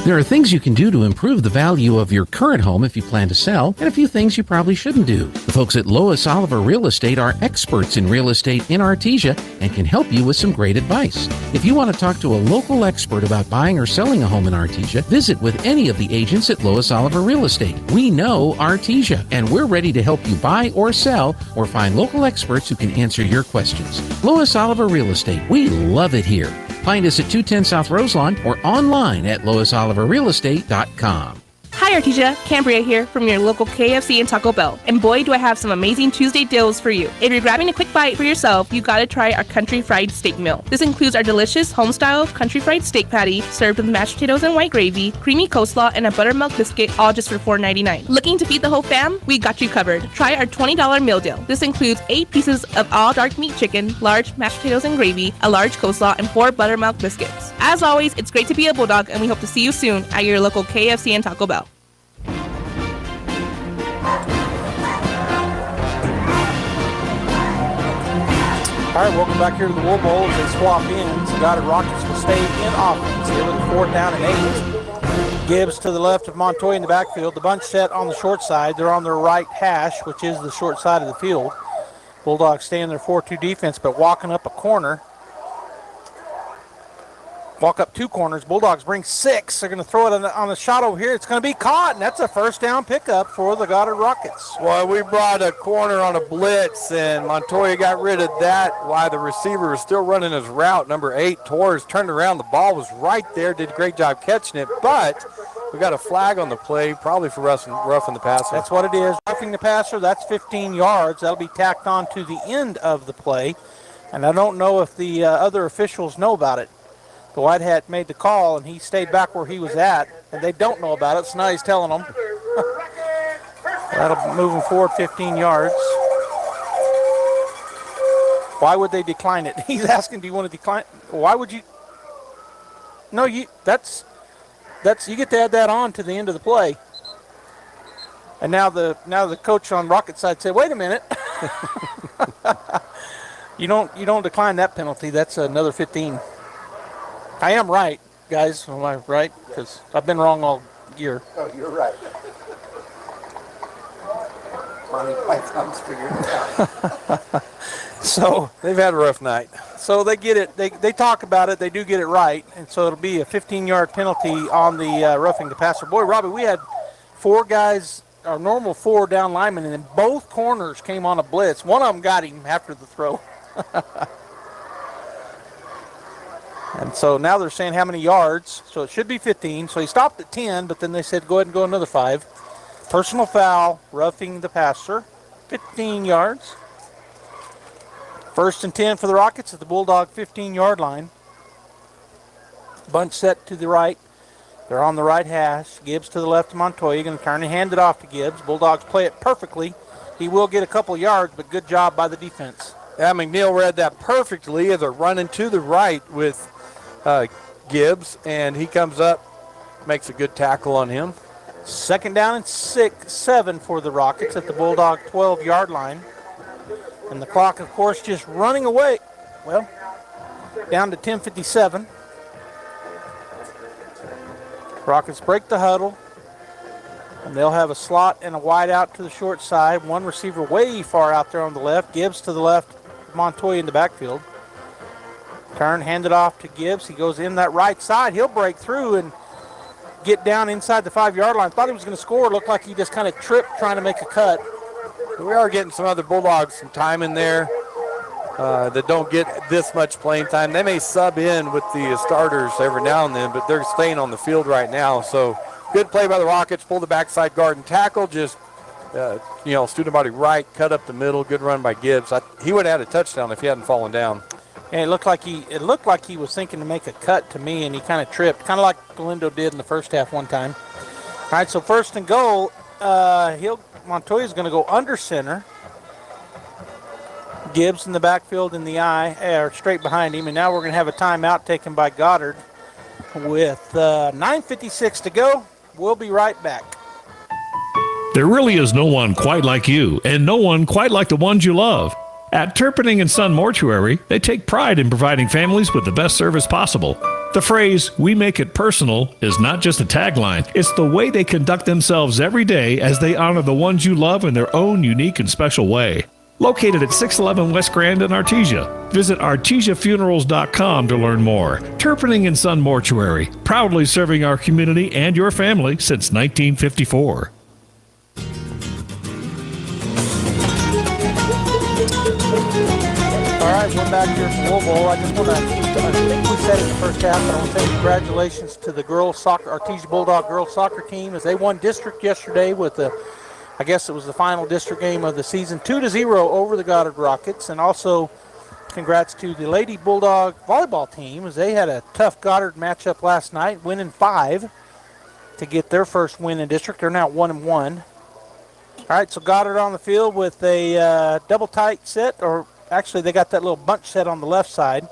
There are things you can do to improve the value of your current home if you plan to sell, and a few things you probably shouldn't do. The folks at Lois Oliver Real Estate are experts in real estate in Artesia and can help you with some great advice. If you want to talk to a local expert about buying or selling a home in Artesia, visit with any of the agents at Lois Oliver Real Estate. We know Artesia, and we're ready to help you buy or sell or find local experts who can answer your questions. Lois Oliver Real Estate, we love it here. Find us at 210 South Roselawn or online at loisoliverrealestate.com. Hi Artesia, Cambria here from your local KFC and Taco Bell. And boy, do I have some amazing Tuesday deals for you. If you're grabbing a quick bite for yourself, you gotta try our country fried steak meal. This includes our delicious home-style country fried steak patty served with mashed potatoes and white gravy, creamy coleslaw, and a buttermilk biscuit, all just for $4.99. Looking to feed the whole fam? We got you covered. Try our $20 meal deal. This includes 8 pieces of all dark meat chicken, large mashed potatoes and gravy, a large coleslaw, and 4 buttermilk biscuits. As always, it's great to be a Bulldog, and we hope to see you soon at your local KFC and Taco Bell. All right, welcome back here to the Wool Bowl as they swap ends. The Goddard Rockets will stay in offense here with a 4th down and 8. Gibbs to the left of Montoya in the backfield. The bunch set on the short side. They're on their right hash, which is the short side of the field. Bulldogs stay in their 4-2 defense, but walking up a corner. Walk up 2 corners. Bulldogs bring 6. They're going to throw it on the shot over here. It's going to be caught, and that's a 1st down pickup for the Goddard Rockets. Well, we brought a corner on a blitz, and Montoya got rid of that while the receiver was still running his route. Number 8, Torres, turned around. The ball was right there. Did a great job catching it, but we got a flag on the play, probably for roughing the passer. That's what it is. Roughing the passer, that's 15 yards. That'll be tacked on to the end of the play, and I don't know if the other officials know about it. The White Hat made the call, and he stayed back where he was at, and they don't know about it, so now he's telling them. That'll move him forward 15 yards. Why would they decline it? He's asking, do you want to decline? Why would you? No, that's you get to add that on to the end of the play. And now the coach on Rocket side said, wait a minute. You don't decline that penalty. That's another 15. I am right, guys. Am I right? Because I've been wrong all year. Oh, you're right. Monty Python's figured it out. So they've had a rough night. So they get it. They talk about it. They do get it right, and so it'll be a 15-yard penalty on the roughing the passer. Boy, Robbie, we had 4 guys, our normal 4 down linemen, and then both corners came on a blitz. One of them got him after the throw. And so now they're saying how many yards. So it should be 15. So he stopped at 10, but then they said go ahead and go another 5. Personal foul, roughing the passer, 15 yards. 1st and 10 for the Rockets at the Bulldog 15-yard line. Bunch set to the right. They're on the right hash. Gibbs to the left of Montoya. Going to turn and hand it off to Gibbs. Bulldogs play it perfectly. He will get a couple yards, but good job by the defense. Yeah, McNeil read that perfectly as they're running to the right with Gibbs, and he comes up, makes a good tackle on him. 2nd down and 7 for the Rockets at the Bulldog 12-yard line. And the clock, of course, just running away. Well, down to 10:57. Rockets break the huddle, and they'll have a slot and a wide out to the short side. One receiver way far out there on the left. Gibbs to the left, Montoya in the backfield. Turn, hand it off to Gibbs. He goes in that right side. He'll break through and get down inside the 5-yard line. Thought he was going to score. Looked like he just kind of tripped trying to make a cut. We are getting some other Bulldogs some time in there that don't get this much playing time. They may sub in with the starters every now and then, but they're staying on the field right now. So good play by the Rockets. Pull the backside guard and tackle. Just, student body right, cut up the middle. Good run by Gibbs. He would have had a touchdown if he hadn't fallen down. And it looked like he was thinking to make a cut to me, and he kind of tripped, kind of like Galindo did in the first half one time. All right, so first and goal. Montoya's going to go under center. Gibbs in the backfield in the or straight behind him, and now we're going to have a timeout taken by Goddard with 9:56 to go. We'll be right back. There really is no one quite like you, and no one quite like the ones you love. At Turpinning & Son Mortuary, they take pride in providing families with the best service possible. The phrase, "we make it personal," is not just a tagline. It's the way they conduct themselves every day as they honor the ones you love in their own unique and special way. Located at 611 West Grand in Artesia. Visit artesiafunerals.com to learn more. Turpinning & Son Mortuary, proudly serving our community and your family since 1954. All right, we're back here from Louisville. I think we said it in the first half, but I want to say congratulations to the Artesia Bulldog girls soccer team as they won district yesterday with I guess it was the final district game of the season, 2-0 over the Goddard Rockets. And also congrats to the Lady Bulldog volleyball team as they had a tough Goddard matchup last night, winning 5 to get their first win in district. They're now 1-1. All right, so Goddard on the field with a double tight set, or actually they got that little bunch set on the left side.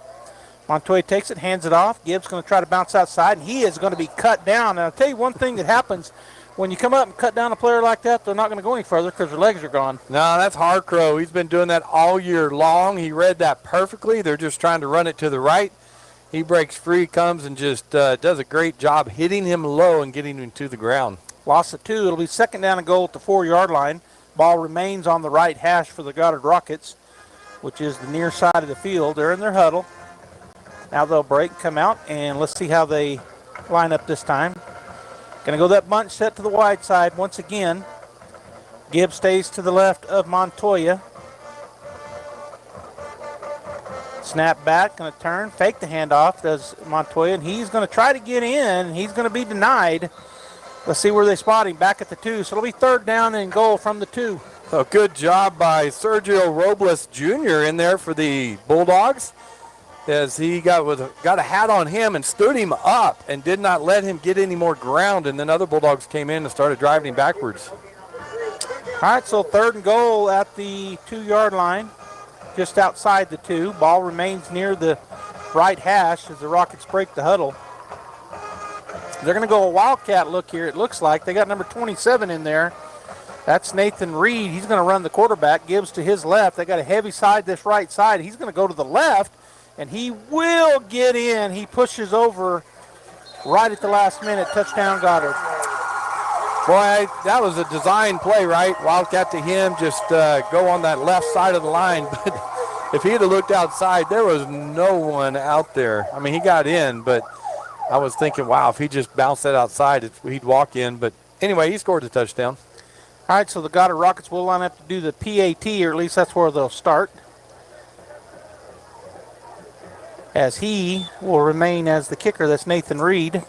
Montoya takes it, hands it off. Gibbs going to try to bounce outside, and he is going to be cut down. And I'll tell you one thing that happens when you come up and cut down a player like that, they're not going to go any further because their legs are gone. No, that's Harcrow. He's been doing that all year long. He read that perfectly. They're just trying to run it to the right. He breaks free, comes and just does a great job hitting him low and getting him to the ground. Loss of 2. It'll be second down and goal at the 4-yard line. Ball remains on the right hash for the Goddard Rockets, which is the near side of the field. They're in their huddle. Now they'll break, come out, and let's see how they line up this time. Going to go that bunch set to the wide side once again. Gibbs stays to the left of Montoya. Snap back, going to turn, fake the handoff, does Montoya, and he's going to try to get in. He's going to be denied. Let's see where they spot him, back at the 2. So it'll be third down and goal from the 2. A good job by Sergio Robles Jr. in there for the Bulldogs, as he got a hat on him and stood him up and did not let him get any more ground, and then other Bulldogs came in and started driving him backwards. All right, so third and goal at the 2-yard line, just outside the 2. Ball remains near the right hash as the Rockets break the huddle. They're going to go a wildcat look here, it looks like. They got number 27 in there. That's Nathan Reed. He's going to run the quarterback. Gibbs to his left. They got a heavy side this right side. He's going to go to the left, and he will get in. He pushes over right at the last minute. Touchdown, Goddard. Boy, that was a design play, right? Wildcat to him, just go on that left side of the line. But if he had looked outside, there was no one out there. I mean, he got in, but I was thinking, wow, if he just bounced that outside, he'd walk in. But anyway, he scored a touchdown. All right, so the Goddard Rockets will line up to do the PAT, or at least that's where they'll start, as he will remain as the kicker. That's Nathan Reed.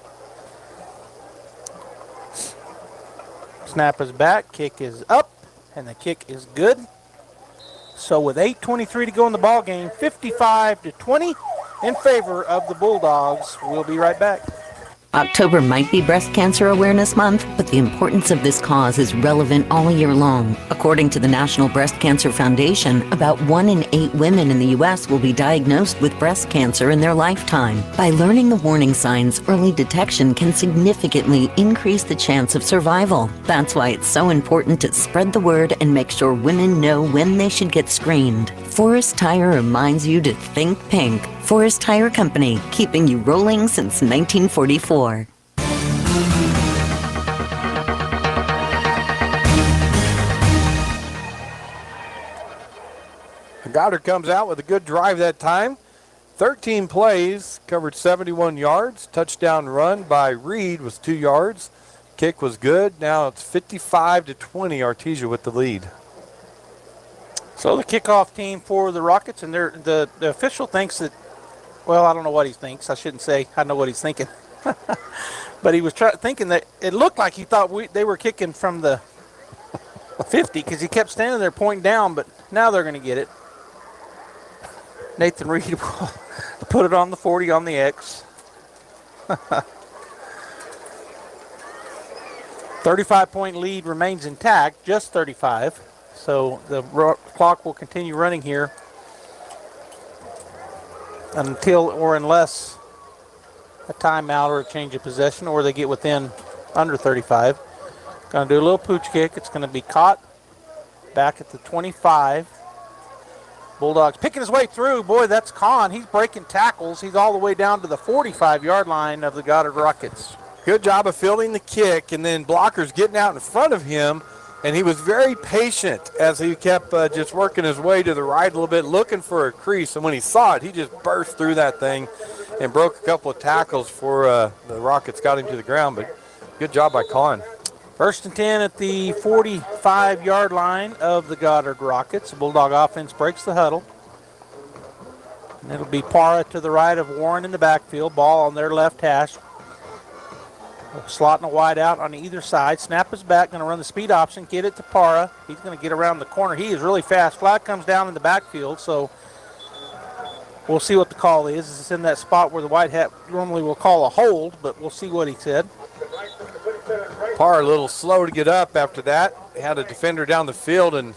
Snap is back, kick is up, and the kick is good. So with 8:23 to go in the ball game, 55-20 in favor of the Bulldogs. We'll be right back. October might be Breast Cancer Awareness Month, but the importance of this cause is relevant all year long. According to the National Breast Cancer Foundation, about 1 in 8 women in the U.S. will be diagnosed with breast cancer in their lifetime. By learning the warning signs, early detection can significantly increase the chance of survival. That's why it's so important to spread the word and make sure women know when they should get screened. Forest Tire reminds you to think pink. Forest Tire Company, keeping you rolling since 1944. Goddard comes out with a good drive that time. 13 plays, covered 71 yards. Touchdown run by Reed was 2 yards. Kick was good. Now it's 55-20, Artesia with the lead. So the kickoff team for the Rockets, and the official thinks that, well, I don't know what he thinks. I shouldn't say I know what he's thinking. But he was thinking that it looked like he thought they were kicking from the 50 because he kept standing there pointing down, but now they're going to get it. Nathan Reed will put it on the 40 on the X. 35-point lead remains intact, just 35. So the clock will continue running here until or unless a timeout or a change of possession, or they get within under 35. Going to do a little pooch kick. It's going to be caught back at the 25. Bulldogs picking his way through. Boy, that's Kahn. He's breaking tackles. He's all the way down to the 45-yard line of the Goddard Rockets. Good job of fielding the kick, and then blockers getting out in front of him, and he was very patient as he kept just working his way to the right a little bit, looking for a crease, and when he saw it, he just burst through that thing and broke a couple of tackles for the Rockets, got him to the ground, but good job by Kahn. 1st and 10 at the 45-yard line of the Goddard Rockets. The Bulldog offense breaks the huddle. And it'll be Parra to the right of Warren in the backfield. Ball on their left hash. Slot and a wide out on either side. Snap is back, going to run the speed option, get it to Parra. He's going to get around the corner. He is really fast. Flag comes down in the backfield, so we'll see what the call is. It's in that spot where the white hat normally will call a hold, but we'll see what he said. Parr a little slow to get up after that. Had a defender down the field, and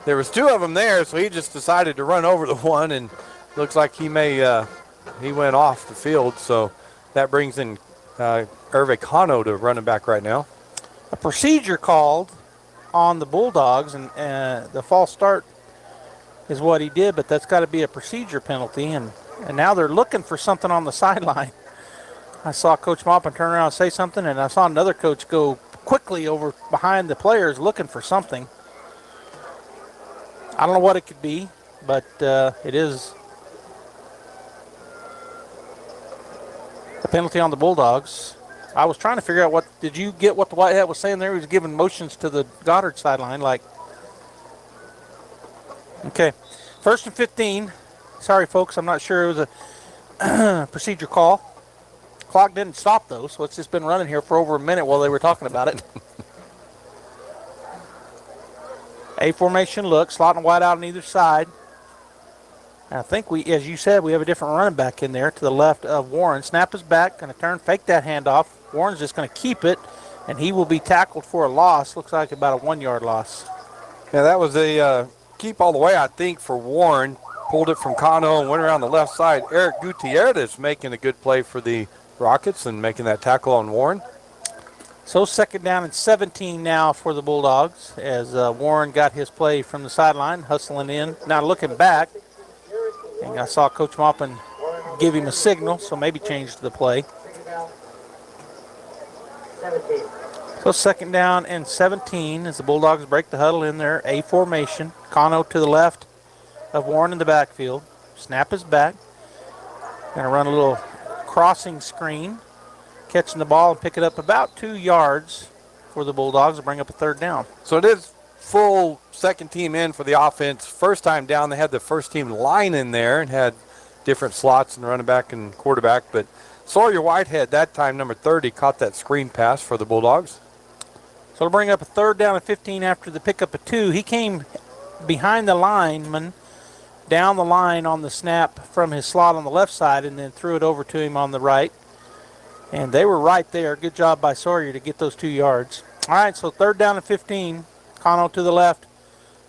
there was 2 of them there, so he just decided to run over the one, and looks like he went off the field, so that brings in Hervé Cano to running back right now. A procedure called on the Bulldogs, and the false start is what he did, but that's got to be a procedure penalty, and now they're looking for something on the sideline. I saw Coach Maupin turn around and say something, and I saw another coach go quickly over behind the players looking for something. I don't know what it could be, but it is a penalty on the Bulldogs. I was trying to figure out did you get what the white hat was saying there? He was giving motions to the Goddard sideline like, okay. 1st and 15. Sorry, folks, I'm not sure it was a procedure call. Clock didn't stop, though, so it's just been running here for over a minute while they were talking about it. A formation look, slot and wide out on either side. And I think as you said, we have a different running back in there to the left of Warren. Snap is back, going to turn, fake that handoff. Warren's just going to keep it, and he will be tackled for a loss. Looks like about a 1-yard loss. Yeah, that was a keep all the way, I think, for Warren. Pulled it from Cano and went around the left side. Eric Gutierrez making a good play for the Rockets and making that tackle on Warren. So 2nd down and 17 now for the Bulldogs as Warren got his play from the sideline, hustling in. Now looking back, and I saw Coach Maupin give him a signal, so maybe changed the play. So 2nd down and 17 as the Bulldogs break the huddle in their A formation. Cano to the left of Warren in the backfield. Snap is back. Going to run a little crossing screen, catching the ball and pick it up about 2 yards for the Bulldogs to bring up a 3rd down. So it is full 2nd team in for the offense. First time down, they had the 1st team line in there and had different slots and running back and quarterback, but Sawyer Whitehead, that time number 30, caught that screen pass for the Bulldogs. So it'll bring up a 3rd down and 15 after the pickup of 2. He came behind the lineman, down the line on the snap from his slot on the left side, and then threw it over to him on the right. And they were right there. Good job by Sawyer to get those 2 yards. All right, so 3rd down and 15. Cano to the left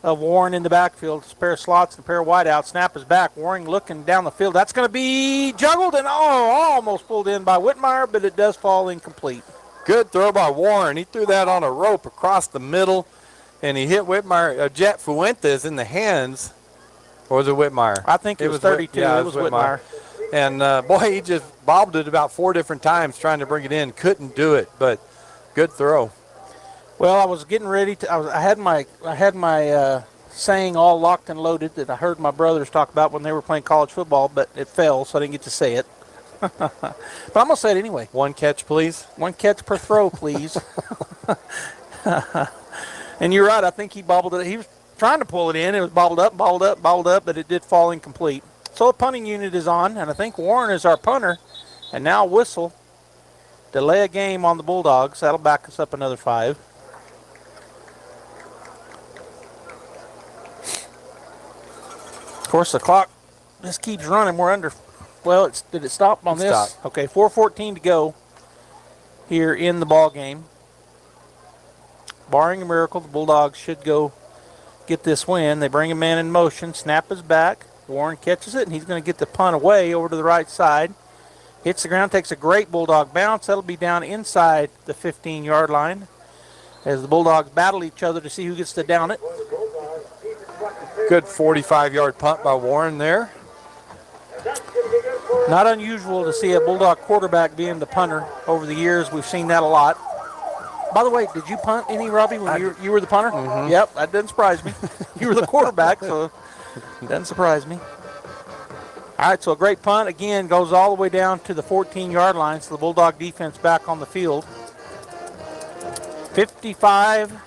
of Warren in the backfield. It's a pair of slots and a pair of wideouts. Snap is back. Warren looking down the field. That's going to be juggled and almost pulled in by Whitmire, but it does fall incomplete. Good throw by Warren. He threw that on a rope across the middle, and he hit Whitmire, Jet Fuentes in the hands. Or was it Whitmire? I think it was 32. Yeah, it was Whitmire. And, boy, he just bobbed it about 4 different times trying to bring it in. Couldn't do it, but good throw. Well, I was getting ready to. I had my saying all locked and loaded that I heard my brothers talk about when they were playing college football, but it fell, so I didn't get to say it. But I'm going to say it anyway. One catch, please. One catch per throw, please. And you're right. I think he bobbled it. He was trying to pull it in. It was bobbled up, but it did fall incomplete. So a punting unit is on, and I think Warren is our punter. And now whistle. Delay a game on the Bulldogs. That'll back us up another 5. Of course, the clock just keeps running. We're under. Well, did it stop on this? Stopped. Okay, 4:14 to go here in the ball game. Barring a miracle, the Bulldogs should go get this win. They bring a man in motion. Snap is back. Warren catches it, and he's going to get the punt away over to the right side. Hits the ground, takes a great Bulldog bounce. That'll be down inside the 15-yard line as the Bulldogs battle each other to see who gets to down it. Good 45-yard punt by Warren there. Not unusual to see a Bulldog quarterback being the punter. Over the years, we've seen that a lot. By the way, did you punt any, Robbie, when you were the punter? Mm-hmm. Yep, that doesn't surprise me. You were the quarterback, so it doesn't surprise me. All right, so a great punt. Again, goes all the way down to the 14-yard line, so the Bulldog defense back on the field. 55-20,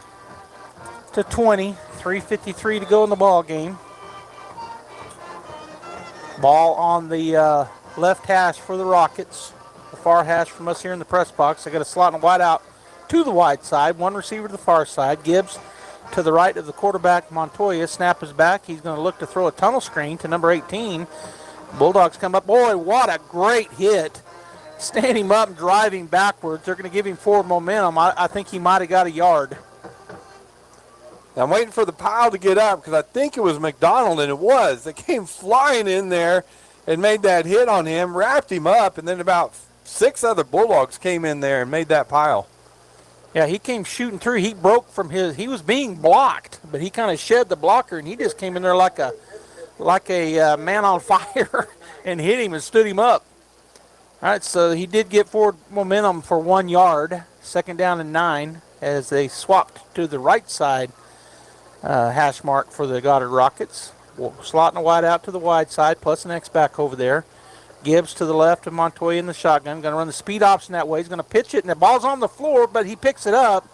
3:53 to go in the ball game. Ball on the left hash for the Rockets. The far hash from us here in the press box. They got a slot and wide out to the wide side. One receiver to the far side. Gibbs to the right of the quarterback, Montoya. Snap is back. He's going to look to throw a tunnel screen to number 18. Bulldogs come up. Boy, what a great hit. Stand him up and drive him backwards. They're going to give him forward momentum. I think he might have got a yard. Now, I'm waiting for the pile to get up because I think it was McDonald, and it was. They came flying in there and made that hit on him, wrapped him up, and then about 6 other Bulldogs came in there and made that pile. Yeah, he came shooting through. He broke from he was being blocked, but he kind of shed the blocker, and he just came in there like a man on fire and hit him and stood him up. All right, so he did get forward momentum for 1 yard. 2nd down and 9 as they swapped to the right side hash mark for the Goddard Rockets. Slotting a wide out to the wide side, plus an X-back over there. Gibbs to the left of Montoya in the shotgun. Going to run the speed option that way. He's going to pitch it, and the ball's on the floor, but he picks it up,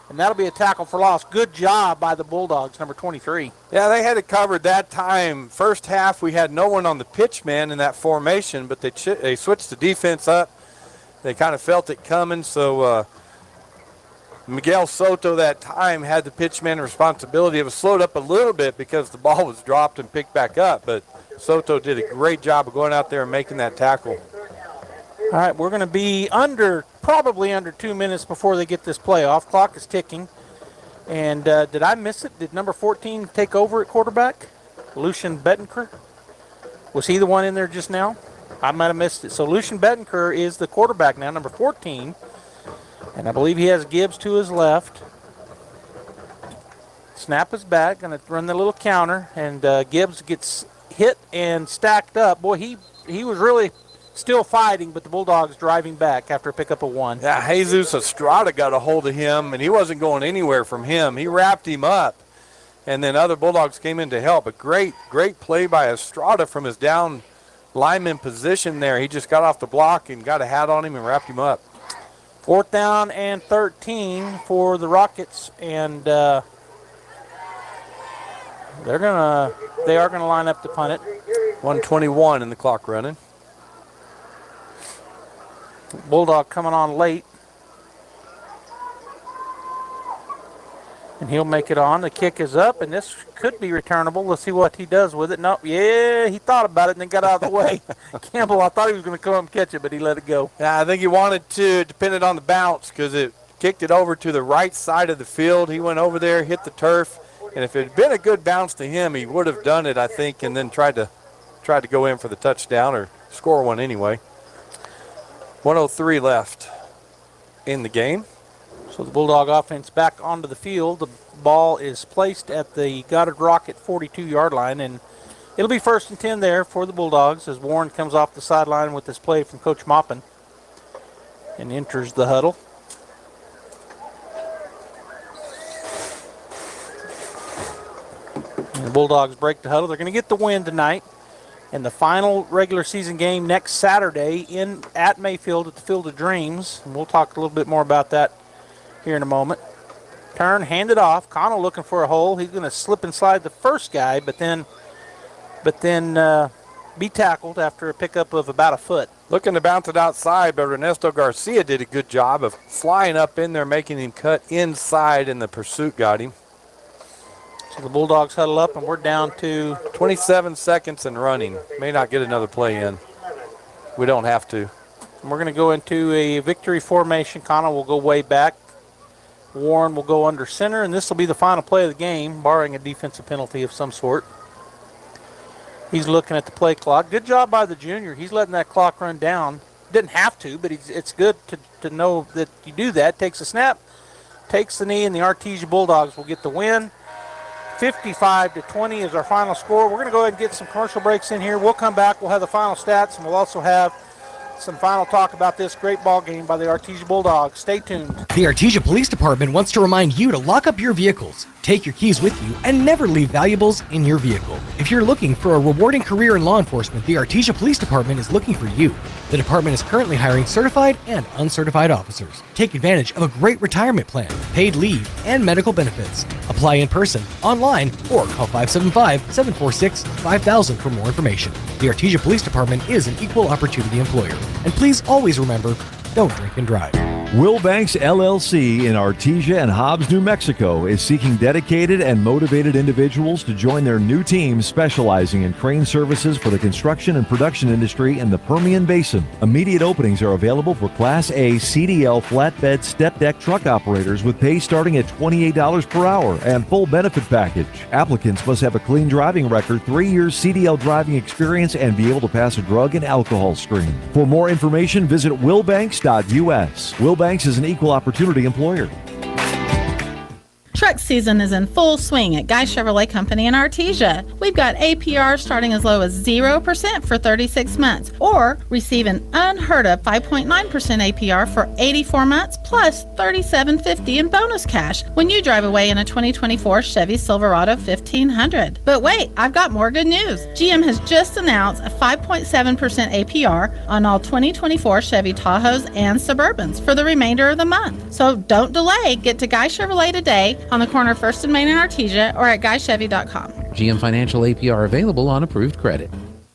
and that'll be a tackle for loss. Good job by the Bulldogs, number 23. Yeah, they had it covered that time. First half, we had no one on the pitch man in that formation, but they switched the defense up. They kind of felt it coming, so Miguel Soto that time had the pitchman responsibility. It was slowed up a little bit because the ball was dropped and picked back up, but Soto did a great job of going out there and making that tackle. All right, we're going to be probably under 2 minutes before they get this play off. Clock is ticking. And did I miss it? Did number 14 take over at quarterback? Lucian Bettenker? Was he the one in there just now? I might have missed it. So Lucian Bettenker is the quarterback now, number 14. And I believe he has Gibbs to his left. Snap is back. Going to run the little counter. And Gibbs gets hit and stacked up. Boy, he was really still fighting, but the Bulldogs driving back after a pickup of 1. Yeah, Jesus Estrada got a hold of him, and he wasn't going anywhere from him. He wrapped him up, and then other Bulldogs came in to help. A great play by Estrada from his down lineman position there. He just got off the block and got a hat on him and wrapped him up. 4th down and 13 for the Rockets, and they are gonna line up to punt it. 1:21 in the clock running. Bulldog coming on late. And he'll make it on. The kick is up, and this could be returnable. Let's see what he does with it. Nope, yeah, he thought about it and then got out of the way. Campbell, I thought he was going to come up and catch it, but he let it go. Yeah, I think he wanted to, depending on the bounce, because it kicked it over to the right side of the field. He went over there, hit the turf, and if it had been a good bounce to him, he would have done it, I think, and then tried to go in for the touchdown or score one anyway. 1:03 left in the game. So the Bulldog offense back onto the field. The ball is placed at the Goddard Rocket 42-yard line, and it'll be 1st and 10 there for the Bulldogs as Warren comes off the sideline with this play from Coach Maupin and enters the huddle. And the Bulldogs break the huddle. They're going to get the win tonight. And the final regular season game next Saturday at Mayfield at the Field of Dreams. And we'll talk a little bit more about that here in a moment. Turn, hand it off. Connell looking for a hole. He's going to slip and slide the first guy, but then be tackled after a pickup of about a foot. Looking to bounce it outside, but Ernesto Garcia did a good job of flying up in there, making him cut inside, and the pursuit got him. So the Bulldogs huddle up, and we're down to 27 seconds and running. May not get another play in. We don't have to. And we're going to go into a victory formation. Connell will go way back. Warren will go under center, and this will be the final play of the game, barring a defensive penalty of some sort. He's looking at the play clock. Good job by the junior. He's letting that clock run down. Didn't have to, but it's good to know that you do that. Takes a snap, takes the knee, and the Artesia Bulldogs will get the win. 55-20 is our final score. We're going to go ahead and get some commercial breaks in here. We'll come back. We'll have the final stats, and we'll also have some final talk about this great ball game by the Artesia Bulldogs. Stay tuned. The Artesia Police Department wants to remind you to lock up your vehicles, take your keys with you, and never leave valuables in your vehicle. If you're looking for a rewarding career in law enforcement, the Artesia Police Department is looking for you. The department is currently hiring certified and uncertified officers. Take advantage of a great retirement plan, paid leave, and medical benefits. Apply in person, online, or call 575-746-5000 for more information. The Artesia Police Department is an equal opportunity employer. And please always remember, don't drink and drive. Wilbanks LLC in Artesia and Hobbs, New Mexico is seeking dedicated and motivated individuals to join their new team specializing in crane services for the construction and production industry in the Permian Basin. Immediate openings are available for Class A CDL flatbed step deck truck operators with pay starting at $28 per hour and full benefit package. Applicants must have a clean driving record, 3 years CDL driving experience, and be able to pass a drug and alcohol screen. For more information, visit wilbanks.us. Wilbanks is an equal opportunity employer. Truck season is in full swing at Guy Chevrolet Company in Artesia. We've got APR starting as low as 0% for 36 months, or receive an unheard of 5.9% APR for 84 months plus $37.50 in bonus cash when you drive away in a 2024 Chevy Silverado 1500. But wait, I've got more good news. GM has just announced a 5.7% APR on all 2024 Chevy Tahoes and Suburbans for the remainder of the month. So don't delay. Get to Guy Chevrolet today on the corner of 1st and Main in Artesia or at guychevy.com. GM Financial APR available on approved credit.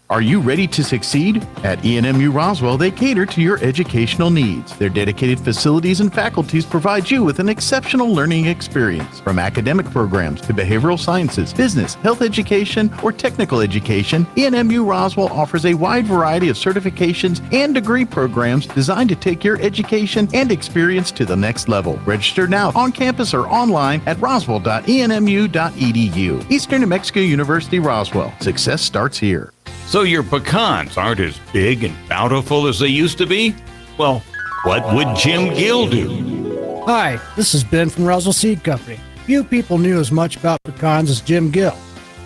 Are you ready to succeed? At ENMU Roswell, they cater to your educational needs. Their dedicated facilities and faculties provide you with an exceptional learning experience. From academic programs to behavioral sciences, business, health education, or technical education, ENMU Roswell offers a wide variety of certifications and degree programs designed to take your education and experience to the next level. Register now on campus or online at roswell.enmu.edu. Eastern New Mexico University, Roswell. Success starts here. So your pecans aren't as big and bountiful as they used to be? Well, what would Jim Gill do? Hi, this is Ben from Roswell Seed Company. Few people knew as much about pecans as Jim Gill.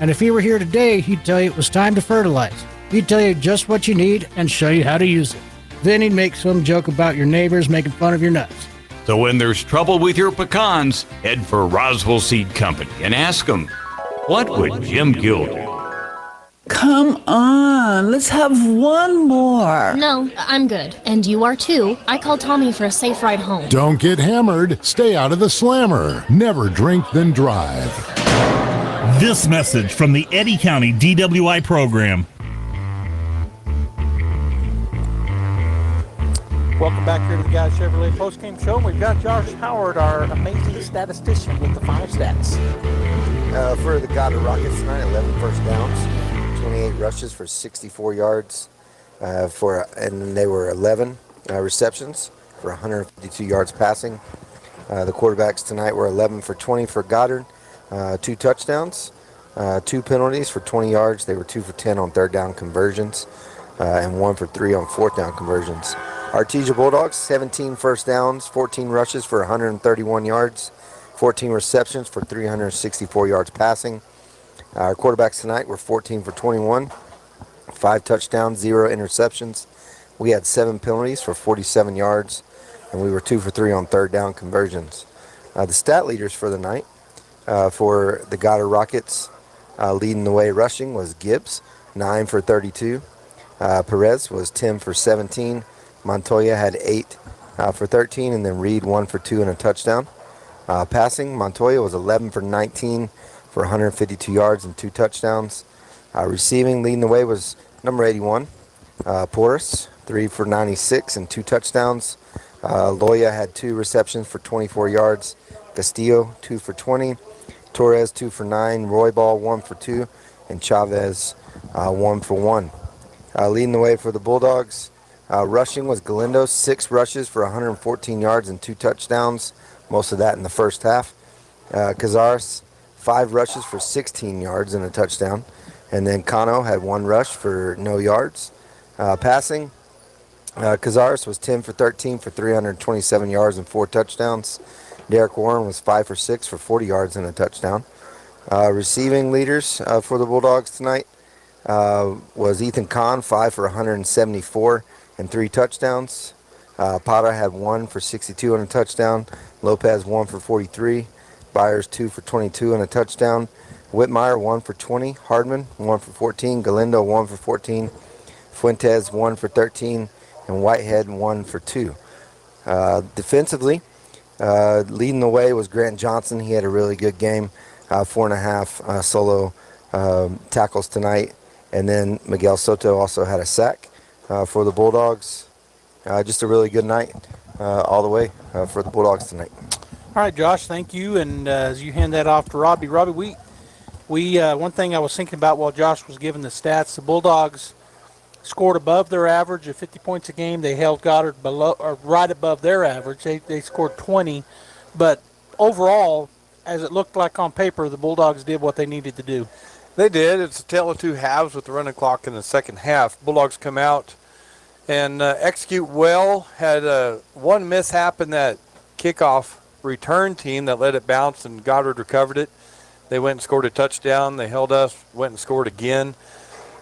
And if he were here today, he'd tell you it was time to fertilize. He'd tell you just what you need and show you how to use it. Then he'd make some joke about your neighbors making fun of your nuts. So when there's trouble with your pecans, head for Roswell Seed Company and ask them, what would Jim Gill do? Come on, let's have one more. No, I'm good. And you are too. I called Tommy for a safe ride home. Don't get hammered. Stay out of the slammer. Never drink, then drive. This message from the Eddy County DWI program. Welcome back here to the Guy Chevrolet postgame show. We've got Josh Howard, our amazing statistician, with the final stats. For the Goddard Rockets tonight, 11 first downs, 28 rushes for 64 yards, and they were 11 receptions for 152 yards passing. The quarterbacks tonight were 11 for 20 for Goddard, 2 touchdowns, 2 penalties for 20 yards. They were 2 for 10 on third down conversions, and 1 for 3 on fourth down conversions. Artesia Bulldogs, 17 first downs, 14 rushes for 131 yards, 14 receptions for 364 yards passing. Our quarterbacks tonight were 14 for 21, 5 touchdowns, 0 interceptions. We had 7 penalties for 47 yards, and we were 2 for 3 on third down conversions. The stat leaders for the night for the Goddard Rockets, Leading the way rushing was Gibbs, 9 for 32. Perez was 10 for 17. Montoya had 8 for 13, and then Reed 1 for 2 and a touchdown. Passing, Montoya was 11 for 19 for 152 yards and 2 touchdowns. Receiving, leading the way was number 81, Porras, 3 for 96 and 2 touchdowns. Loya had 2 receptions for 24 yards. Castillo, 2 for 20. Torres, 2 for 9. Roybal, 1 for 2. And Chavez, 1 for 1. Leading the way for the Bulldogs, rushing was Galindo, 6 rushes for 114 yards and 2 touchdowns. Most of that in the first half. Cazares, 5 rushes for 16 yards and a touchdown. And then Cano had 1 rush for no yards. Passing, Cazares was 10 for 13 for 327 yards and 4 touchdowns. Derek Warren was 5 for 6 for 40 yards and a touchdown. Receiving leaders for the Bulldogs tonight was Ethan Kahn, 5 for 174 and 3 touchdowns. Pata had 1 for 62 and a touchdown. Lopez 1 for 43. Byers 2 for 22 and a touchdown. Whitmire 1 for 20. Hardman 1 for 14. Galindo 1 for 14. Fuentes 1 for 13. And Whitehead 1 for 2. Defensively, leading the way was Grant Johnson. He had a really good game, 4.5 solo tackles tonight. And then Miguel Soto also had a sack for the Bulldogs. Just a really good night all the way for the Bulldogs tonight. All right, Josh, thank you. And as you hand that off to Robbie, we one thing I was thinking about while Josh was giving the stats, the Bulldogs scored above their average of 50 points a game. They held Goddard below, or right above their average. They scored 20, but overall, as it looked like on paper, the Bulldogs did what they needed to do. They did. It's a tale of 2 halves with the running clock in the second half. Bulldogs come out and execute well. Had 1 mishap in that kickoff return team that let it bounce, and Goddard recovered it. They went and scored a touchdown. They held us, went and scored again.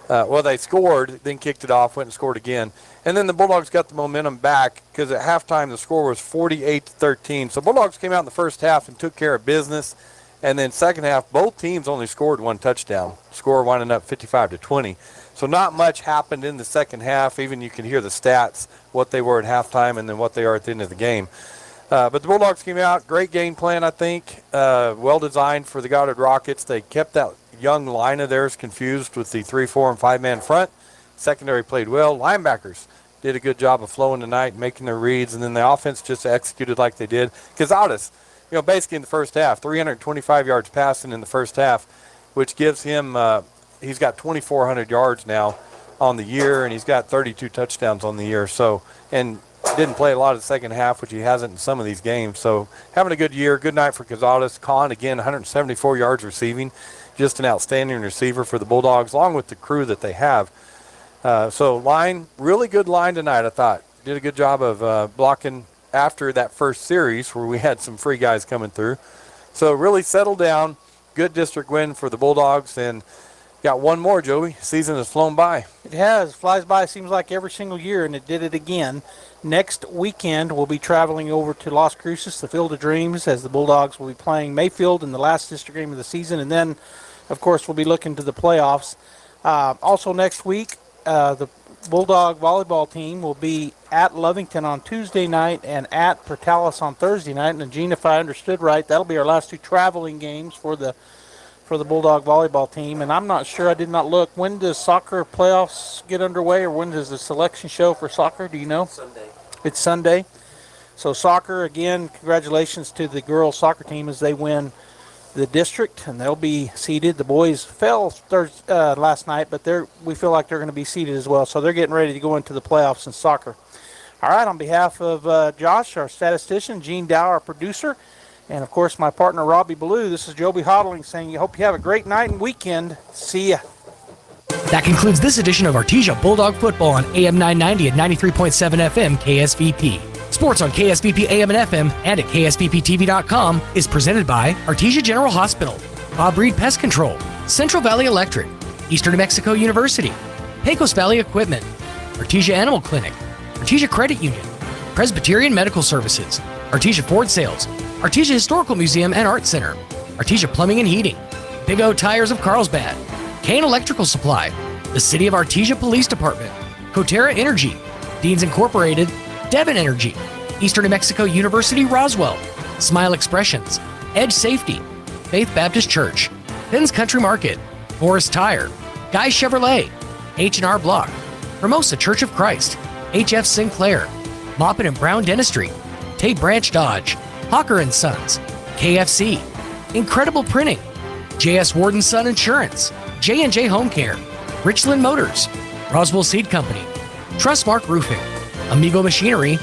They scored, then kicked it off, went and scored again. And then the Bulldogs got the momentum back because at halftime the score was 48-13. So Bulldogs came out in the first half and took care of business. And then second half, both teams only scored 1 touchdown. Score winding up 55-20. So not much happened in the second half. Even you can hear the stats, what they were at halftime and then what they are at the end of the game. But the Bulldogs came out, great game plan, I think. Well designed for the Goddard Rockets. They kept that young line of theirs confused with the 3, 4, and 5-man front. Secondary played well. Linebackers did a good job of flowing tonight, making their reads, and then the offense just executed like they did. Cazares, basically in the first half, 325 yards passing in the first half, which gives him, he's got 2,400 yards now on the year, and he's got 32 touchdowns on the year. So, and didn't play a lot of the second half, which he hasn't in some of these games. So having a good year, good night for Cazares. Khan, again, 174 yards receiving. Just an outstanding receiver for the Bulldogs, along with the crew that they have. So line, really good line tonight, I thought. Did a good job of blocking after that first series where we had some free guys coming through. So really settled down. Good district win for the Bulldogs. And got one more, Joey. Season has flown by. It has. Flies by, seems like every single year, and it did it again. Next weekend, we'll be traveling over to Las Cruces, the Field of Dreams, as the Bulldogs will be playing Mayfield in the last district game of the season. And then, of course, we'll be looking to the playoffs. Also next week, the Bulldog volleyball team will be at Lovington on Tuesday night and at Portales on Thursday night. And Gene, if I understood right, that'll be our last 2 traveling games for the Bulldog volleyball team. And I'm not sure, I did not look. When does soccer playoffs get underway, or when does the selection show for soccer? Do you know? Sunday. It's Sunday. So soccer, again, congratulations to the girls soccer team as they win the district, and they'll be seeded. The boys fell last night, but we feel like they're going to be seeded as well. So they're getting ready to go into the playoffs in soccer. All right, on behalf of Josh, our statistician, Gene Dow, our producer, and, of course, my partner, Robbie Ballou, this is Joby Hodling saying, I hope you have a great night and weekend. See ya. That concludes this edition of Artesia Bulldog Football on AM 990 and 93.7 FM KSVP. Sports on KSVP AM and FM and at KSVPTV.com is presented by Artesia General Hospital, Bob Reed Pest Control, Central Valley Electric, Eastern New Mexico University, Pecos Valley Equipment, Artesia Animal Clinic, Artesia Credit Union, Presbyterian Medical Services, Artesia Ford Sales, Artesia Historical Museum and Art Center, Artesia Plumbing and Heating, Big O Tires of Carlsbad, Kane Electrical Supply, the City of Artesia Police Department, Coterra Energy, Deans Incorporated, Devon Energy, Eastern New Mexico University Roswell, Smile Expressions, Edge Safety, Faith Baptist Church, Finn's Country Market, Forest Tire, Guy Chevrolet, H&R Block, Hermosa Church of Christ, HF Sinclair, Moppin and Brown Dentistry, Tate Branch Dodge, Hawker & Sons, KFC, Incredible Printing, JS Warden Son Insurance, J&J Home Care, Richland Motors, Roswell Seed Company, Trustmark Roofing, Amigo Machinery,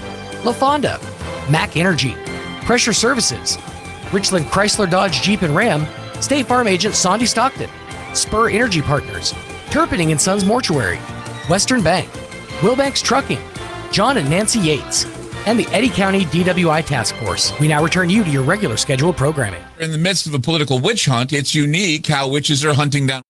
La Fonda, Mac Energy, Pressure Services, Richland Chrysler Dodge Jeep and Ram, State Farm Agent Sandy Stockton, Spur Energy Partners, Turpinning & Sons Mortuary, Western Bank, Wilbanks Trucking, John and Nancy Yates, and the Eddy County DWI Task Force. We now return you to your regular scheduled programming. In the midst of a political witch hunt, it's unique how witches are hunting down